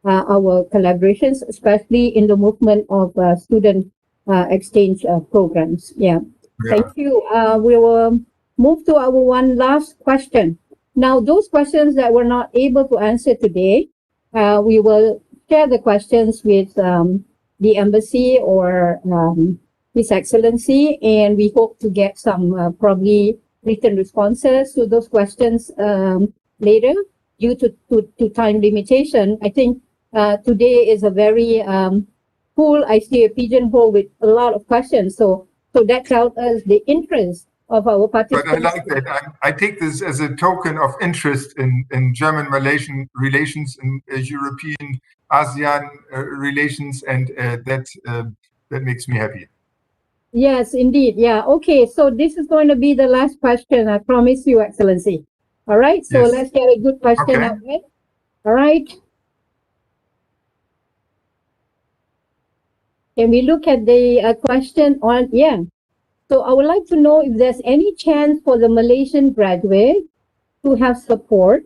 our collaborations, especially in the movement of student exchange programs. Yeah. Thank you. We will move to our one last question. Now, those questions that we're not able to answer today, we will share the questions with the embassy or His Excellency, and we hope to get some probably written responses to those questions later. Due to time limitation, I think today is a very full, I see a pigeonhole with a lot of questions. So that tells us the interest of our participants. But I like that. I take this as a token of interest in German-Malaysian relations and European ASEAN relations, and that makes me happy. Yes, indeed. Yeah. Okay. So this is going to be the last question. I promise you, Excellency. All right. So yes. Let's get a good question out there. All right. Can we look at the question on, So I would like to know if there's any chance for the Malaysian graduate to have support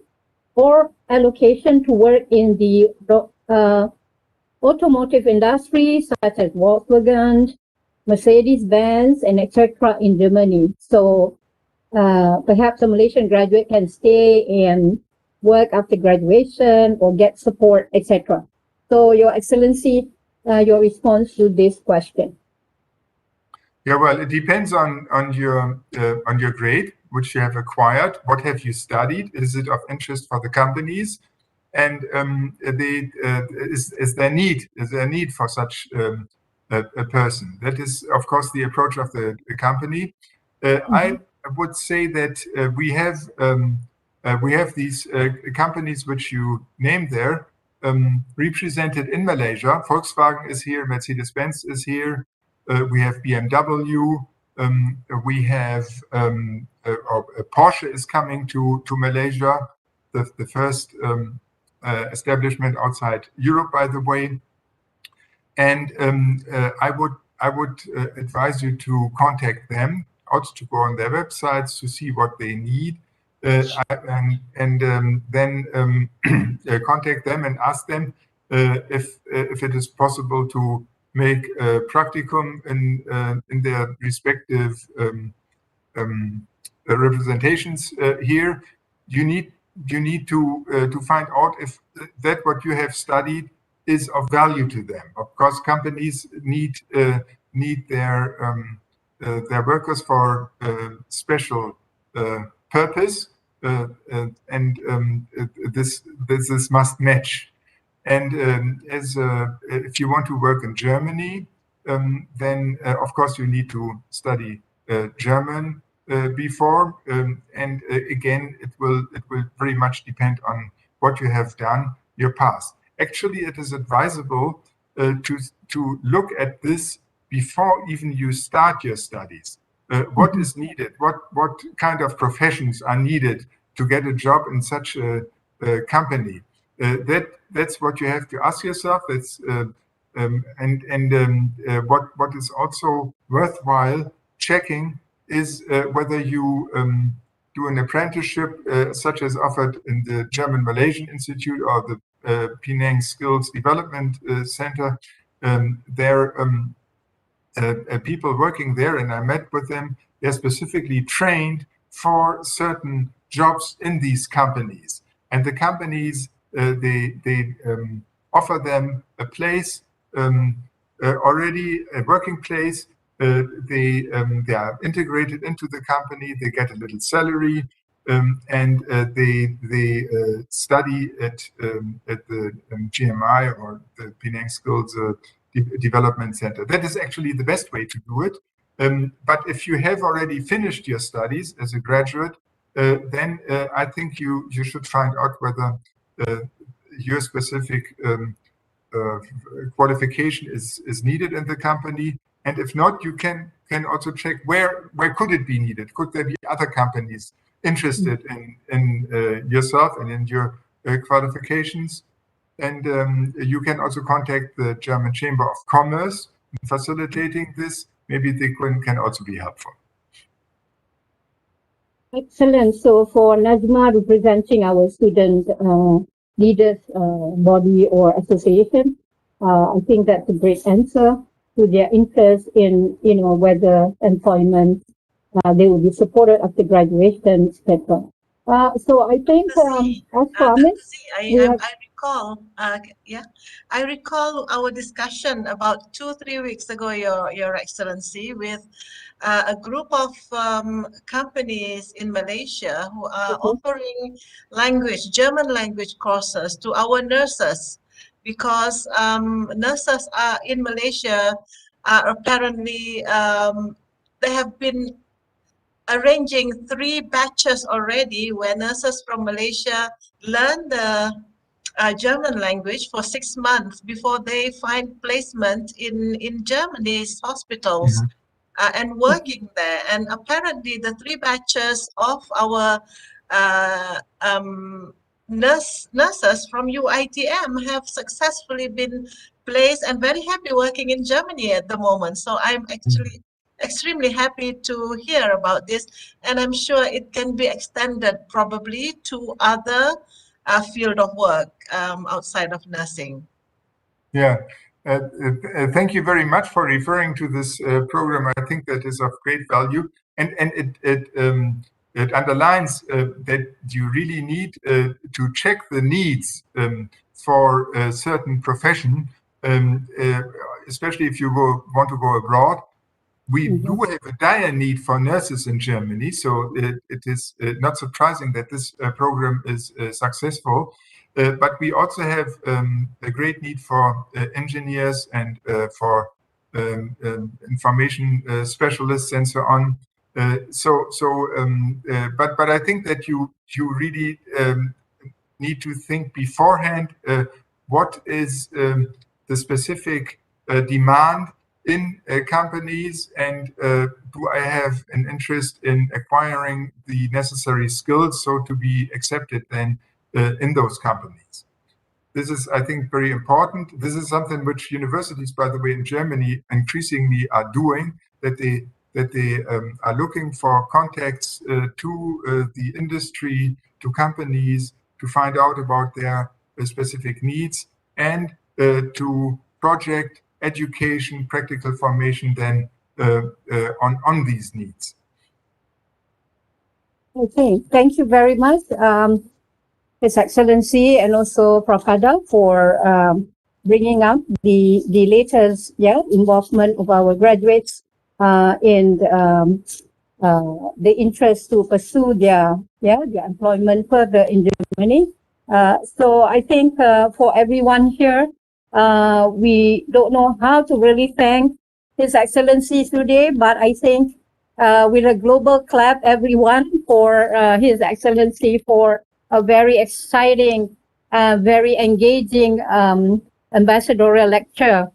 or allocation to work in the automotive industry, such as Volkswagen, Mercedes-Benz, and etc. in Germany. So perhaps a Malaysian graduate can stay and work after graduation or get support, etc. So, Your Excellency, your response to this question. Yeah, well, it depends on your grade, which you have acquired. What have you studied? Is it of interest for the companies? And is there a need for such a person? That is, of course, the approach of the company. I would say that we have these companies which you named there represented in Malaysia. Volkswagen is here, Mercedes-Benz is here. We have BMW. We have Porsche is coming to Malaysia, the first establishment outside Europe, by the way. And I would advise you to contact them, also to go on their websites to see what they need, and then contact them and ask them if it is possible to make a practicum in their respective representations here. You need to find out if that what you have studied is of value to them. Of course, companies need their workers for special purpose, and this must match. And if you want to work in Germany, then of course you need to study German before, and again it will very much depend on what you have done your past. Actually, it is advisable to look at this before even you start your studies. What is needed? What kind of professions are needed to get a job in such a company? That's what you have to ask yourself. That's what is also worthwhile checking is whether you do an apprenticeship such as offered in the German Malaysian Institute or the Penang Skills Development Center. There people working there, and I met with them, they're specifically trained for certain jobs in these companies. And the companies, they offer them a place, already a working place. They are integrated into the company, they get a little salary, and they study at the GMI or the Penang Skills Development Center. That is actually the best way to do it. But if you have already finished your studies as a graduate, then I think you should find out whether your specific qualification is needed in the company. And if not, you can also check where could it be needed? Could there be other companies interested in yourself and in your qualifications? And you can also contact the German Chamber of Commerce in facilitating this. Maybe they can also be helpful. Excellent. So for Najma representing our student leaders body or association, I think that's a great answer to their interest in, whether employment, they will be supported after graduation, etc. So I think, as promised, I recall our discussion about 2-3 weeks ago, Your Excellency, with a group of companies in Malaysia who are offering German language courses to our nurses, because nurses are in Malaysia are apparently they have been arranging 3 batches already where nurses from Malaysia learn the German language for 6 months before they find placement in Germany's hospitals and working there. And apparently the 3 batches of our nurses from UITM have successfully been placed and very happy working in Germany at the moment. So I'm actually extremely happy to hear about this, and I'm sure it can be extended probably to other field of work outside of nursing. Yeah, thank you very much for referring to this program. I think that is of great value, and it underlines that you really need to check the needs for a certain profession, especially if you want to go abroad. We do have a dire need for nurses in Germany, so it is not surprising that this program is successful. But we also have a great need for engineers and for information specialists and so on. But I think that you really need to think beforehand what is the specific demand in companies, and do I have an interest in acquiring the necessary skills so to be accepted then in those companies. This is, I think, very important. This is something which universities, by the way, in Germany increasingly are doing, that they are looking for contacts to the industry, to companies, to find out about their specific needs, and to project education, practical formation then on these needs. Okay, thank you very much, His Excellency, and also Prof. Hada, for bringing up the latest involvement of our graduates in the interest to pursue their employment further in Germany. So I think for everyone here, we don't know how to really thank His Excellency today, but I think with a global clap, everyone, for His Excellency for a very exciting, very engaging ambassadorial lecture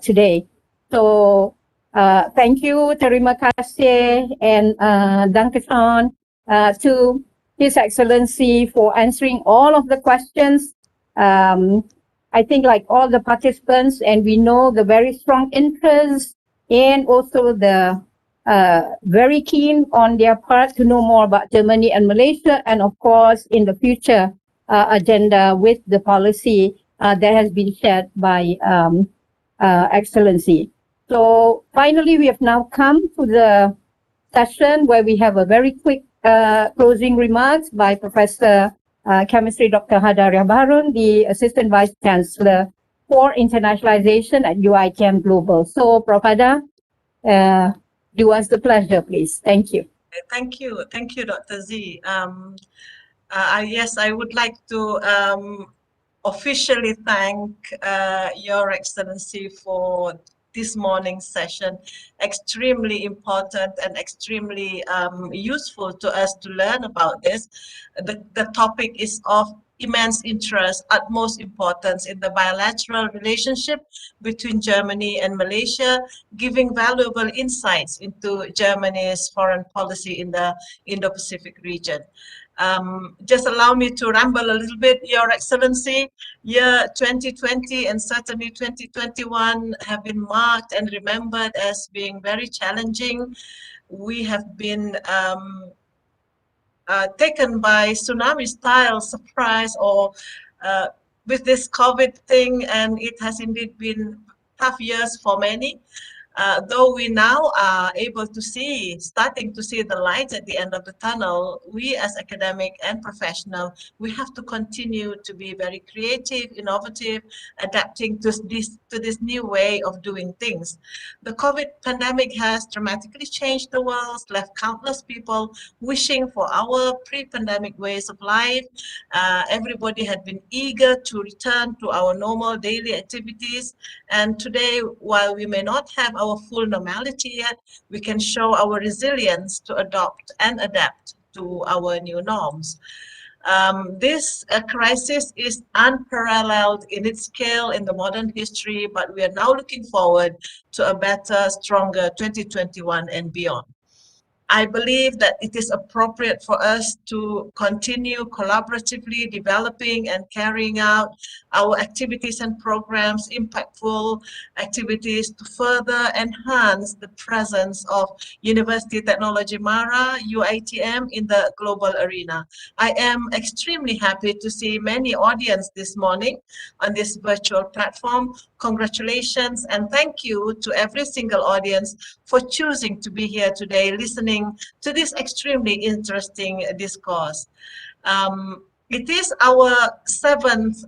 today. So thank you, terima kasih, and dankeschön to His Excellency for answering all of the questions. I think like all the participants, and we know the very strong interest and also the very keen on their part to know more about Germany and Malaysia, and of course in the future agenda with the policy that has been shared by Excellency. So finally, we have now come to the session where we have a very quick closing remarks by Professor Chemistry Dr. Hada Ryabarun, the Assistant Vice Chancellor for Internationalization at UITM Global. So Prof. Hada, do us the pleasure, please. Thank you. Thank you, Dr. Z. Yes, I would like to officially thank Your Excellency for this morning's session. Extremely important and extremely useful to us to learn about this. The topic is of immense interest, utmost importance in the bilateral relationship between Germany and Malaysia, giving valuable insights into Germany's foreign policy in the Indo-Pacific region. Just allow me to ramble a little bit, Your Excellency. Year 2020 and certainly 2021 have been marked and remembered as being very challenging. We have been taken by tsunami-style surprise or with this COVID thing, and it has indeed been tough years for many. Though we now are able to starting to see the light at the end of the tunnel, we as academic and professional, we have to continue to be very creative, innovative, adapting to this new way of doing things. The COVID pandemic has dramatically changed the world, left countless people wishing for our pre-pandemic ways of life. Everybody had been eager to return to our normal daily activities. And today, while we may not have our full normality yet, we can show our resilience to adopt and adapt to our new norms. This crisis is unparalleled in its scale in the modern history, but we are now looking forward to a better, stronger 2021 and beyond. I believe that it is appropriate for us to continue collaboratively developing and carrying out our activities and programs, impactful activities to further enhance the presence of University Technology Mara, UITM, in the global arena. I am extremely happy to see many audience this morning on this virtual platform. Congratulations and thank you to every single audience for choosing to be here today, listening to this extremely interesting discourse. It is our 7th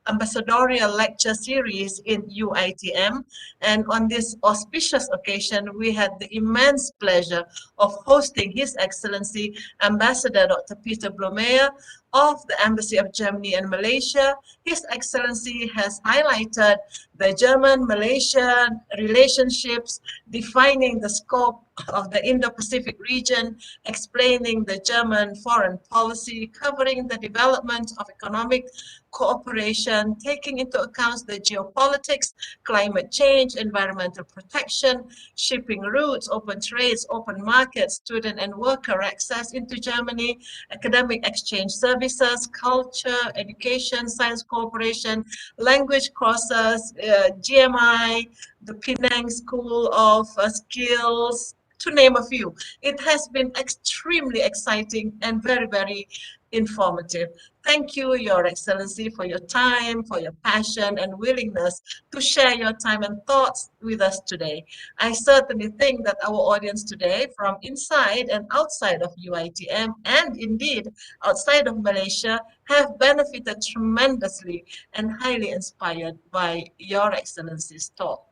ambassadorial lecture series in UITM, and on this auspicious occasion we had the immense pleasure of hosting His Excellency Ambassador Dr. Peter Blomeyer, of the Embassy of Germany and Malaysia, His Excellency has highlighted the German-Malaysian relationships, defining the scope of the Indo-Pacific region, explaining the German foreign policy, covering the development of economic cooperation, taking into account the geopolitics, climate change, environmental protection, shipping routes, open trades, open markets, student and worker access into Germany, academic exchange services, culture, education, science cooperation, language courses, GMI, the Penang School of Skills, to name a few. It has been extremely exciting and very, very informative. Thank you, Your Excellency, for your time, for your passion and willingness to share your time and thoughts with us today. I certainly think that our audience today, from inside and outside of UiTM, and indeed outside of Malaysia, have benefited tremendously and highly inspired by Your Excellency's talk.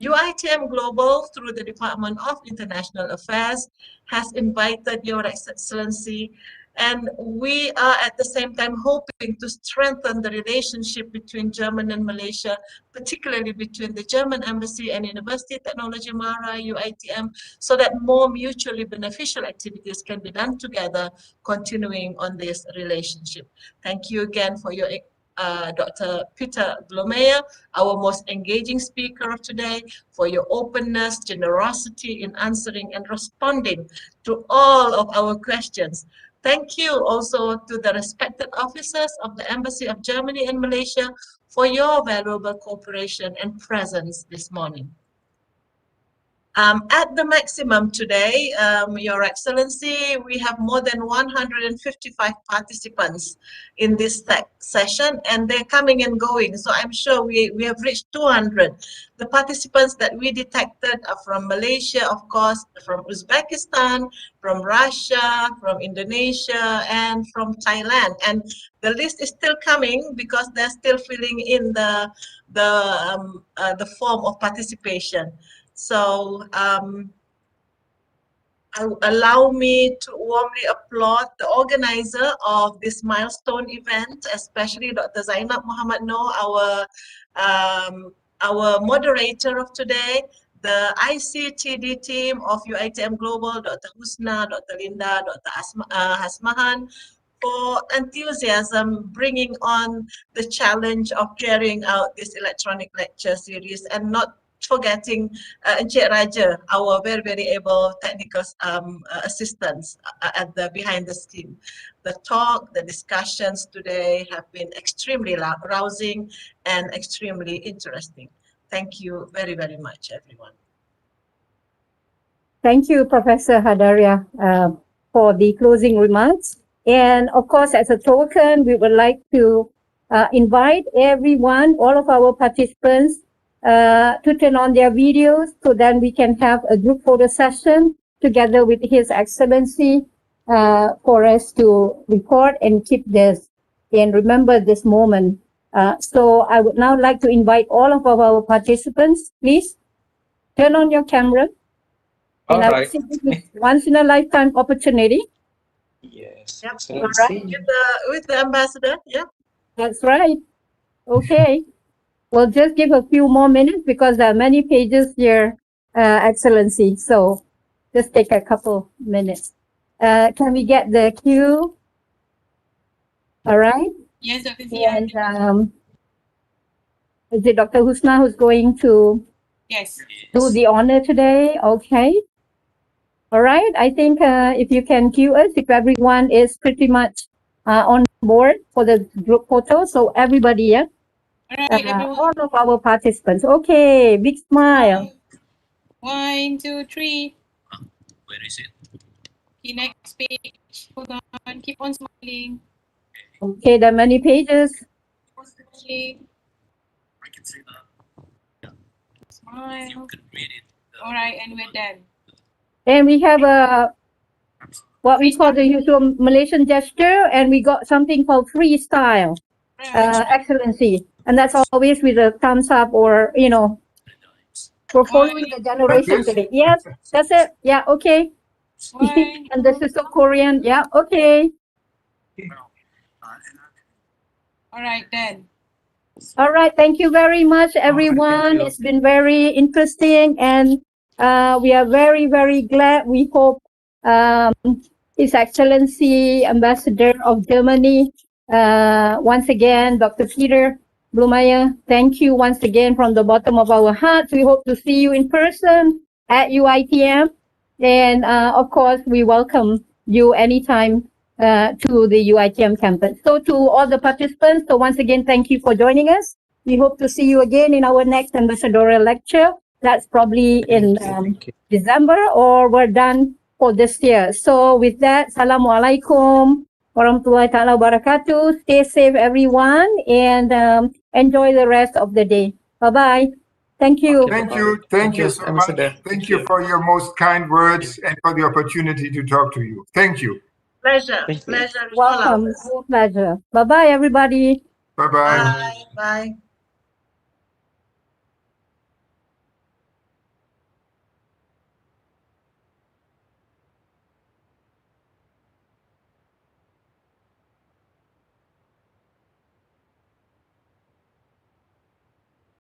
UiTM Global, through the Department of International Affairs, has invited Your Excellency, and we are at the same time hoping to strengthen the relationship between Germany and Malaysia, particularly between the German Embassy and University of Technology Mara, UiTM, so that more mutually beneficial activities can be done together, continuing on this relationship. Thank you again for your Dr. Peter Blomeyer, our most engaging speaker of today, for your openness, generosity in answering and responding to all of our questions. Thank you also to the respected officers of the Embassy of Germany and Malaysia for your valuable cooperation and presence this morning. At the maximum today, Your Excellency, we have more than 155 participants in this session, and they're coming and going. So I'm sure we have reached 200. The participants that we detected are from Malaysia, of course, from Uzbekistan, from Russia, from Indonesia, and from Thailand. And the list is still coming because they're still filling in the form of participation. So allow me to warmly applaud the organizer of this milestone event, especially Dr. Zainab Muhammad Noor, our moderator of today, the ICTD team of UiTM Global, Dr. Husna, Dr. Linda, Dr. Hasmahan, for enthusiasm bringing on the challenge of carrying out this electronic lecture series, and not forgetting Encik Raja, our very, very able technical assistants at the behind the scene. The talk, the discussions today have been extremely rousing and extremely interesting. Thank you very, very much, everyone. Thank you, Professor Hadaria, for the closing remarks. And of course, as a token, we would like to invite everyone, all of our participants, to turn on their videos, so then we can have a group photo session together with His Excellency for us to record and keep this and remember this moment. So I would now like to invite all of our participants, please turn on your camera. And I will see this is once in a lifetime opportunity. Yes. Yep. So All right. With the ambassador, yeah. That's right. Okay. We'll just give a few more minutes because there are many pages here, Excellency. So just take a couple minutes. Can we get the cue? All right. Yes, Dr. And is it Dr. Husna who's going to do the honor today? Okay. All right. I think if you can cue us, if everyone is pretty much on board for the group photo. So everybody, yeah. All of our participants. Okay, big smile. 1, 2, 3. Where is it? The next page. Hold on. Keep on smiling. Okay, there are many pages. Okay. I can see that. Smile. You can read it. All right, and we're done. And we have a what we call the usual Malaysian gesture, and we got something called freestyle, Excellency. And that's always with a thumbs up, or, you know, for following the generation today. Yes, that's it. Yeah, okay. And this is so Korean. Yeah, okay. All right then. All right. Thank you very much, everyone. you. It's been very interesting, and we are very, very glad. We hope His Excellency Ambassador of Germany, once again, Dr. Peter Blumeyer, thank you once again from the bottom of our hearts. We hope to see you in person at UITM. And of course, we welcome you anytime to the UITM campus. So to all the participants, so once again, thank you for joining us. We hope to see you again in our next ambassadorial lecture. That's probably in December, or we're done for this year. So with that, Assalamualaikum warahmatullahi ta'ala wabarakatuh. Stay safe, everyone, and enjoy the rest of the day. Bye-bye. Thank you. Thank you so much. Thank you for your most kind words and for the opportunity to talk to you. Thank you. Pleasure. Pleasure. Welcome. Pleasure. Bye-bye, everybody. Bye-bye. Bye. Bye.